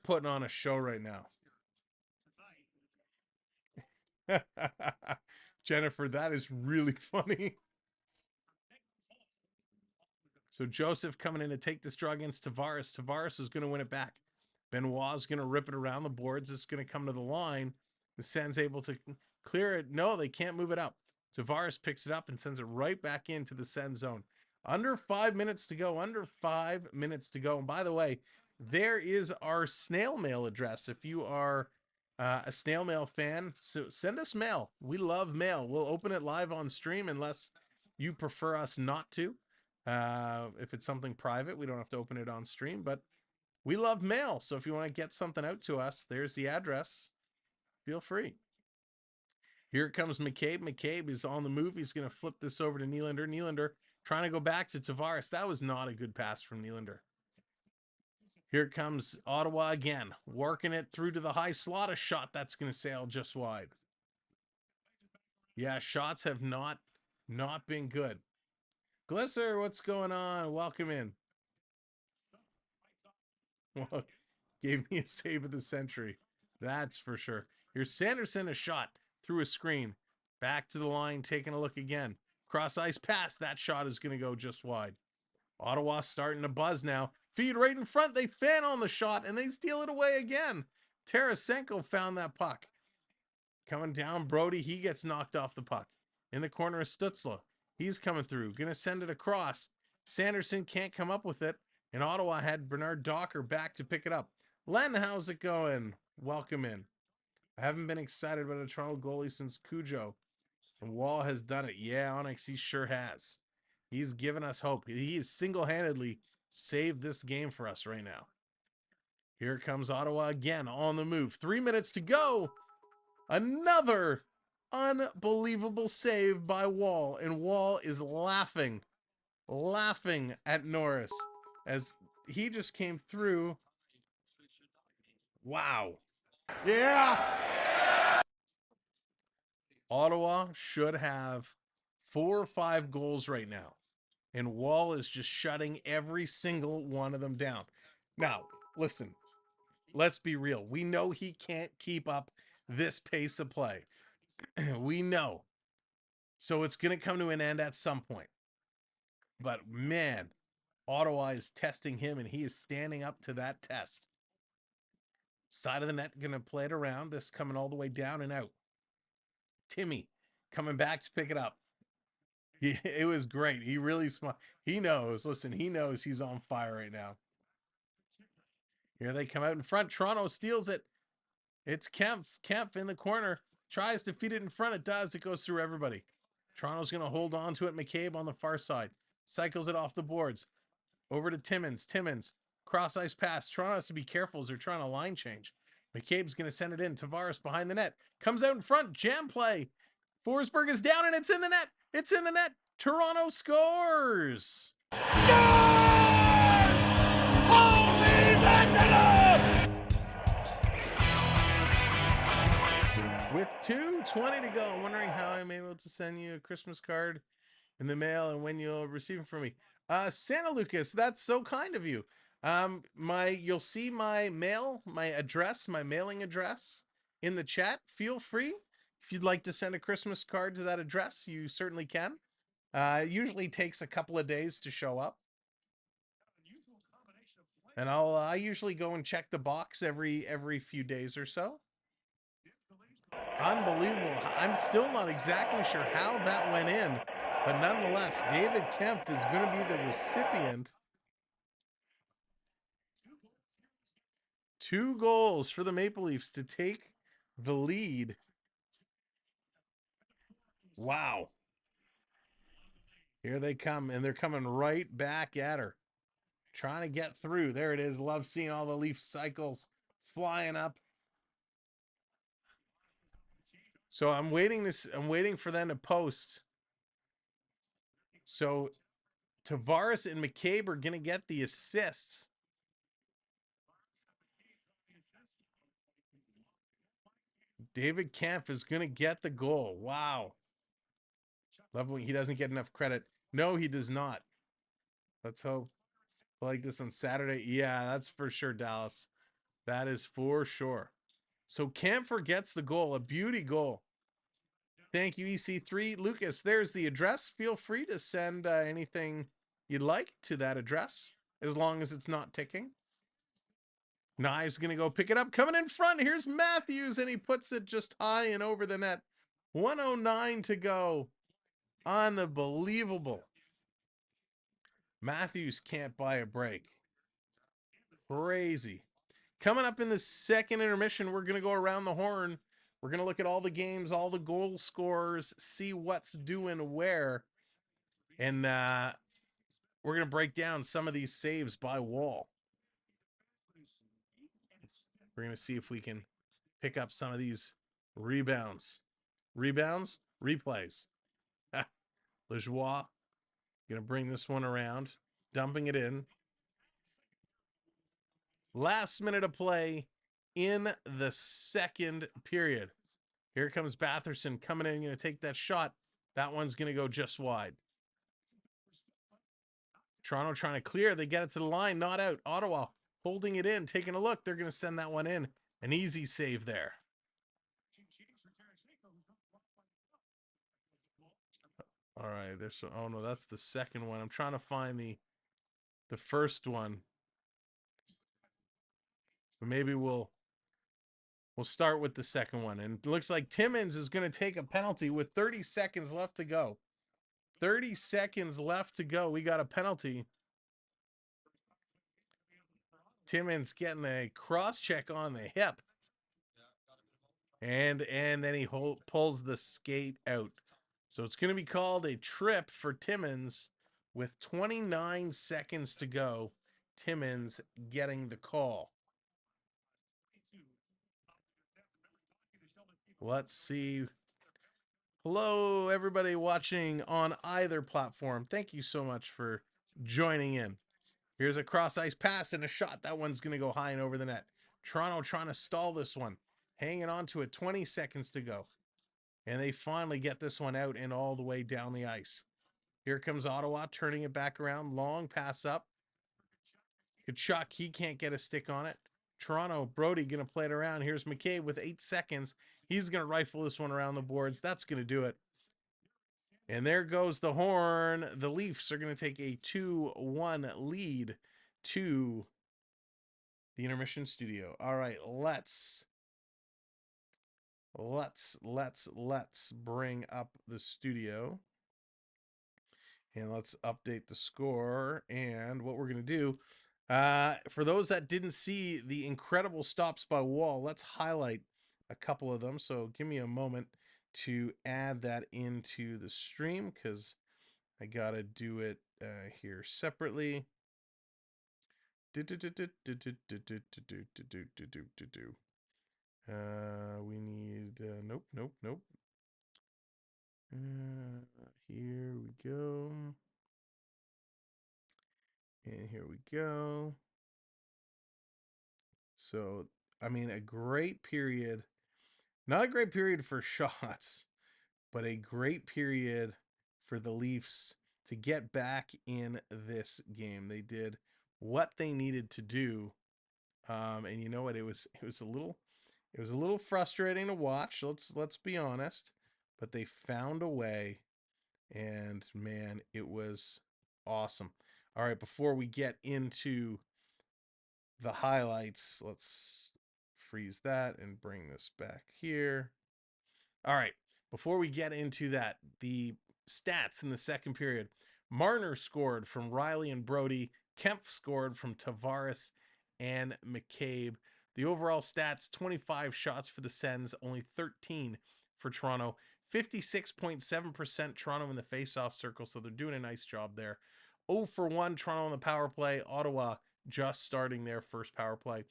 putting on a show right now. Jennifer, that is really funny. So Joseph coming in to take this draw against Tavares. Tavares is going to win it back. Benoit is going to rip it around the boards. It's going to come to the line. The Sens able to clear it. No, they can't move it up. Tavares picks it up and sends it right back into the Sens zone. Under 5 minutes to go. Under 5 minutes to go. And by the way, there is our snail mail address. If you are a snail mail fan, so send us mail. We love mail. We'll open it live on stream unless you prefer us not to. If it's something private, we don't have to open it on stream, but we love mail. So if you want to get something out to us, there's the address. Feel free. Here comes McCabe. McCabe is on the move. He's going to flip this over to Nylander. Nylander trying to go back to Tavares. That was not a good pass from Nylander. Here comes Ottawa again, working it through to the high slot. A shot that's going to sail just wide. Yeah, shots have not been good. Glisser, what's going on? Welcome in. Well, gave me a save of the century. That's for sure. Here's Sanderson, a shot through a screen. Back to the line, taking a look again. Cross ice pass. That shot is going to go just wide. Ottawa starting to buzz now. Feed right in front. They fan on the shot and they steal it away again. Tarasenko found that puck. Coming down, Brody. He gets knocked off the puck. In the corner of Stützle. He's coming through. Going to send it across. Sanderson can't come up with it. And Ottawa had Bernard Docker back to pick it up. Len, how's it going? Welcome in. I haven't been excited about a Toronto goalie since Cujo. And Wall has done it. Yeah, Onyx, he sure has. He's given us hope. He has single-handedly saved this game for us right now. Here comes Ottawa again on the move. 3 minutes to go. Another unbelievable save by Wall. And Wall is laughing at Norris as he just came through. Wow. Yeah. Ottawa should have 4 or 5 goals right now. And Wall is just shutting every single one of them down. Now, listen, let's be real. We know he can't keep up this pace of play. We know. So it's going to come to an end at some point. But man, Ottawa is testing him and he is standing up to that test. Side of the net, going to play it around. This coming all the way down and out. Timmy coming back to pick it up. It was great. He really smart. He knows. Listen, he knows he's on fire right now. Here they come out in front. Toronto steals it. It's Kempf. Kempf in the corner. Tries to feed it in front. It does. It goes through everybody. Toronto's going to hold on to it. McCabe on the far side. Cycles it off the boards. Over to Timmins. Timmins. Cross ice pass. Toronto has to be careful as they're trying to line change. McCabe's going to send it in. Tavares behind the net. Comes out in front. Jam play. Forsberg is down and it's in the net. It's in the net. Toronto scores. With 2:20 to go, I'm wondering how I'm able to send you a Christmas card in the mail and when you'll receive them from me. Santa Lucas, that's so kind of you. You'll see my address, my mailing address in the chat. Feel free. If you'd like to send a Christmas card to that address, you certainly can. It usually takes a couple of days to show up. And I usually go and check the box every few days or so. Unbelievable. I'm still not exactly sure how that went in, but nonetheless, David Kempf is going to be the recipient. 2 goals for the Maple Leafs to take the lead. Wow. Here they come, and they're coming right back at her. Trying to get through. There it is. Love seeing all the Leaf cycles flying up. So I'm waiting for them to post. So Tavares and McCabe are going to get the assists. David Kempf is going to get the goal. Wow. Love when he doesn't get enough credit. No, he does not. Let's hope. Like this on Saturday. Yeah, that's for sure, Dallas. That is for sure. So Kampfer gets the goal, a beauty goal. Thank you, EC3. Lucas, there's the address. Feel free to send anything you'd like to that address, as long as it's not ticking. Nye's going to go pick it up. Coming in front, here's Matthews, and he puts it just high and over the net. 1:09 to go. Unbelievable. Matthews can't buy a break. Crazy. Coming up in the second intermission, we're going to go around the horn. We're going to look at all the games, all the goal scorers, see what's doing where. And we're going to break down some of these saves by wall. We're going to see if we can pick up some of these rebounds. Rebounds? Replays. Lajoie going to bring this one around, dumping it in. Last minute of play in the second period. Here comes Batherson coming in, going to take that shot. That one's going to go just wide. Toronto trying to clear. They get it to the line, not out. Ottawa holding it in, taking a look. They're going to send that one in. An easy save there. All right, oh no, that's the second one. I'm trying to find the first one. But maybe we'll start with the second one. And it looks like Timmins is going to take a penalty with 30 seconds left to go. 30 seconds left to go. We got a penalty. Timmins getting a cross check on the hip. And then he pulls the skate out. So it's going to be called a trip for Timmins with 29 seconds to go. Timmins getting the call. Let's see. Hello, everybody watching on either platform. Thank you so much for joining in. Here's a cross ice pass and a shot. That one's going to go high and over the net. Toronto trying to stall this one. Hanging on to it. 20 seconds to go. And they finally get this one out and all the way down the ice. Here comes Ottawa turning it back around. Long pass up. Kachuk, he can't get a stick on it. Toronto, Brody going to play it around. Here's McCabe with 8 seconds. He's going to rifle this one around the boards. That's going to do it. And there goes the horn. The Leafs are going to take a 2-1 lead to the intermission studio. All right, let's bring up the studio. And let's update the score. And what we're going to do, for those that didn't see the incredible stops by Wall, let's highlight a couple of them. So give me a moment to add that into the stream, because I got to do it here separately. We need, nope. Here we go. And here we go. So, I mean, a great period. Not a great period for shots, but a great period for the Leafs to get back in this game. They did what they needed to do, and you know what? It was a little frustrating to watch. Let's be honest, but they found a way, and man, it was awesome. All right, before we get into the highlights, let's freeze that and bring this back here. All right, before we get into that, the stats in the second period. Marner scored from Riley and Brody. Kempf scored from Tavares and McCabe. The overall stats, 25 shots for the Sens, only 13 for Toronto. 56.7% Toronto in the face-off circle, so they're doing a nice job there. 0 for 1 Toronto on the power play. Ottawa just starting their first power play.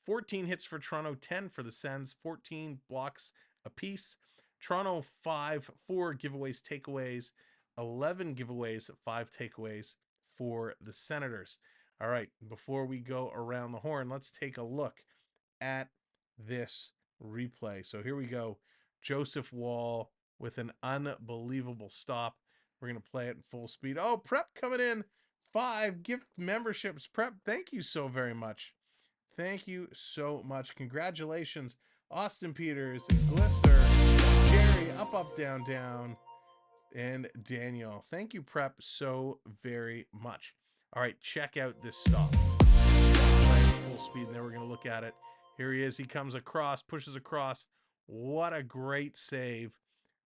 14 hits for Toronto, 10 for the Sens, 14 blocks apiece. Toronto 4 giveaways, takeaways, 11 giveaways, 5 takeaways for the Senators. All right, before we go around the horn, let's take a look at this replay. So here we go. Joseph Woll with an unbelievable stop. We're going to play it in full speed. Oh, Prep coming in. 5 gift memberships. Prep, thank you so very much. Thank you so much. Congratulations, Austin Peters, Glisser, Jerry, up, down, down, and Daniel. Thank you, Prep, so very much. All right, check out this stop. Play at full speed, and then we're going to look at it. Here he is. He comes across, pushes across. What a great save.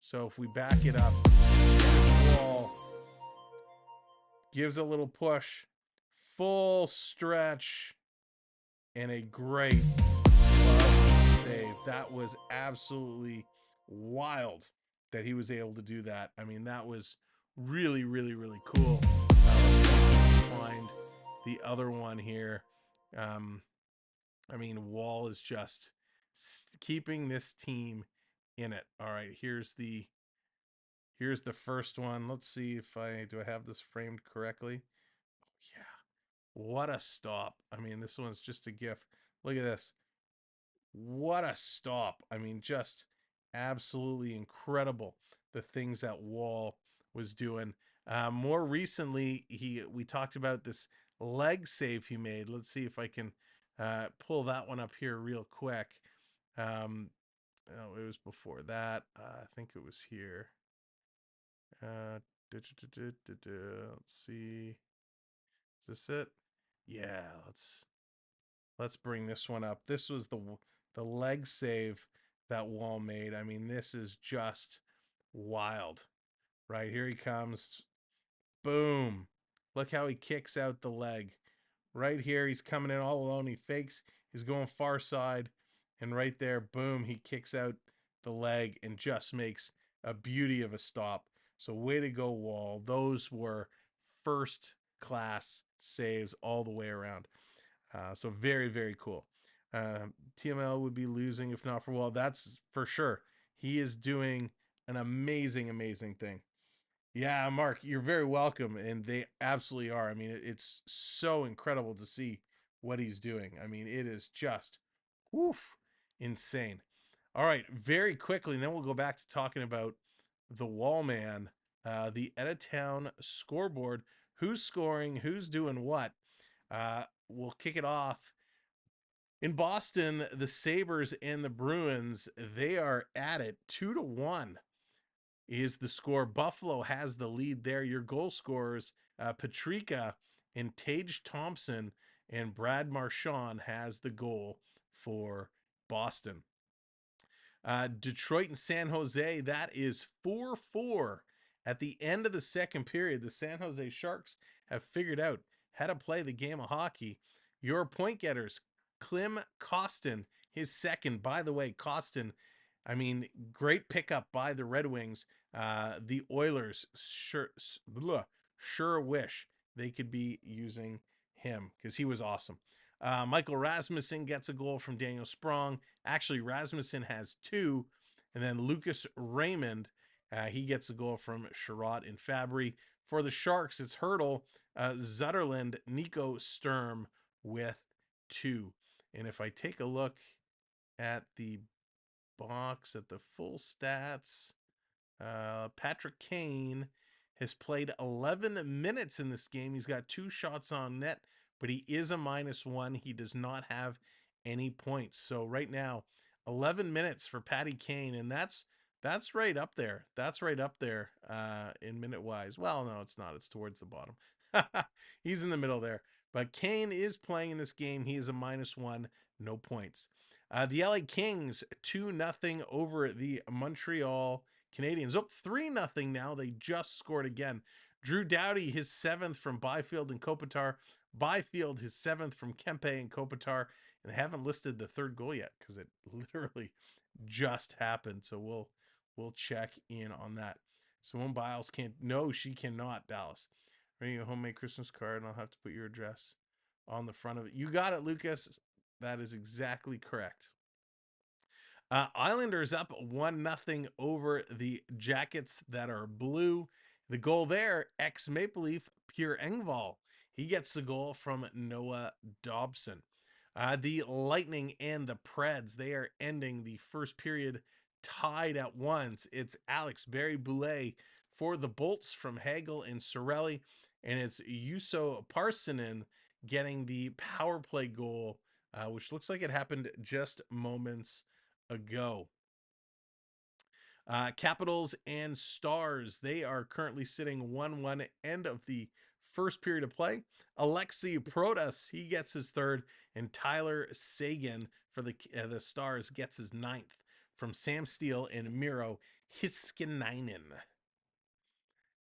So if we back it up, Woll gives a little push, full stretch, and a great save. That was absolutely wild that he was able to do that. I mean, that was really, really, really cool. Let's find the other one here. I mean, Woll is just keeping this team in it. All right, here's the first one. Let's see if do I have this framed correctly. Yeah. What a stop. I mean, this one's just a gift. Look at this. What a stop. I mean, just absolutely incredible, the things that Woll was doing. More recently, we talked about this leg save he made. Let's see if I can pull that one up here real quick. Oh, it was before that. I think it was here. Let's see. Is this it? Yeah, let's bring this one up. This was the leg save that Woll made. I mean, this is just wild. Right, here he comes. Boom. Look how he kicks out the leg. Right here, he's coming in all alone. He fakes. He's going far side. And right there, boom, he kicks out the leg and just makes a beauty of a stop. So way to go, Woll. Those were first class saves all the way around. So very, very cool. TML would be losing if not for Woll. That's for sure. He is doing an amazing, amazing thing. Yeah, Mark, you're very welcome. And they absolutely are. I mean, it's so incredible to see what he's doing. I mean, it is just woof, insane. All right, very quickly, and then we'll go back to talking about the Wall Man, the out-of-town scoreboard. Who's scoring? Who's doing what? We'll kick it off. In Boston, the Sabres and the Bruins, they are at it 2-1 is the score. Buffalo has the lead there. Your goal scorers, Patrica and Tage Thompson, and Brad Marchand has the goal for Boston. Detroit and San Jose, that is 4-4. At the end of the second period, the San Jose Sharks have figured out how to play the game of hockey. Your point getters, Klim Kostin, his second. By the way, Kostin, I mean, great pickup by the Red Wings. The Oilers sure wish they could be using him because he was awesome. Michael Rasmussen gets a goal from Daniel Sprong. Actually, Rasmussen has 2. And then Lucas Raymond, he gets a goal from Sherratt and Fabry. For the Sharks, it's Hurdle, Zutterland, Nico Sturm with 2. And if I take a look at the box, at the full stats, Patrick Kane has played 11 minutes in this game. He's got 2 shots on net, but he is a -1. He does not have any points. So right now, 11 minutes for Patty Kane, and that's right up there. That's right up there in minute wise. Well, no, it's not. It's towards the bottom. He's in the middle there. But Kane is playing in this game. He is a -1, no points. The LA Kings 2-0 over the Montreal Canadiens. Up 3-0 now. They just scored again. Drew Doughty, his 7th from Byfield and Kopitar. Byfield, his 7th from Kempe and Kopitar. And they haven't listed the third goal yet because it literally just happened. So we'll check in on that. Simone Biles can't. No, she cannot, Dallas. Bring you a homemade Christmas card, and I'll have to put your address on the front of it. You got it, Lucas. That is exactly correct. Islanders up 1-0 over the Jackets that are blue. The goal there, ex-Maple Leaf, Pierre Engvall. He gets the goal from Noah Dobson. The Lightning and the Preds, they are ending the first period tied at 1. It's Alex Barry-Boulet for the Bolts from Hagel and Sorelli, and it's Juuso Parssinen getting the power play goal, which looks like it happened just moments ago. Capitals and Stars, they are currently sitting 1-1 end of the first period of play. Alexei Protas, he gets his 3rd, and Tyler Seguin for the Stars gets his 9th from Sam Steele and Miro Hiskinainen.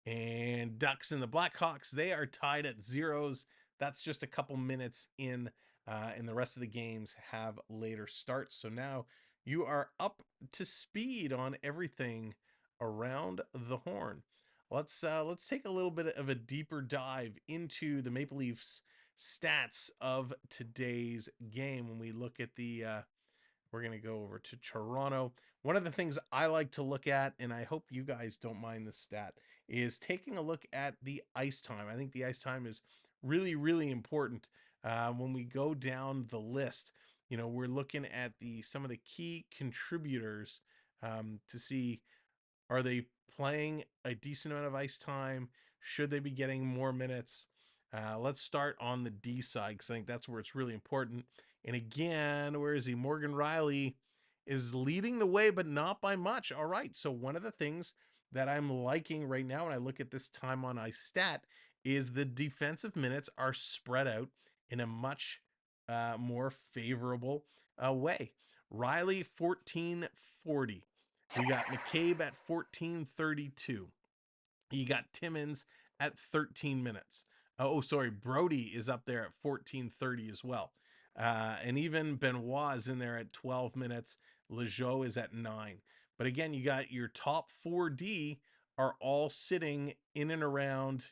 And Ducks and the Blackhawks, they are tied at 0s. That's just a couple minutes in, and the rest of the games have later starts. So now you are up to speed on everything around the horn. Let's take a little bit of a deeper dive into the Maple Leafs stats of today's game. When we look at the we're going to go over to Toronto. One of the things I like to look at, and I hope you guys don't mind this stat, is taking a look at the ice time. I think the ice time is really, really important. When we go down the list, we're looking at some of the key contributors to see, are they playing a decent amount of ice time? Should they be getting more minutes? Let's start on the D side, because I think that's where it's really important. And again, where is he? Morgan Riley is leading the way, but not by much. All right. So one of the things that I'm liking right now when I look at this time on ice stat is the defensive minutes are spread out in a much more favorable way. Riley, 1440. We got McCabe at 1432. You got Timmins at 13 minutes. Oh, sorry. Brody is up there at 1430 as well. And even Benoit is in there at 12 minutes. Lejeau is at 9. But again, you got your top 4D are all sitting in and around,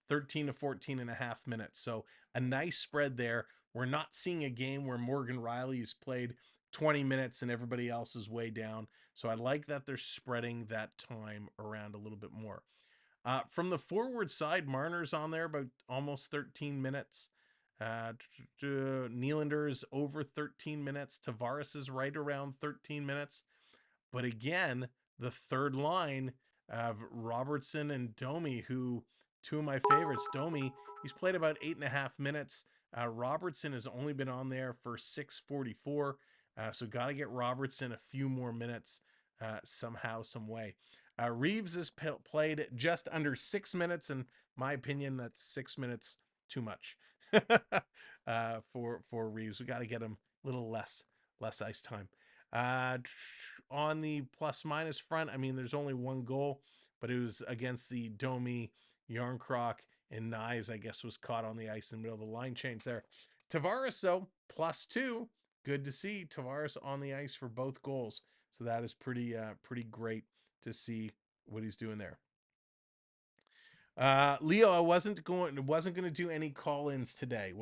13 to 14 and a half minutes. So a nice spread there. We're not seeing a game where Morgan Riley's played 20 minutes and everybody else is way down. So I like that they're spreading that time around a little bit more. From the forward side, Marner's on there about almost 13 minutes. Nylander's over 13 minutes. Tavares is right around 13 minutes. But again, the third line of Robertson and Domi, who, two of my favorites. Domi, he's played about 8.5 minutes. Robertson has only been on there for 6:44. So got to get Robertson a few more minutes somehow, some way. Reeves has played just under 6 minutes. In my opinion, that's 6 minutes too much for Reeves. We got to get him a little less ice time. On the plus minus front, I mean, there's only one goal, but it was against the Domi, Yarncroc, and Nyes, I guess, was caught on the ice in the middle of the line change there. Tavares, though, +2. Good to see Tavares on the ice for both goals. So that is pretty great to see what he's doing there. Leo, I wasn't going to do any call-ins today.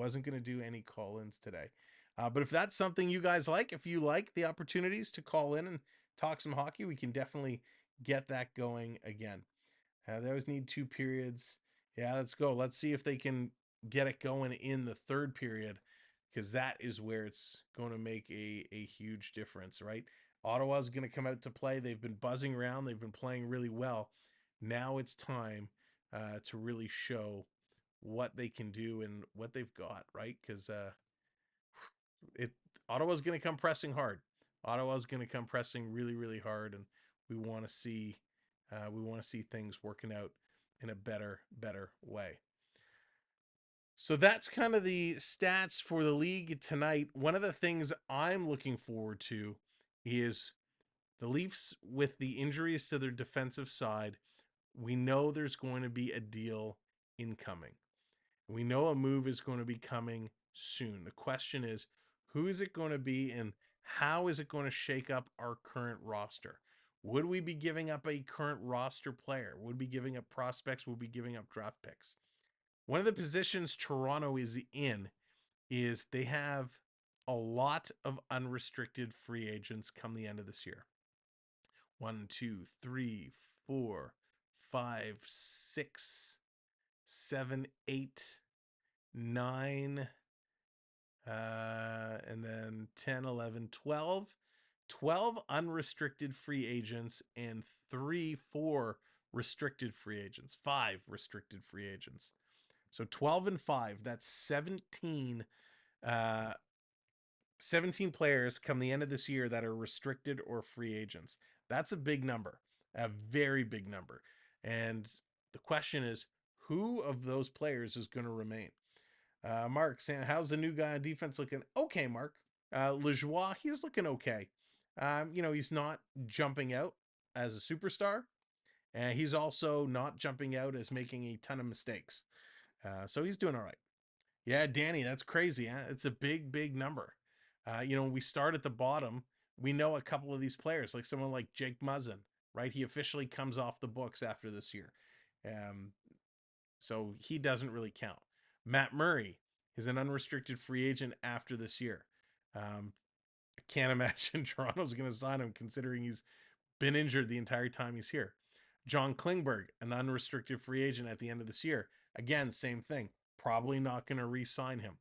But if that's something you guys like, if you like the opportunities to call in and talk some hockey, we can definitely get that going again. They always need 2 periods. Yeah, let's go. Let's see if they can get it going in the third period, because that is where it's going to make a huge difference, right? Ottawa's going to come out to play. They've been buzzing around. They've been playing really well. Now it's time to really show what they can do and what they've got, right? Because it Ottawa's going to come pressing hard. Ottawa's going to come pressing really, really hard, and we want to see things working out in a better way. So that's kind of the stats for the league tonight. One of the things I'm looking forward to is the Leafs with the injuries to their defensive side. We know there's going to be a deal incoming. We know a move is going to be coming soon. The question is, who is it going to be and how is it going to shake up our current roster? Would we be giving up a current roster player? Would we be giving up prospects? Would we be giving up draft picks? One of the positions Toronto is in is they have a lot of unrestricted free agents come the end of this year. 1, 2, 3, 4, 5, 6, 7, 8, 9, and then 10, 11, 12. 12 unrestricted free agents and 4 restricted free agents. 5 restricted free agents. So 12 and 5, that's 17 players come the end of this year that are restricted or free agents. That's a big number, a very big number. And the question is, who of those players is going to remain? Mark saying, how's the new guy on defense looking? Okay, Mark. Lajoie, he's looking okay. He's not jumping out as a superstar, and he's also not jumping out as making a ton of mistakes. So he's doing all right. Yeah, Danny, that's crazy. Huh? It's a big number. When we start at the bottom, we know a couple of these players, like someone like Jake Muzzin, right? He officially comes off the books after this year. So he doesn't really count. Matt Murray is an unrestricted free agent after this year. I can't imagine Toronto's going to sign him considering he's been injured the entire time he's here. John Klingberg, an unrestricted free agent at the end of this year. Again, same thing. Probably not going to re-sign him.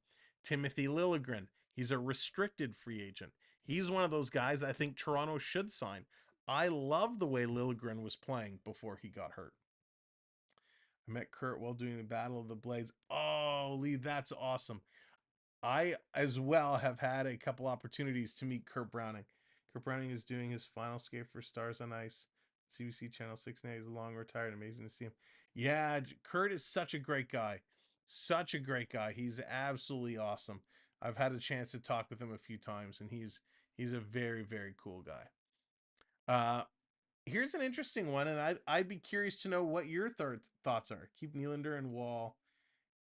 Timothy Liljegren, he's a restricted free agent. He's one of those guys I think Toronto should sign. I love the way Liljegren was playing before he got hurt. I met Kurt while doing the Battle of the Blades. Oh, Lee, that's awesome. I, as well, have had a couple opportunities to meet Kurt Browning. Kurt Browning is doing his final skate for Stars on Ice. CBC Channel 6 now. He's long retired. Amazing to see him. Yeah, Kurt is such a great guy. Such a great guy. He's absolutely awesome. I've had a chance to talk with him a few times, and he's a very cool guy. Here's an interesting one, and I'd be curious to know what your thoughts are. Keep Nylander and Wall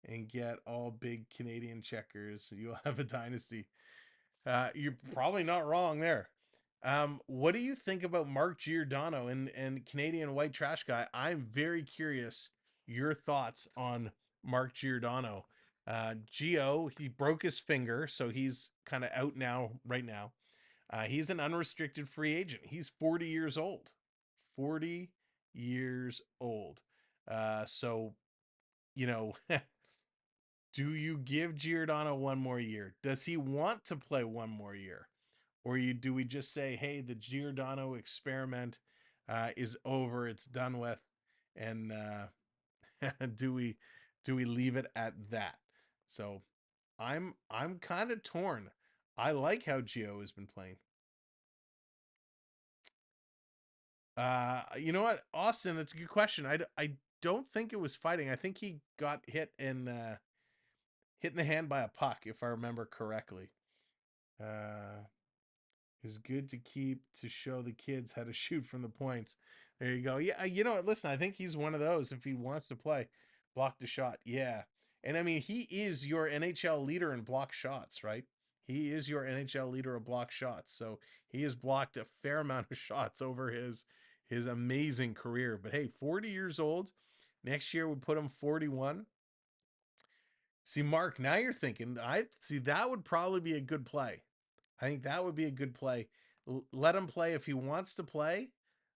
and get all big Canadian checkers. You'll have a dynasty. You're probably not wrong there. What do you think about Mark Giordano and Canadian white trash guy? I'm very curious your thoughts on Mark Giordano. Gio, he broke his finger, so he's kind of out right now. He's an unrestricted free agent. He's 40 years old. 40 years old. So, do you give Giordano one more year? Does he want to play one more year? Or do we just say, hey, the Giordano experiment is over, it's done with, and do we leave it at that? So I'm kind of torn. I like how Gio has been playing. You know what, Austin? That's a good question. I don't think it was fighting. I think he got hit in the hand by a puck, if I remember correctly. It's good to show the kids how to shoot from the points. There you go. Yeah, you know what? Listen, I think he's one of those. If he wants to play, block the shot. Yeah, and I mean, he is your NHL leader in block shots, right? He is your NHL leader of block shots. So he has blocked a fair amount of shots over his amazing career. But hey, 40 years old. Next year would put him 41. See, Mark, now you're thinking, I see that would probably be a good play. I think that would be a good play. Let him play if he wants to play.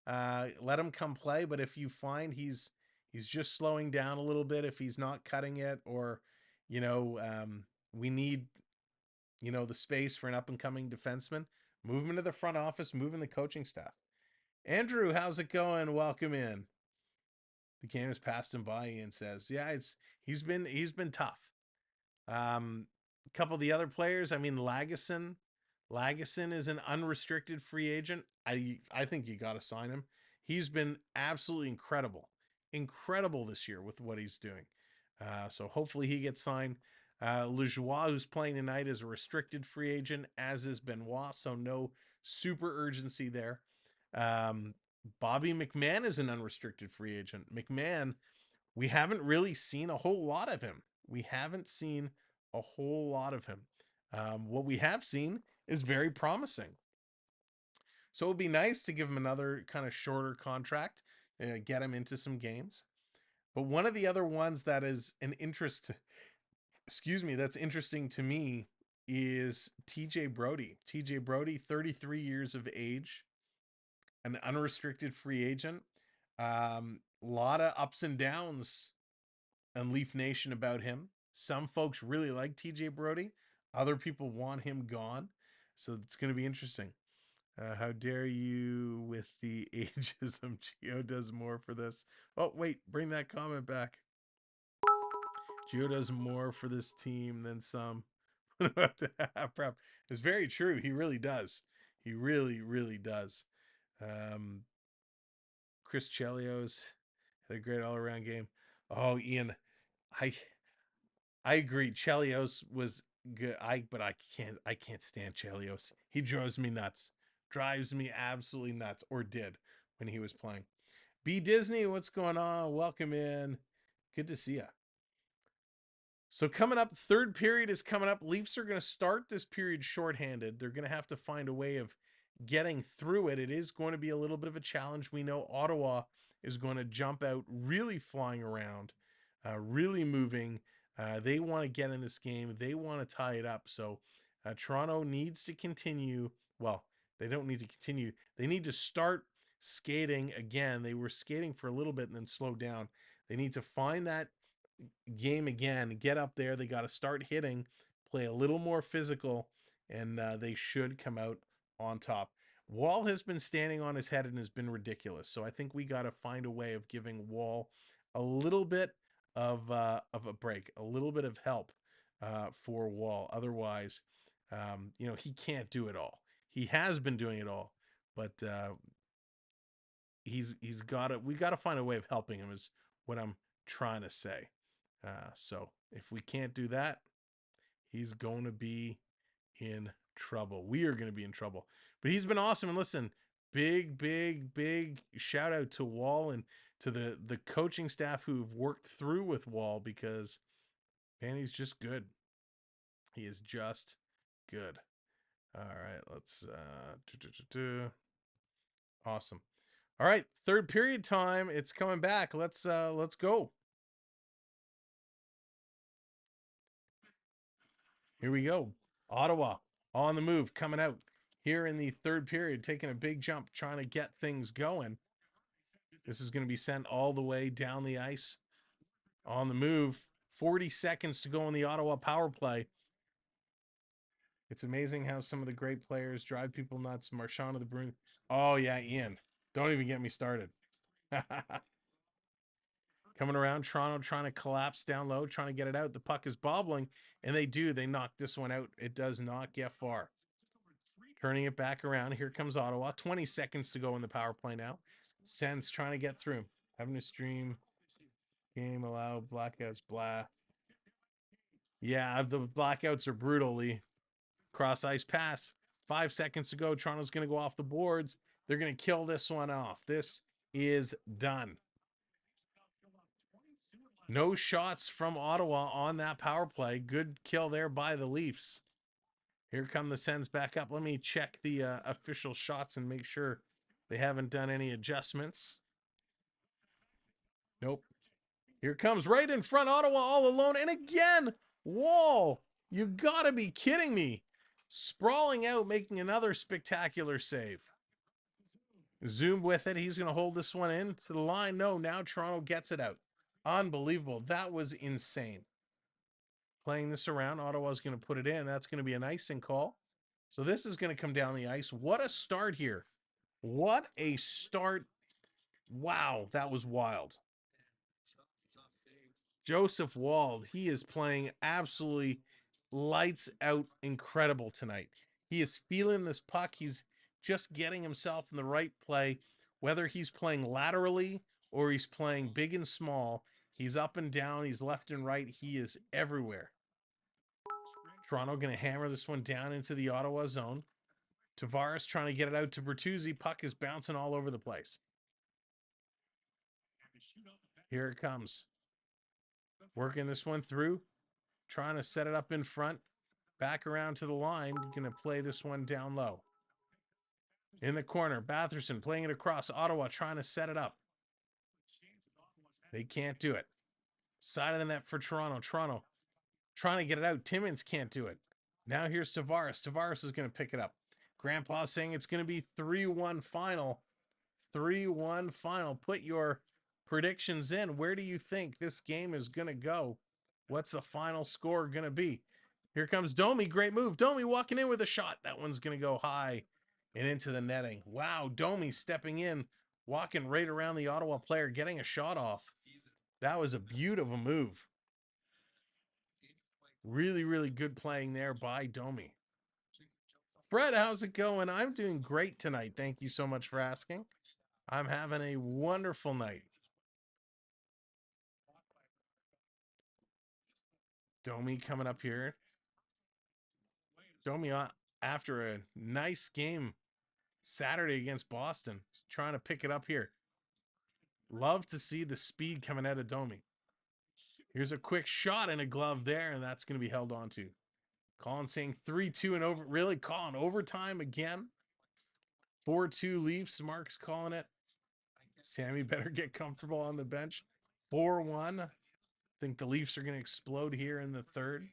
Let him come play. But if you find he's just slowing down a little bit, if he's not cutting it, or we need the space for an up and coming defenseman, move him into the front office, move in the coaching staff. Andrew, how's it going? Welcome in. The game has passed him by, and says, yeah, he's been tough. A couple of the other players, I mean, Lagesson is an unrestricted free agent. I think you got to sign him. He's been absolutely incredible this year with what he's doing. So hopefully he gets signed. Lejoie, who's playing tonight, is a restricted free agent, as is Benoit, so no super urgency there. Bobby McMahon is an unrestricted free agent. McMahon, we haven't really seen a whole lot of him. What we have seen is very promising. So it would be nice to give him another kind of shorter contract, get him into some games. But one of the other ones that is an interest, that's interesting to me is TJ Brody. TJ Brody, 33 years of age, an unrestricted free agent. Lot of ups and downs in Leaf Nation about him. Some folks really like TJ Brody. Other people want him gone. So it's going to be interesting. How dare you with the ageism? Gio does more for this. Oh, wait, bring that comment back. Gio does more for this team than some. It's very true. He really does. He really, really does. Chris Chelios had a great all-around game. Oh, Ian, I agree. Chelios was good. But I can't stand Chelios. He drives me nuts. Drives me absolutely nuts, or did when he was playing. B Disney, what's going on? Welcome in. Good to see you. So coming up, third period is coming up. Leafs are going to start this period shorthanded. They're going to have to find a way of getting through it. It is going to be a little bit of a challenge. We know Ottawa is going to jump out really flying around, really moving. They want to get in this game. They want to tie it up. So Toronto needs to continue. Well, they don't need to continue. They need to start skating again. They were skating for a little bit and then slow down. They need to find that game again, get up there. They got to start hitting, play a little more physical, and they should come out on top. Wall has been standing on his head and has been ridiculous. So I think we got to find a way of giving Wall a little bit of a break, a little bit of help for Wall. Otherwise, he can't do it all. He has been doing it all, but we got to find a way of helping him is what I'm trying to say. So if we can't do that, he's going to be in trouble. We are going to be in trouble. But he's been awesome. And listen, big shout out to Wall and to the coaching staff who've worked through with Wall, because, man, he's just good. He is just good. All right, let's awesome. All right, third period time. It's coming back. Let's go. Here we go. Ottawa on the move, coming out here in the third period, taking a big jump, trying to get things going. This is going to be sent all the way down the ice. On the move, 40 seconds to go in the Ottawa power play. It's amazing how some of the great players drive people nuts. Marchand of the Bruins. Oh, yeah, Ian. Don't even get me started. Coming around, Toronto trying to collapse down low, trying to get it out. The puck is bobbling, and they do. They knock this one out. It does not get far. Turning it back around. Here comes Ottawa. 20 seconds to go in the power play now. Sens trying to get through. Having to stream. Game allowed. Blackouts. Blah. Yeah, the blackouts are brutal, Lee. Cross ice pass. 5 seconds to go. Toronto's going to go off the boards. They're going to kill this one off. This is done. No shots from Ottawa on that power play. Good kill there by the Leafs. Here come the Sens back up. Let me check the official shots and make sure they haven't done any adjustments. Nope. Here comes right in front, Ottawa all alone. And again, Wall. You gotta be kidding me. Sprawling out, making another spectacular save. Zoom with it. He's going to hold this one in to the line. No, now Toronto gets it out. Unbelievable. That was insane. Playing this around. Ottawa's going to put it in. That's going to be an icing call. So this is going to come down the ice. What a start here. What a start. Wow, that was wild. Joseph Wald, he is playing absolutely lights out incredible tonight. He is feeling this puck. He's just getting himself in the right play, whether he's playing laterally or he's playing big and small. He's up and down, he's left and right. He is everywhere. Toronto going to hammer this one down into the Ottawa zone. Tavares trying to get it out to Bertuzzi. Puck is bouncing all over the place. Here it comes. Working this one through. Trying to set it up in front. Back around to the line. Going to play this one down low. In the corner. Batherson playing it across. Ottawa trying to set it up. They can't do it. Side of the net for Toronto. Toronto trying to get it out. Timmins can't do it. Now here's Tavares. Tavares is going to pick it up. Grandpa saying it's going to be 3-1 final. 3-1 final. Put your predictions in. Where do you think this game is going to go? What's the final score going to be? Here comes Domi. Great move. Domi walking in with a shot. That one's going to go high and into the netting. Wow, Domi stepping in, walking right around the Ottawa player, getting a shot off. That was a beautiful move. Really, really good playing there by Domi. Fred, how's it going? I'm doing great tonight. Thank you so much for asking. I'm having a wonderful night. Domi coming up here. Domi after a nice game Saturday against Boston. Trying to pick it up here. Love to see the speed coming out of Domi. Here's a quick shot and a glove there, and that's going to be held on to. Colin saying 3-2 and over. Really, Colin, overtime again. 4-2 Leafs. Mark's calling it. Sammy better get comfortable on the bench. 4-1. I think the Leafs are going to explode here in the third.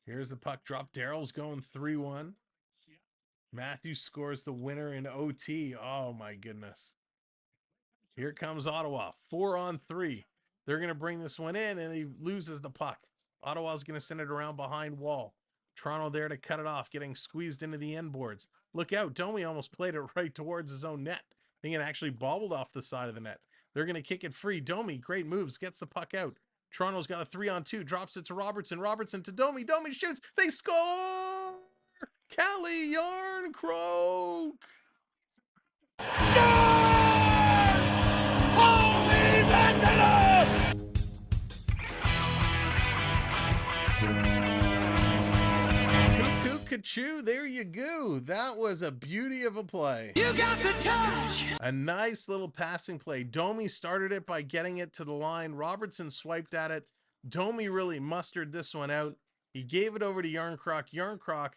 Here's the puck drop. Darrell's going 3-1. Matthews scores the winner in OT. Oh, my goodness. Here comes Ottawa. 4-on-3. They're going to bring this one in, and he loses the puck. Ottawa's going to send it around behind wall. Toronto there to cut it off, getting squeezed into the end boards. Look out. Domi almost played it right towards his own net. I think it actually bobbled off the side of the net. They're going to kick it free. Domi, great moves, gets the puck out. Toronto's got a 3-on-2, drops it to Robertson. Robertson to Domi. Domi shoots. They score! Callie Yarncroke! Cuckoo, there you go. That was a beauty of a play. You got the touch. A nice little passing play. Domi started it by getting it to the line. Robertson swiped at it. Domi really mustered this one out. He gave it over to Yarncroc. Yarncroc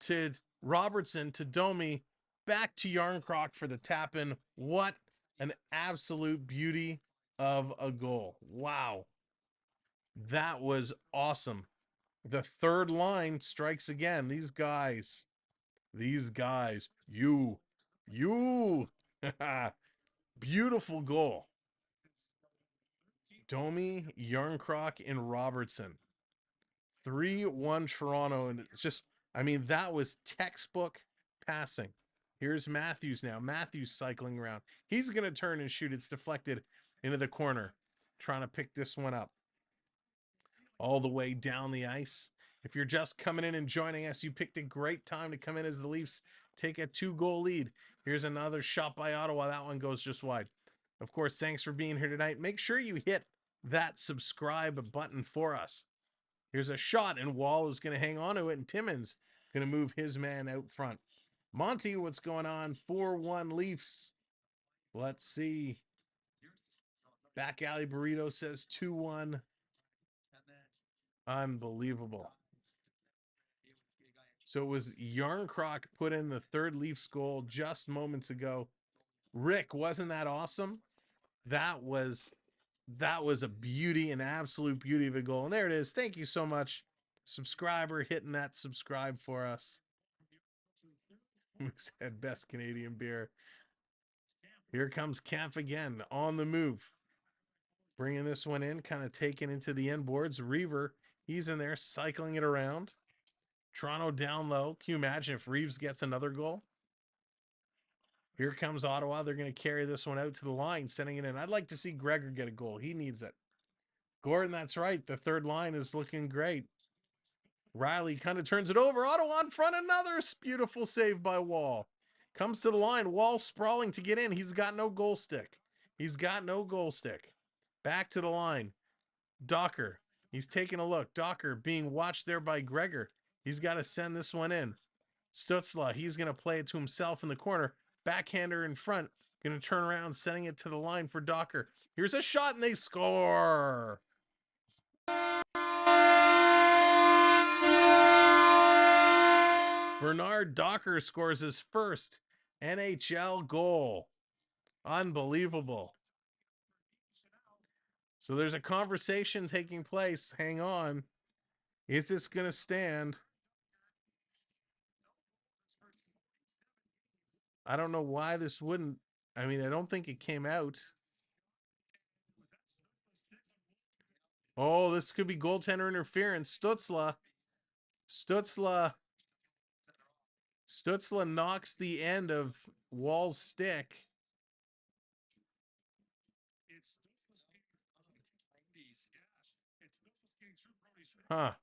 to Robertson to Domi. Back to Yarncroc for the tap in. What an absolute beauty of a goal. Wow. That was awesome. The third line strikes again. These guys, you, beautiful goal. Domi, Yarncroc, and Robertson. 3-1 Toronto. And it's just, I mean, that was textbook passing. Here's Matthews now. Matthews cycling around. He's going to turn and shoot. It's deflected into the corner. Trying to pick this one up. All the way down the ice. If you're just coming in and joining us, you picked a great time to come in as the Leafs take a 2-goal lead. Here's another shot by Ottawa. That one goes just wide. Of course, thanks for being here tonight. Make sure you hit that subscribe button for us. Here's a shot, and Wall is going to hang on to it, and Timmins going to move his man out front. Monty, what's going on? 4-1 Leafs. Let's see. Back alley burrito says 2-1. Unbelievable. So it was Yarncroc put in the third Leafs goal just moments ago. Rick, wasn't that awesome? That was a beauty, an absolute beauty of a goal. And there it is. Thank you so much, subscriber, hitting that subscribe for us. Said best Canadian beer. Here comes Kampf again on the move. Bringing this one in, kind of taken into the end boards. Reaver, he's in there cycling it around. Toronto down low. Can you imagine if Reeves gets another goal? Here comes Ottawa. They're going to carry this one out to the line, sending it in. I'd like to see Gregor get a goal. He needs it. Gordon, that's right. The third line is looking great. Riley kind of turns it over. Ottawa in front. Another beautiful save by Wall. Comes to the line. Wall sprawling to get in. He's got no goal stick. He's got no goal stick. Back to the line. Docker. He's taking a look. Docker being watched there by Gregor. He's got to send this one in. Stutzla, he's going to play it to himself in the corner. Backhander in front. Going to turn around, sending it to the line for Docker. Here's a shot, and they score. Bernard Docker scores his first NHL goal. Unbelievable. So there's a conversation taking place. Hang on. Is this going to stand? I don't know why this wouldn't. I mean, I don't think it came out. Oh, this could be goaltender interference. Stutzla knocks the end of Wall's stick. Huh.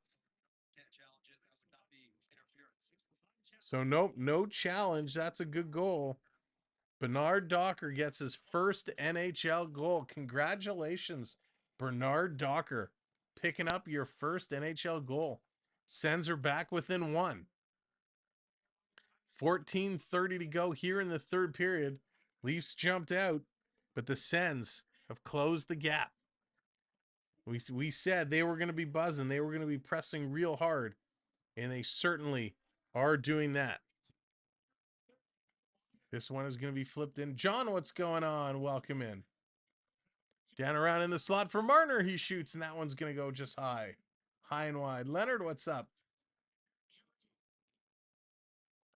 So nope, no challenge. That's a good goal. Bernard Docker gets his first NHL goal. Congratulations, Bernard Docker, picking up your first NHL goal. Sens are back within one. 14:30 to go here in the third period. Leafs jumped out, but the Sens have closed the gap. We said they were going to be buzzing. They were going to be pressing real hard, and they certainly are doing that. This one is going to be flipped in. John, what's going on? Welcome in. Down around in the slot for Marner. He shoots, and that one's going to go just high. High and wide. Leonard, what's up?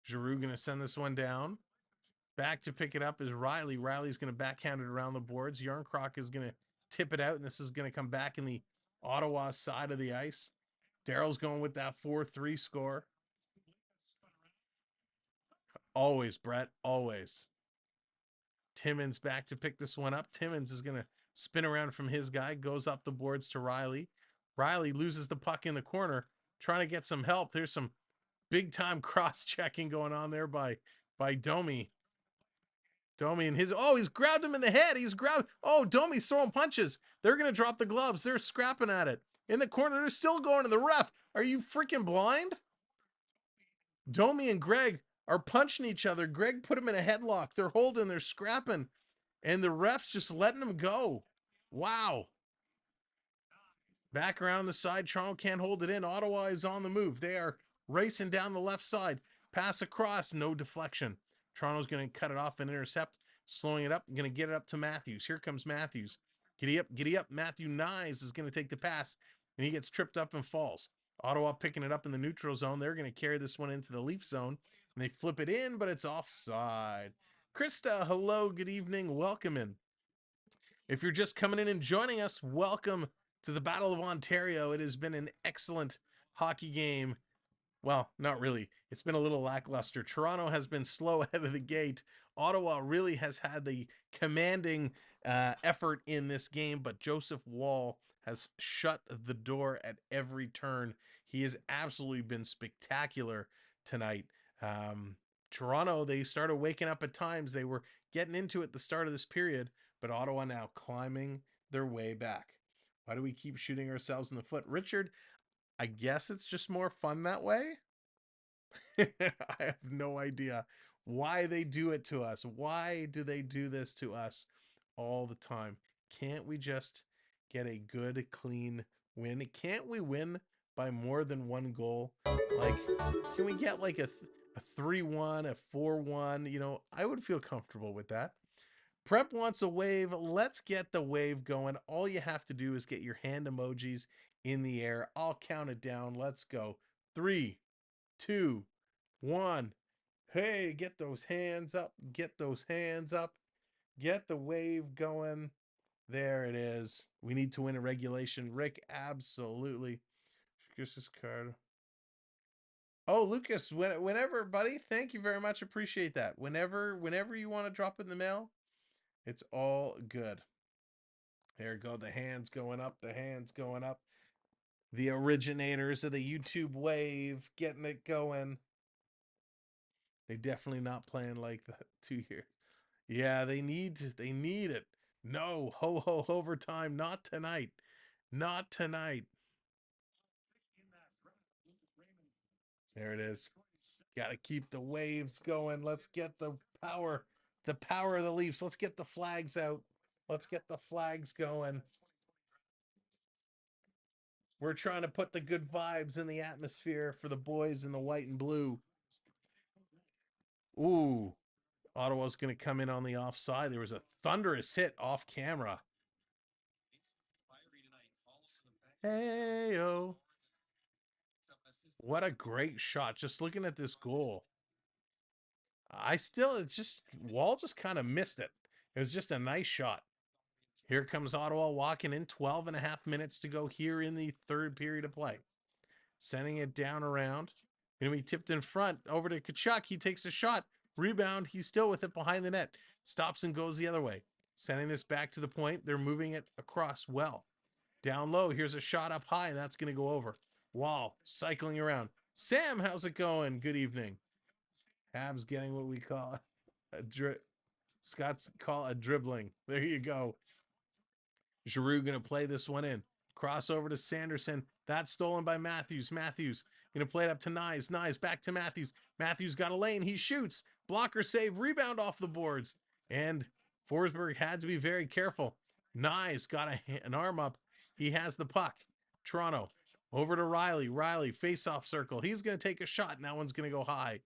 Giroux going to send this one down. Back to pick it up is Riley. Riley's going to backhand it around the boards. Yarncroc is going to tip it out, and this is going to come back in the Ottawa side of the ice. Darrell's going with that 4-3 score. Always, Brett, always. Timmins back to pick this one up. Timmins is going to spin around from his guy, goes up the boards to Riley. Riley loses the puck in the corner, trying to get some help. There's some big-time cross-checking going on there by Domi. Domi and his, he's grabbed him in the head. Domi's throwing punches. They're going to drop the gloves. They're scrapping at it. In the corner, they're still going to the ref. Are you freaking blind? Domi and Greg are punching each other. Greg put him in a headlock. They're holding, they're scrapping, and the ref's just letting him go. Wow. Back around the side. Toronto can't hold it in. Ottawa is on the move. They are racing down the left side. Pass across, no deflection. Toronto's going to cut it off and intercept, slowing it up. Going to get it up to Matthews. Here comes Matthews. Giddy up. Matthew Nyes is going to take the pass, and he gets tripped up and falls. Ottawa picking it up in the neutral zone. They're going to carry this one into the Leaf zone, and they flip it in, but it's offside. Krista, hello, good evening, welcome in. If you're just coming in and joining us, welcome to the Battle of Ontario. It has been an excellent hockey game. Well, not really. It's been a little lackluster. Toronto has been slow out of the gate. Ottawa really has had the commanding effort in this game, but Joseph Wall has shut the door at every turn. He has absolutely been spectacular tonight. Toronto, they started waking up at times. They were getting into it at the start of this period, but Ottawa now climbing their way back. Why do we keep shooting ourselves in the foot? Richard, I guess it's just more fun that way. I have no idea why they do it to us. Why do they do this to us all the time? Can't we just get a good, clean win? Can't we win by more than one goal? Like, can we get like a 3-1, a 4-1? You know, I would feel comfortable with that. Prep wants a wave. Let's get the wave going. All you have to do is get your hand emojis in the air. I'll count it down. Let's go. 3, 2, 1. Hey, get those hands up. Get those hands up. Get the wave going. There it is. We need to win a regulation. Rick, absolutely. Here's his card. Oh, Lucas, whenever, buddy, thank you very much. Appreciate that. Whenever you want to drop in the mail, it's all good. There you go. The hands going up. The hands going up. The originators of the YouTube wave getting it going. They definitely not playing like that 2 years. Yeah, they need it. No, ho overtime. Not tonight. Not tonight. There it is. Got to keep the waves going. Let's get the power of the Leafs. Let's get the flags out. Let's get the flags going. We're trying to put the good vibes in the atmosphere for the boys in the white and blue. Ooh, Ottawa's going to come in on the offside. There was a thunderous hit off camera. Hey-o. What a great shot. Just looking at this goal. Wall just kind of missed it. It was just a nice shot. Here comes Ottawa walking in. 12 and a half minutes to go here in the third period of play. Sending it down around. Going to be tipped in front over to Tkachuk. He takes a shot. Rebound. He's still with it behind the net. Stops and goes the other way. Sending this back to the point. They're moving it across well. Down low. Here's a shot up high, and that's going to go over. Wall cycling around. Sam, how's it going? Good evening. Habs getting what we call Scott's call a dribbling. There you go. Giroux going to play this one in. Crossover to Sanderson. That's stolen by Matthews. Matthews going to play it up to Nyes. Nyes back to Matthews. Matthews got a lane. He shoots. Blocker save. Rebound off the boards. And Forsberg had to be very careful. Nyes got an arm up. He has the puck. Toronto over to Riley. Riley face-off circle. He's going to take a shot, and that one's going to go high.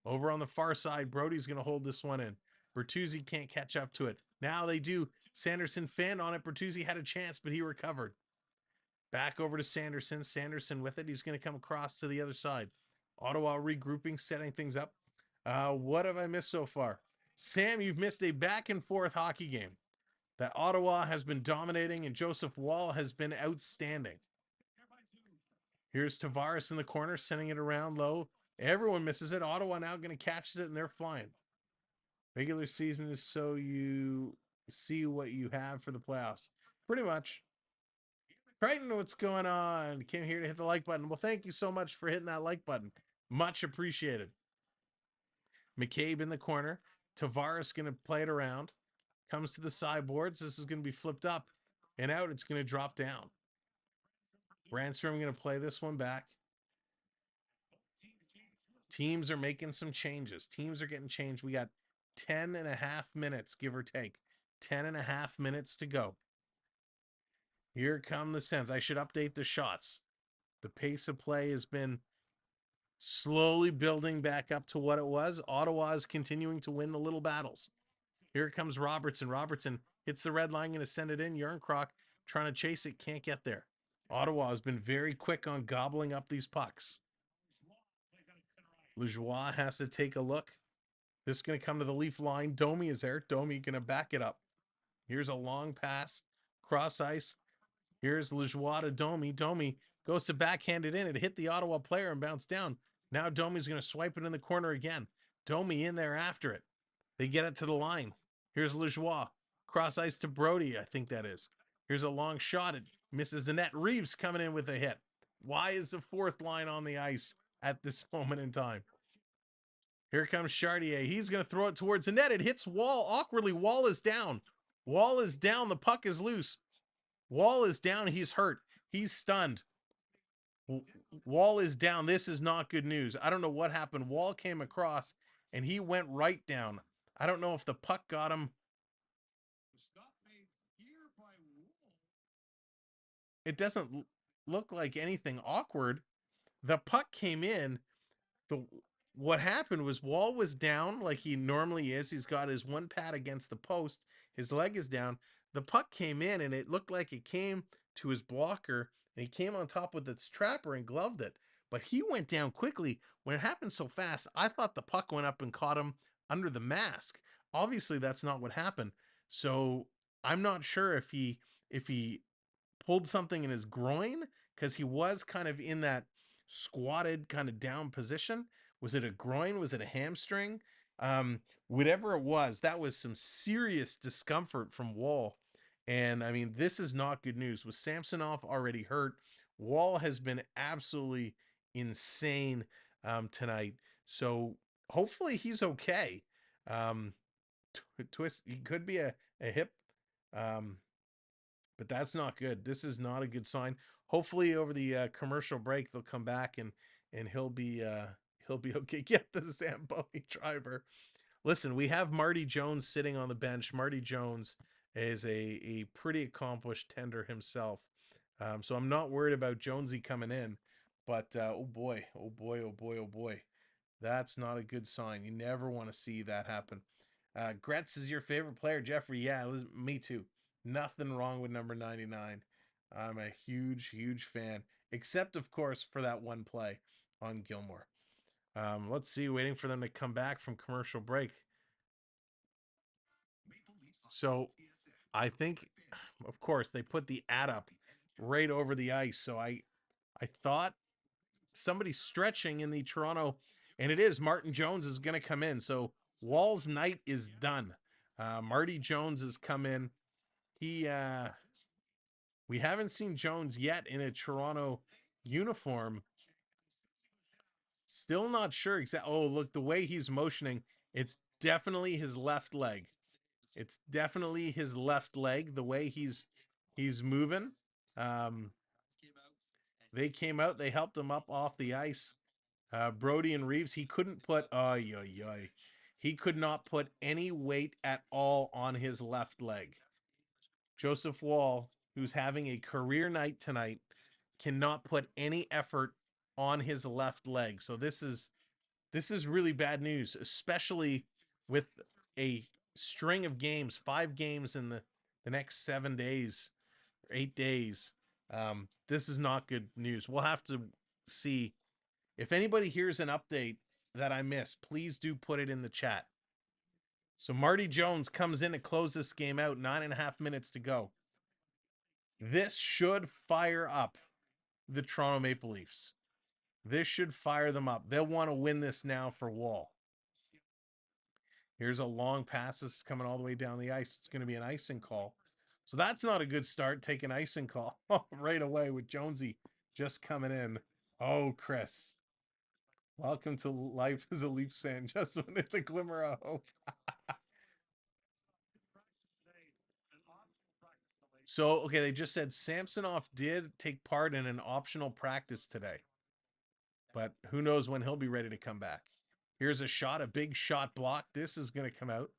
Over on the far side, Brody's going to hold this one in. Bertuzzi can't catch up to it. Now they do. Sanderson fanned on it. Bertuzzi had a chance, but he recovered. Back over to Sanderson. Sanderson with it. He's going to come across to the other side. Ottawa regrouping, setting things up. What have I missed so far? Sam, you've missed a back and forth hockey game that Ottawa has been dominating, and Joseph Wall has been outstanding. Here's Tavares in the corner, sending it around low. Everyone misses it. Ottawa now going to catch it, and they're flying. Regular season is so you see what you have for the playoffs. Pretty much. Crichton, what's going on? Came here to hit the like button. Well, thank you so much for hitting that like button. Much appreciated. McCabe in the corner. Tavares going to play it around. Comes to the sideboards. This is going to be flipped up and out. It's going to drop down. Brandstrom going to play this one back. Teams are making some changes. Teams are getting changed. We got 10 and a half minutes, give or take. 10 and a half minutes to go. Here come the Sens. I should update the shots. The pace of play has been slowly building back up to what it was. Ottawa is continuing to win the little battles. Here comes Robertson. Robertson hits the red line, going to send it in. Yarncroc trying to chase it, can't get there. Ottawa has been very quick on gobbling up these pucks. Lajoie has to take a look. This is going to come to the Leaf line. Domi is there. Domi going to back it up. Here's a long pass. Cross ice. Here's Lajoie to Domi. Domi goes to backhand it in. It hit the Ottawa player and bounced down. Now Domi's going to swipe it in the corner again. Domi in there after it. They get it to the line. Here's Lajoie. Cross ice to Brody, I think that is. Here's a long shot. It misses the net. Reeves coming in with a hit. Why is the fourth line on the ice at this moment in time? Here comes Chartier. He's going to throw it towards the net. It hits Wall awkwardly. Wall is down. Wall is down. The puck is loose. Wall is down. He's hurt. He's stunned. Wall is down. This is not good news. I don't know what happened. Wall came across and he went right down. I don't know if the puck got him. It doesn't look like anything awkward. The puck came in. What happened was Wall was down like he normally is. He's got his one pad against the post. His leg is down. The puck came in and it looked like it came to his blocker and he came on top with its trapper and gloved it. But he went down quickly. When it happened so fast, I thought the puck went up and caught him under the mask. Obviously, that's not what happened. So I'm not sure if he pulled something in his groin, because he was kind of in that squatted kind of down position. Was it a groin? Was it a hamstring? Whatever it was, that was some serious discomfort from Wall. And I mean, this is not good news. With Samsonov already hurt, Wall has been absolutely insane tonight. So hopefully he's okay. Um, twist, he could be a hip, um, but that's not good. This is not a good sign. Hopefully over the commercial break they'll come back and he'll be okay. Get the Zamboni driver. Listen, we have Marty Jones sitting on the bench. Marty Jones is a pretty accomplished tender himself. So I'm not worried about Jonesy coming in, but oh boy, oh boy, oh boy, oh boy. That's not a good sign. You never want to see that happen. Gretz is your favorite player, Jeffrey. Yeah, me too. Nothing wrong with number 99. I'm a huge, huge fan, except of course for that one play on Gilmore. Let's see, waiting for them to come back from commercial break. So I think, of course, they put the ad up right over the ice. So I thought somebody's stretching in the Toronto, and it is Martin Jones is going to come in. So Wall's night is done. Marty Jones has come in. We haven't seen Jones yet in a Toronto uniform. Still not sure exactly. Oh, look, the way he's motioning, it's definitely his left leg. It's definitely his left leg, the way he's moving. They came out, they helped him up off the ice. Brody and Reeves, he couldn't put he could not put any weight at all on his left leg. Joseph Wall, who's having a career night tonight, cannot put any effort on his left leg. So this is really bad news, especially with a string of games, 5 games in the next 7 days, 8 days. This is not good news. We'll have to see. If anybody hears an update that I missed, please do put it in the chat. So Marty Jones comes in to close this game out, 9.5 minutes to go. This should fire up the Toronto Maple Leafs. This should fire them up. They'll want to win this now for Wall. Here's a long pass. This is coming all the way down the ice. It's going to be an icing call. So that's not a good start. Take an icing call right away with Jonesy just coming in. Oh, Chris. Welcome to life as a Leafs fan, just when there's a glimmer of hope. So, okay, they just said Samsonov did take part in an optional practice today. But who knows when he'll be ready to come back. Here's a shot, a big shot block. This is going to come out.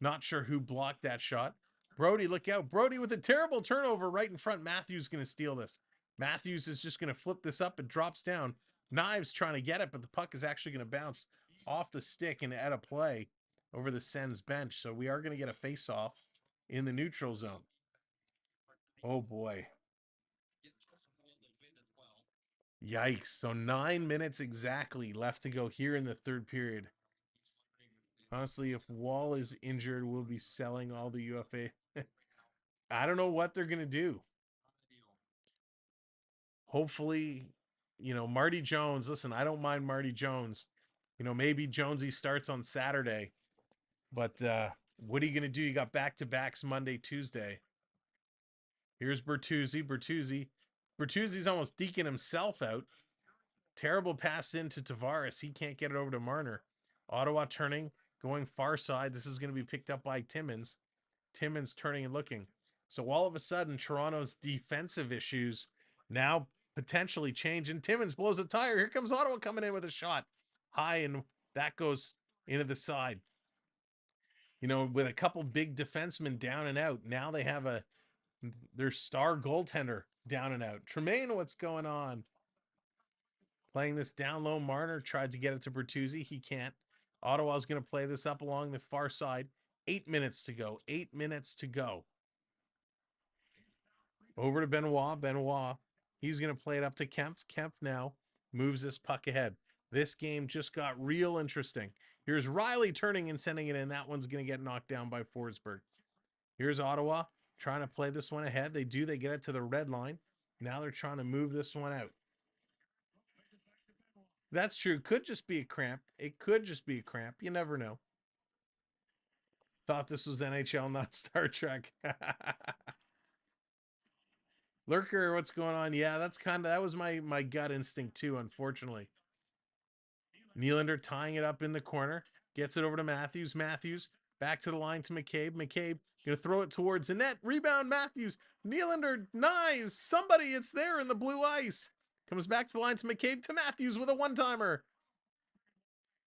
Not sure who blocked that shot. Brody, look out. Brody with a terrible turnover right in front. Matthews going to steal this. Matthews is just going to flip this up. It drops down. Knives trying to get it, but the puck is actually going to bounce off the stick and out of play over the Sens bench. So we are going to get a face-off in the neutral zone. Oh, boy. Yikes. So 9 minutes exactly left to go here in the third period. Honestly, if Wall is injured, we'll be selling all the UFA. I don't know what they're going to do. Hopefully, Marty Jones. Listen, I don't mind Marty Jones. Maybe Jonesy starts on Saturday. But what are you going to do? You got back-to-backs Monday, Tuesday. Here's Bertuzzi. Bertuzzi's almost deking himself out. Terrible pass into Tavares. He can't get it over to Marner. Ottawa turning, going far side. This is going to be picked up by Timmins. Timmins turning and looking. So all of a sudden, Toronto's defensive issues now potentially change. And Timmins blows a tire. Here comes Ottawa coming in with a shot. High, and that goes into the side. With a couple big defensemen down and out, now they have their star goaltender down and out. Tremaine, what's going on? Playing this down low. Marner tried to get it to Bertuzzi. He can't. Ottawa's going to play this up along the far side. 8 minutes to go. 8 minutes to go. Over to Benoit. Benoit. He's going to play it up to Kempf. Kempf now moves this puck ahead. This game just got real interesting. Here's Riley turning and sending it in. That one's going to get knocked down by Forsberg. Here's Ottawa trying to play this one ahead. They do. They get it to the red line. Now they're trying to move this one out. That's true. Could just be a cramp. It could just be a cramp. You never know. Thought this was NHL, not Star Trek. Lurker, what's going on? Yeah, that was my gut instinct too, unfortunately. Nylander tying it up in the corner. Gets it over to Matthews. Matthews back to the line to McCabe. McCabe gonna throw it towards the net. Rebound Matthews. Nylander, nice. Somebody, it's there in the blue ice. Comes back to the line to McCabe to Matthews with a one-timer.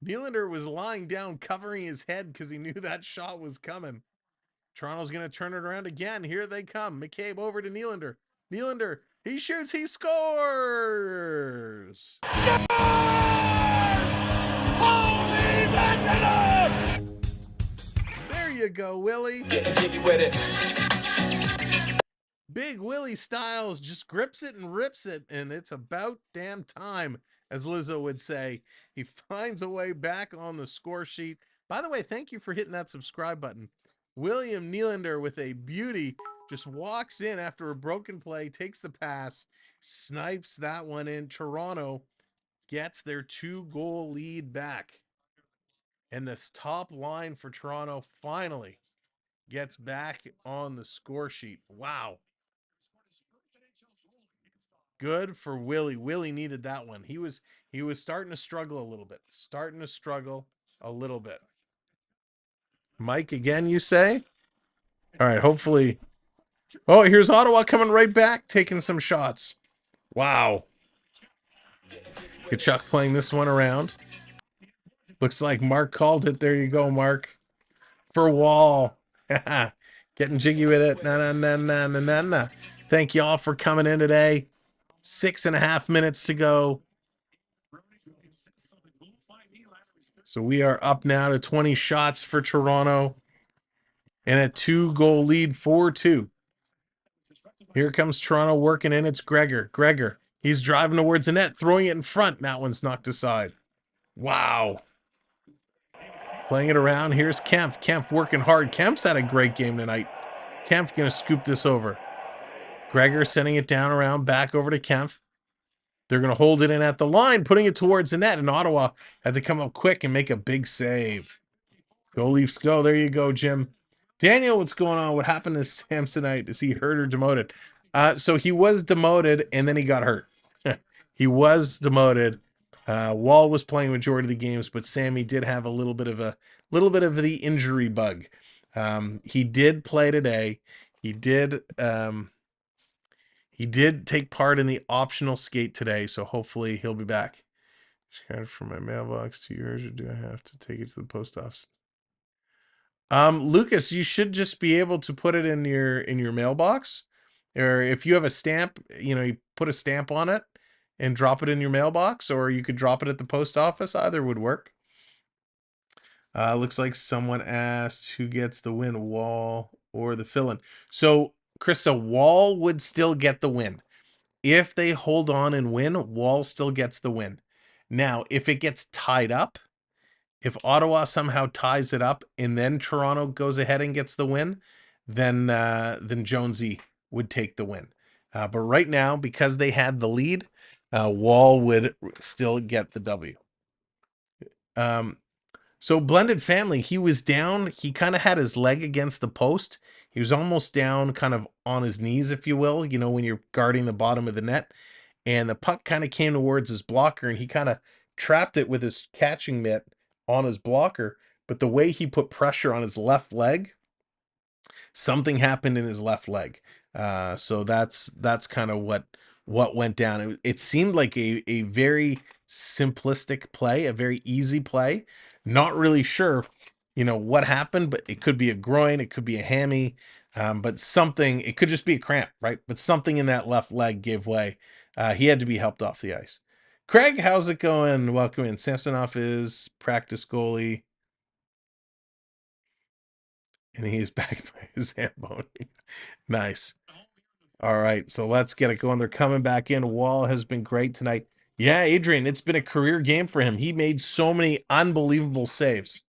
Nylander was lying down, covering his head because he knew that shot was coming. Toronto's going to turn it around again. Here they come. McCabe over to Nylander. Nylander, he shoots, he scores! There you go, Willie. Getting jiggy with it. Big Willie Styles just grips it and rips it, and it's about damn time, as Lizzo would say. He finds a way back on the score sheet. By the way, thank you for hitting that subscribe button. William Nylander with a beauty just walks in after a broken play, takes the pass, snipes that one in. Toronto gets their 2-goal lead back. And this top line for Toronto finally gets back on the score sheet. Wow. Good for Willie. Willie needed that one. He was starting to struggle a little bit. Mike again, you say? All right, hopefully. Oh, here's Ottawa coming right back, taking some shots. Wow. Kachuk playing this one around. Looks like Mark called it. There you go, Mark. For Wall. Getting jiggy with it. Na. Thank you all for coming in today. 6.5 minutes to go. So we are up now to 20 shots for Toronto and a 2-goal lead, 4-2. Here comes Toronto working in. It's Gregor. He's driving towards the net, throwing it in front. That one's knocked aside. Wow. Playing it around. Here's Kempf. Kempf working hard. Kempf's had a great game tonight. Kempf going to scoop this over. Gregor sending it down around, back over to Kempf. They're going to hold it in at the line, putting it towards the net, and Ottawa had to come up quick and make a big save. Go Leafs, go. There you go, Jim. Daniel, what's going on? What happened to Samsonite? Is he hurt or demoted? So he was demoted, and then he got hurt. He was demoted. Wall was playing majority of the games, but Sammy did have a little bit of the injury bug. He did play today. He did take part in the optional skate today, so hopefully he'll be back. From my mailbox to yours, or do I have to take it to the post office? Lucas, you should just be able to put it in your mailbox, or if you have a stamp, you put a stamp on it and drop it in your mailbox, or you could drop it at the post office. Either would work. Looks like someone asked who gets the win, Wall or the fill-in. So Krista, Wall would still get the win. If they hold on and win, Wall still gets the win. Now, if it gets tied up, if Ottawa somehow ties it up and then Toronto goes ahead and gets the win, then Jonesy would take the win. But right now, because they had the lead, Wall would still get the W. So Blended Family, he was down. He kind of had his leg against the post. He was almost down kind of on his knees, if you will, when you're guarding the bottom of the net. And the puck kind of came towards his blocker, and he kind of trapped it with his catching mitt on his blocker. But the way he put pressure on his left leg, something happened in his left leg. So that's kind of what went down. It seemed like a very simplistic play, a very easy play. Not really sure, what happened, but it could be a groin, it could be a hammy, but something, it could just be a cramp, right? But something in that left leg gave way. He had to be helped off the ice. Craig, how's it going? Welcome in. Samsonov is practice goalie, and he is back by his Zamboni. Nice. All right, so let's get it going. They're coming back in. Wall has been great tonight. Yeah, Adrian, it's been a career game for him. He made so many unbelievable saves.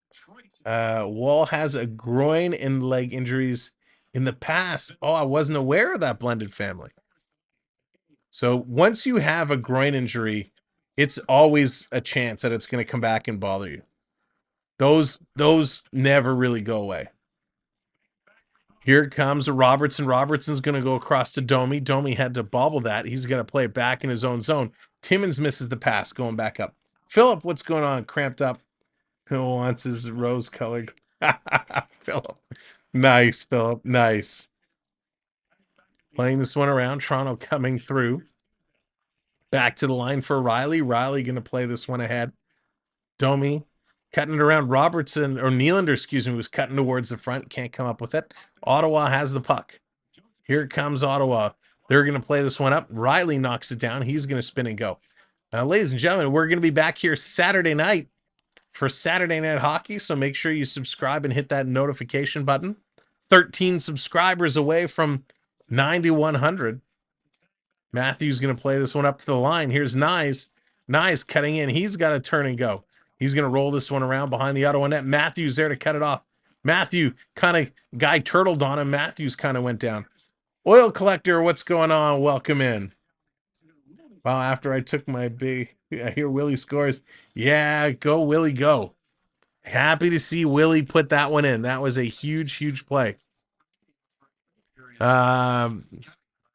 Wall has a groin and leg injuries in the past. Oh, I wasn't aware of that, Blended Family. So once you have a groin injury, it's always a chance that it's going to come back and bother you. Those never really go away. Here comes Robertson. Robertson's going to go across to Domi. Domi had to bobble that. He's going to play it back in his own zone. Timmins misses the pass, going back up. Phillip, what's going on? Cramped up. Who wants his rose-colored? Phillip. Nice, Phillip. Nice. Playing this one around. Toronto coming through. Back to the line for Riley. Riley going to play this one ahead. Domi cutting it around. Robertson, or Nylander, excuse me, was cutting towards the front. Can't come up with it. Ottawa has the puck. Here comes Ottawa. They're going to play this one up. Riley knocks it down. He's going to spin and go. Now, ladies and gentlemen, we're going to be back here Saturday night for Saturday Night Hockey, so make sure you subscribe and hit that notification button. 13 subscribers away from 9,100. Matthews going to play this one up to the line. Here's Nyes. Nyes cutting in. He's got to turn and go. He's going to roll this one around behind the Ottawa net. Matthews there to cut it off. Matthew kind of guy turtled on him. Matthews kind of went down. Oil Collector, what's going on? Welcome in. Wow, after I took my big, I hear Willie scores. Yeah, go Willie, go. Happy to see Willie put that one in. That was a huge, huge play. Brian,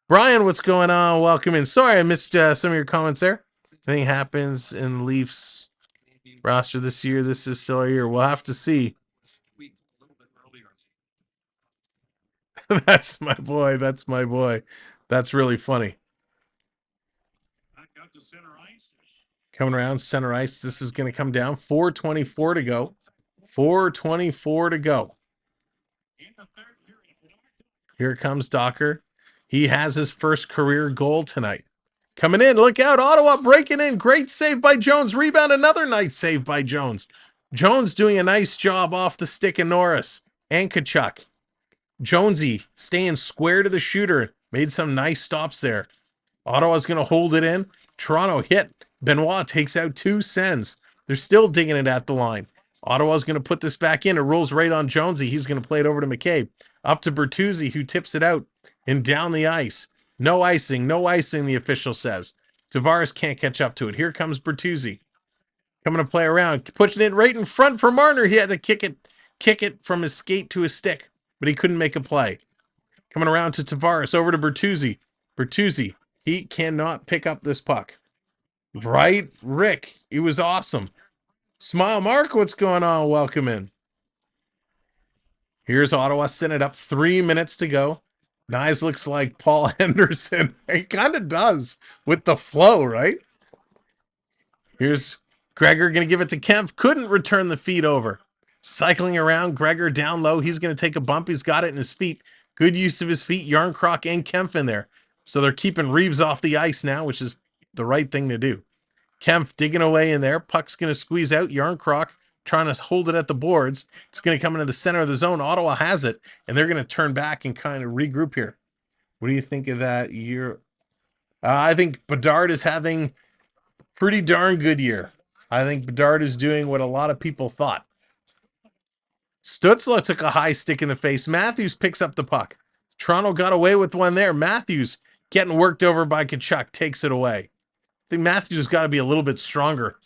what's going on? Welcome in. Sorry, I missed some of your comments there. Anything happens in Leafs roster this year? This is still our year. We'll have to see. That's my boy. That's my boy. That's really funny. Coming around center ice. This is going to come down. 4:24 to go. 4:24 to go. Here comes Docker. He has his first career goal tonight. Coming in. Look out. Ottawa breaking in. Great save by Jones. Rebound. Another nice save by Jones. Jones doing a nice job off the stick of Norris and Tkachuk. Jonesy staying square to the shooter. Made some nice stops there. Ottawa's going to hold it in. Toronto hit. Benoit takes out 2 sens. They're still digging it at the line. Ottawa's going to put this back in. It rolls right on Jonesy. He's going to play it over to McCabe. Up to Bertuzzi, who tips it out and down the ice. No icing. No icing, the official says. Tavares can't catch up to it. Here comes Bertuzzi. Coming to play around. Pushing it right in front for Marner. He had to kick it from his skate to his stick, but he couldn't make a play. Coming around to Tavares. Over to Bertuzzi. Bertuzzi. He cannot pick up this puck. Right, Rick. It was awesome. Smile Mark, what's going on? Welcome in. Here's Ottawa sending it up. 3 minutes to go. Nyes looks like Paul Henderson. He kind of does with the flow, right? Here's Gregor going to give it to Kempf. Couldn't return the feed over. Cycling around, Gregor down low. He's going to take a bump. He's got it in his feet. Good use of his feet. Yarncroc and Kempf in there. So they're keeping Reeves off the ice now, which is the right thing to do. Kempf digging away in there. Puck's going to squeeze out. Yarncroc trying to hold it at the boards. It's going to come into the center of the zone. Ottawa has it, and they're going to turn back and kind of regroup here. What do you think of that year? I think Bedard is having a pretty darn good year. I think Bedard is doing what a lot of people thought. Stützle took a high stick in the face. Matthews picks up the puck. Toronto got away with one there. Matthews getting worked over by Tkachuk, takes it away. I think Matthews has got to be a little bit stronger.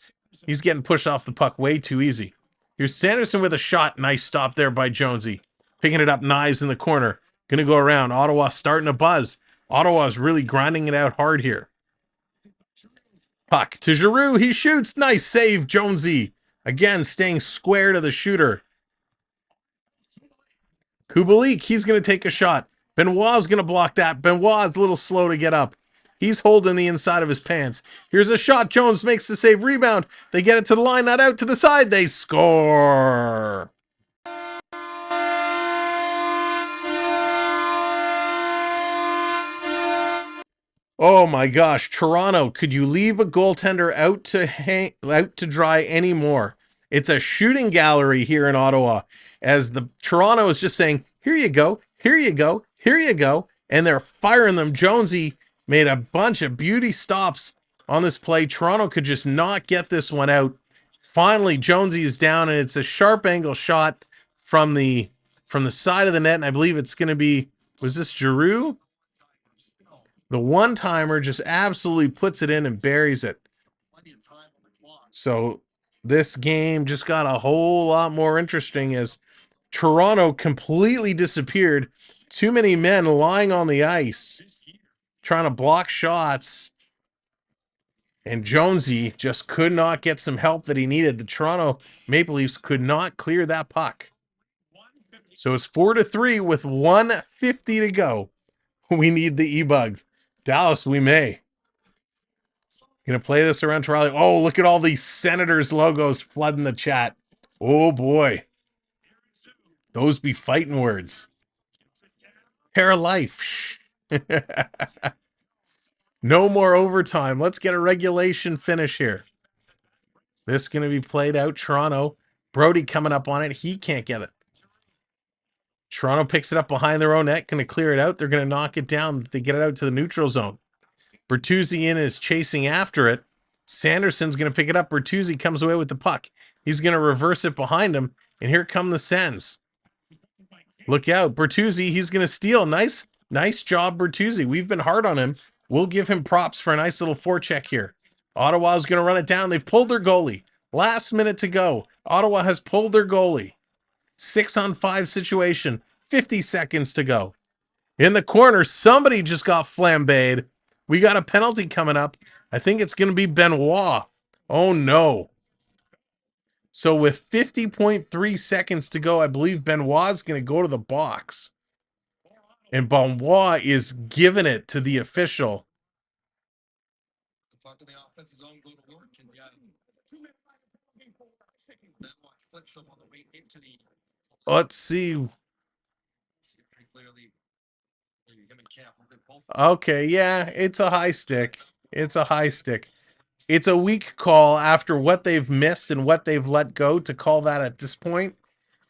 He's getting pushed off the puck way too easy. Here's Sanderson with a shot. Nice stop there by Jonesy. Picking it up, Knives in the corner. Going to go around. Ottawa starting to buzz. Ottawa is really grinding it out hard here. Puck to Giroux. He shoots. Nice save, Jonesy. Again, staying square to the shooter. Kubalik, he's going to take a shot. Benoit's going to block that. Benoit's a little slow to get up. He's holding the inside of his pants. Here's a shot. Jones makes the save. Rebound. They get it to the line, not out to the side. They score. Oh my gosh, Toronto, could you leave a goaltender out to dry anymore? It's a shooting gallery here in Ottawa, as the Toronto is just saying, here you go, here you go, here you go, and they're firing them. Jonesy made a bunch of beauty stops on this play. Toronto could just not get this one out. Finally, Jonesy is down, and it's a sharp angle shot from the side of the net, and I believe it's going to be, was this Giroux? The one-timer just absolutely puts it in and buries it. So this game just got a whole lot more interesting as Toronto completely disappeared. Too many men lying on the ice trying to block shots. And Jonesy just could not get some help that he needed. The Toronto Maple Leafs could not clear that puck. So it's 4-3 with 1:50 to go. We need the E-Bug. Dallas, we may. Gonna play this around to Riley. Oh, look at all these Senators logos flooding the chat. Oh boy. Those be fighting words. Hair of life. No more overtime. Let's get a regulation finish here. This is going to be played out. Toronto. Brody coming up on it. He can't get it. Toronto picks it up behind their own net. Going to clear it out. They're going to knock it down. They get it out to the neutral zone. Bertuzzi is chasing after it. Sanderson's going to pick it up. Bertuzzi comes away with the puck. He's going to reverse it behind him. And here come the Sens. Look out. Bertuzzi, he's going to steal. Nice job, Bertuzzi. We've been hard on him. We'll give him props for a nice little forecheck here. Ottawa's going to run it down. They've pulled their goalie. Last minute to go. Ottawa has pulled their goalie. 6-on-5 situation. 50 seconds to go. In the corner, somebody just got flambéed. We got a penalty coming up. I think it's going to be Benoit. Oh, no. So with 50.3 seconds to go, I believe Benoit's going to go to the box. And Benoit is giving it to the official. Let's see. Okay, yeah, it's a high stick. It's a high stick. It's a weak call after what they've missed and what they've let go to call that at this point.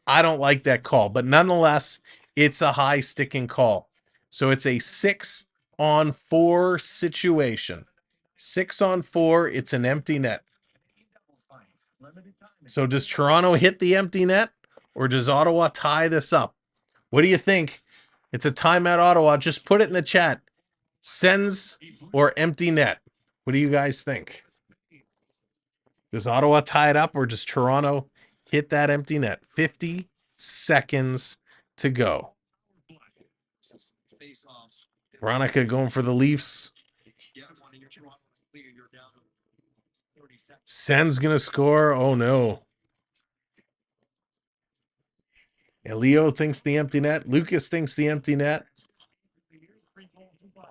I don't like that call, but nonetheless, it's a high sticking call. So it's a 6-on-4 situation. 6-on-4, it's an empty net. So does Toronto hit the empty net or does Ottawa tie this up? What do you think? It's a timeout, Ottawa. Just put it in the chat. Sens or empty net? What do you guys think? Does Ottawa tie it up or does Toronto hit that empty net? 50 seconds to go. Veronica going for the Leafs. Sens going to score. Oh, no. Leo thinks the empty net. Lucas thinks the empty net.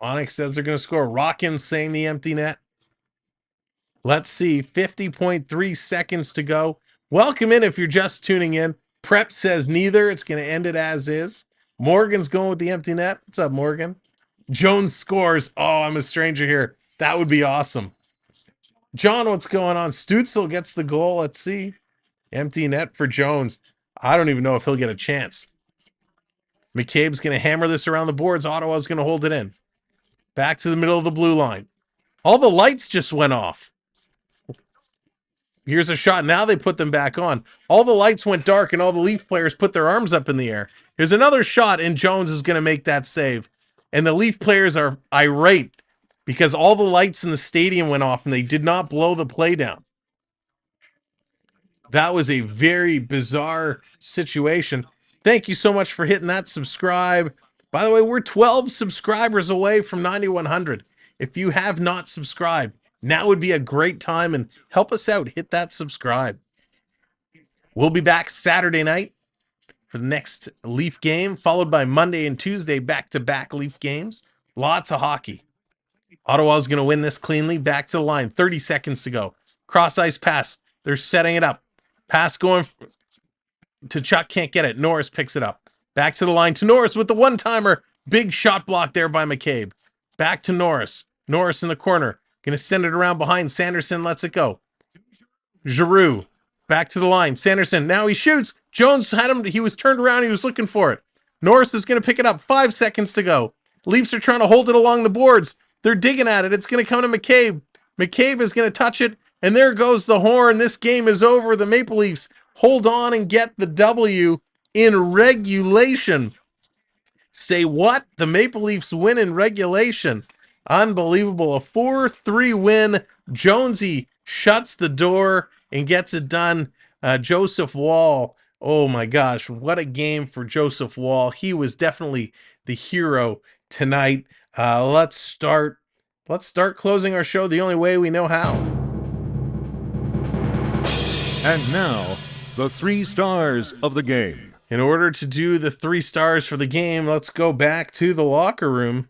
Onyx says they're going to score. Rockin saying the empty net. Let's see. 50.3 seconds to go. Welcome in if you're just tuning in. Prep says neither. It's going to end it as is. Morgan's going with the empty net. What's up, Morgan? Jones scores. Oh, I'm a stranger here. That would be awesome. John, what's going on? Stutzel gets the goal. Let's see. Empty net for Jones. I don't even know if he'll get a chance. McCabe's going to hammer this around the boards. Ottawa's going to hold it in. Back to the middle of the blue line. All the lights just went off. Here's a shot. Now they put them back on. All the lights went dark and all the Leaf players put their arms up in the air. Here's another shot and Jones is going to make that save. And the Leaf players are irate because all the lights in the stadium went off and they did not blow the play down. That was a very bizarre situation. Thank you so much for hitting that subscribe. By the way, we're 12 subscribers away from 9,100. If you have not subscribed, now would be a great time and help us out. Hit that subscribe. We'll be back Saturday night for the next Leaf game, followed by Monday and Tuesday back-to-back Leaf games. Lots of hockey. Ottawa's going to win this cleanly. Back to the line. 30 seconds to go. Cross-ice pass. They're setting it up. Pass going to Chuck. Can't get it. Norris picks it up. Back to the line to Norris with the one-timer. Big shot block there by McCabe. Back to Norris. Norris in the corner. Going to send it around behind. Sanderson lets it go. Giroux. Back to the line. Sanderson. Now he shoots. Jones had him. He was turned around. He was looking for it. Norris is going to pick it up. 5 seconds to go. Leafs are trying to hold it along the boards. They're digging at it. It's going to come to McCabe. McCabe is going to touch it. And there goes the horn. This game is over. The Maple Leafs hold on and get the W in regulation. Say what? The Maple Leafs win in regulation. Unbelievable. A 4-3 win. Jonesy shuts the door and gets it done. Joseph Wall. Oh my gosh, what a game for Joseph Wall. He was definitely the hero tonight. Let's start closing our show the only way we know how. And now, the 3 stars of the game. In order to do the 3 stars for the game, let's go back to the locker room.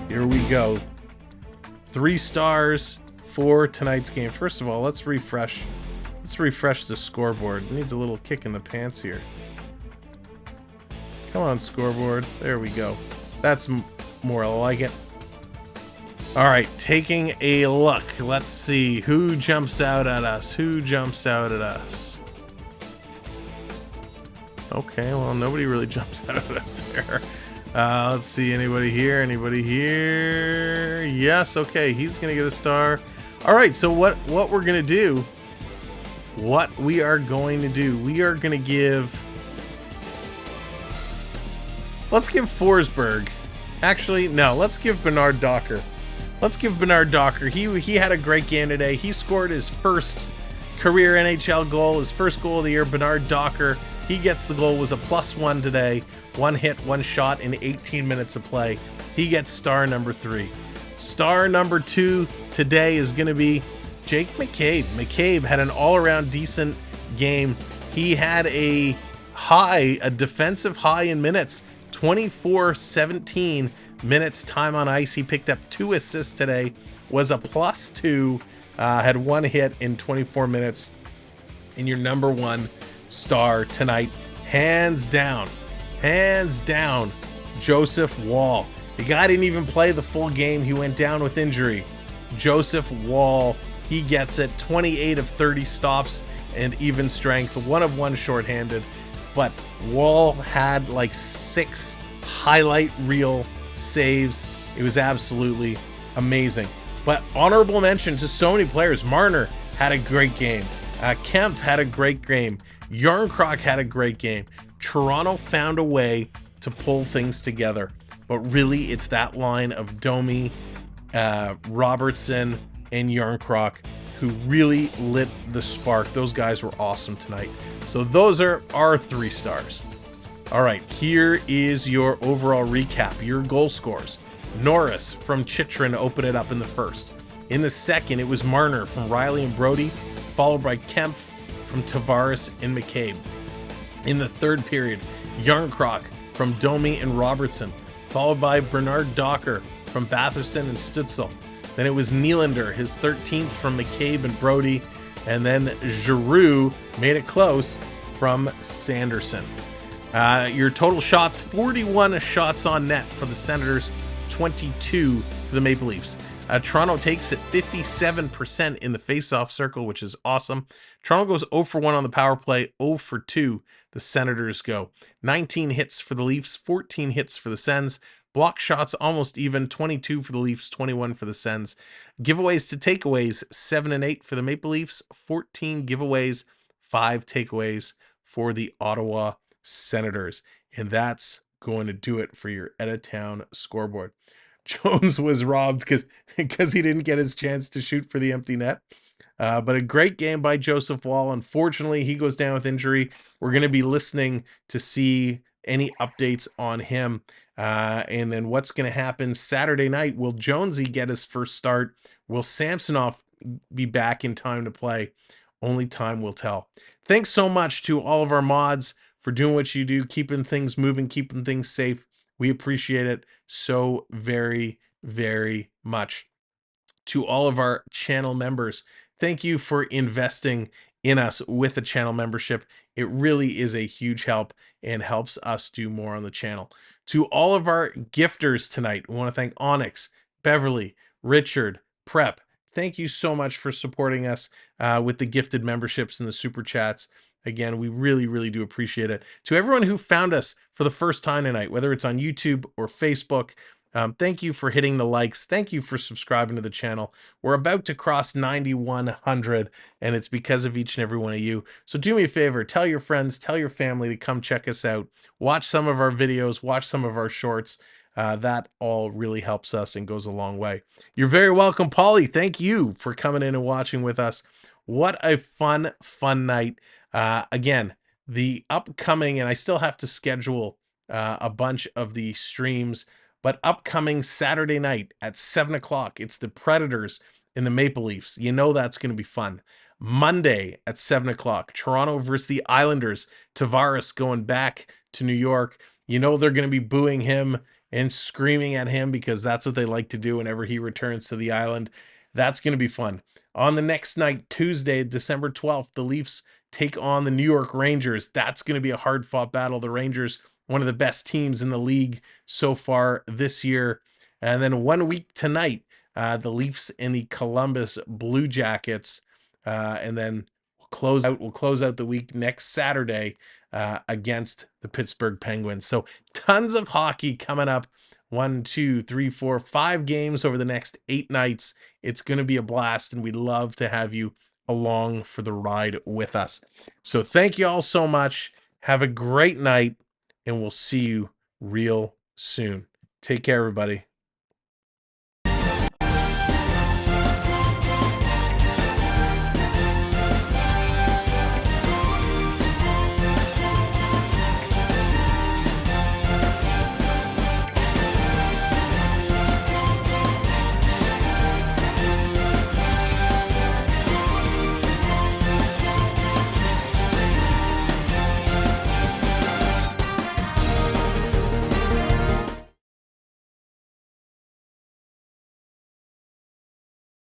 Here we go. 3 stars for tonight's game. First of all, let's refresh the scoreboard. It needs a little kick in the pants here. Come on, scoreboard. There we go. That's more like it. All right, taking a look. Let's see who jumps out at us. Okay, well, nobody really jumps out at us there. Let's see, anybody here? Yes, okay, he's gonna get a star. All right, so what we're gonna do, we are gonna give, let's give Forsberg. Actually, no, let's give Bernard Docker. He had a great game today. He scored his first career NHL goal, his first goal of the year. Bernard Docker, he gets the goal, was a +1 today. 1 hit, 1 shot in 18 minutes of play. He gets star number 3. Star number 2 today is going to be Jake McCabe. McCabe had an all-around decent game. He had a defensive high in minutes, 24-17 minutes time on ice. He picked up 2 assists today, was a +2, had 1 hit in 24 minutes. And your number 1 star tonight, hands down, Joseph Wall. The guy didn't even play the full game. He went down with injury. Joseph Wall, he gets it. 28 of 30 stops and even strength, 1 of 1 shorthanded. But Wall had like 6 highlight reel saves. It was absolutely amazing. But honorable mention to so many players. Marner had a great game. Kempf had a great game. Yarncroc had a great game. Toronto found a way to pull things together. But really, it's that line of Domi, Robertson, and Yarncroc who really lit the spark. Those guys were awesome tonight. So those are our 3 stars. All right, here is your overall recap, your goal scores. Norris from Chychrun opened it up in the first. In the second, it was Marner from Riley and Brody, followed by Kempf from Tavares and McCabe. In the third period, Yarncroc from Domi and Robertson, followed by Bernard Docker from Batherson and Stutzel. Then it was Nylander, his 13th from McCabe and Brody, and then Giroux made it close from Sanderson. Your total shots, 41 shots on net for the Senators, 22 for the Maple Leafs. Toronto takes it 57% in the face-off circle, which is awesome. Toronto goes 0 for 1 on the power play, 0 for 2 the Senators go. 19 hits for the Leafs, 14 hits for the Sens. Block shots almost even, 22 for the Leafs, 21 for the Sens. Giveaways to takeaways, 7 and 8 for the Maple Leafs, 14 giveaways, 5 takeaways for the Ottawa Senators. And that's going to do it for your Editown scoreboard. Jones was robbed because he didn't get his chance to shoot for the empty net. But a great game by Joseph Wall. Unfortunately, he goes down with injury. We're going to be listening to see any updates on him. And then what's going to happen Saturday night? Will Jonesy get his first start? Will Samsonov be back in time to play? Only time will tell. Thanks so much to all of our mods for doing what you do, keeping things moving, keeping things safe. We appreciate it so very, very much. To all of our channel members, thank you for investing in us with a channel membership. It really is a huge help and helps us do more on the channel. To all of our gifters tonight, we want to thank Onyx, Beverly, Richard, Prep. Thank you so much for supporting us with the gifted memberships and the super chats. Again, we really, really do appreciate it. To everyone who found us for the first time tonight, whether it's on YouTube or Facebook, thank you for hitting the likes. Thank you for subscribing to the channel. We're about to cross 9,100, and it's because of each and every one of you. So do me a favor, tell your friends, tell your family to come check us out. Watch some of our videos, watch some of our shorts. That all really helps us and goes a long way. You're very welcome, Paulie. Thank you for coming in and watching with us. What a fun night. Again, the upcoming, and I still have to schedule a bunch of the streams, but upcoming Saturday night at 7 o'clock, it's the Predators and the Maple Leafs. You know that's going to be fun. Monday at 7 o'clock, Toronto versus the Islanders. Tavares going back to New York. You know they're going to be booing him and screaming at him because that's what they like to do whenever he returns to the island. That's going to be fun. On the next night, Tuesday, December 12th, the Leafs take on the New York Rangers. That's going to be a hard-fought battle. The Rangers, one of the best teams in the league so far this year. And then 1 week tonight, the Leafs and the Columbus Blue Jackets. And then we'll close out the week next Saturday against the Pittsburgh Penguins. So tons of hockey coming up. 1, 2, 3, 4, 5 games over the next 8 nights. It's going to be a blast, and we'd love to have you along for the ride with us. So thank you all so much. Have a great night, and we'll see you real soon. Take care, everybody.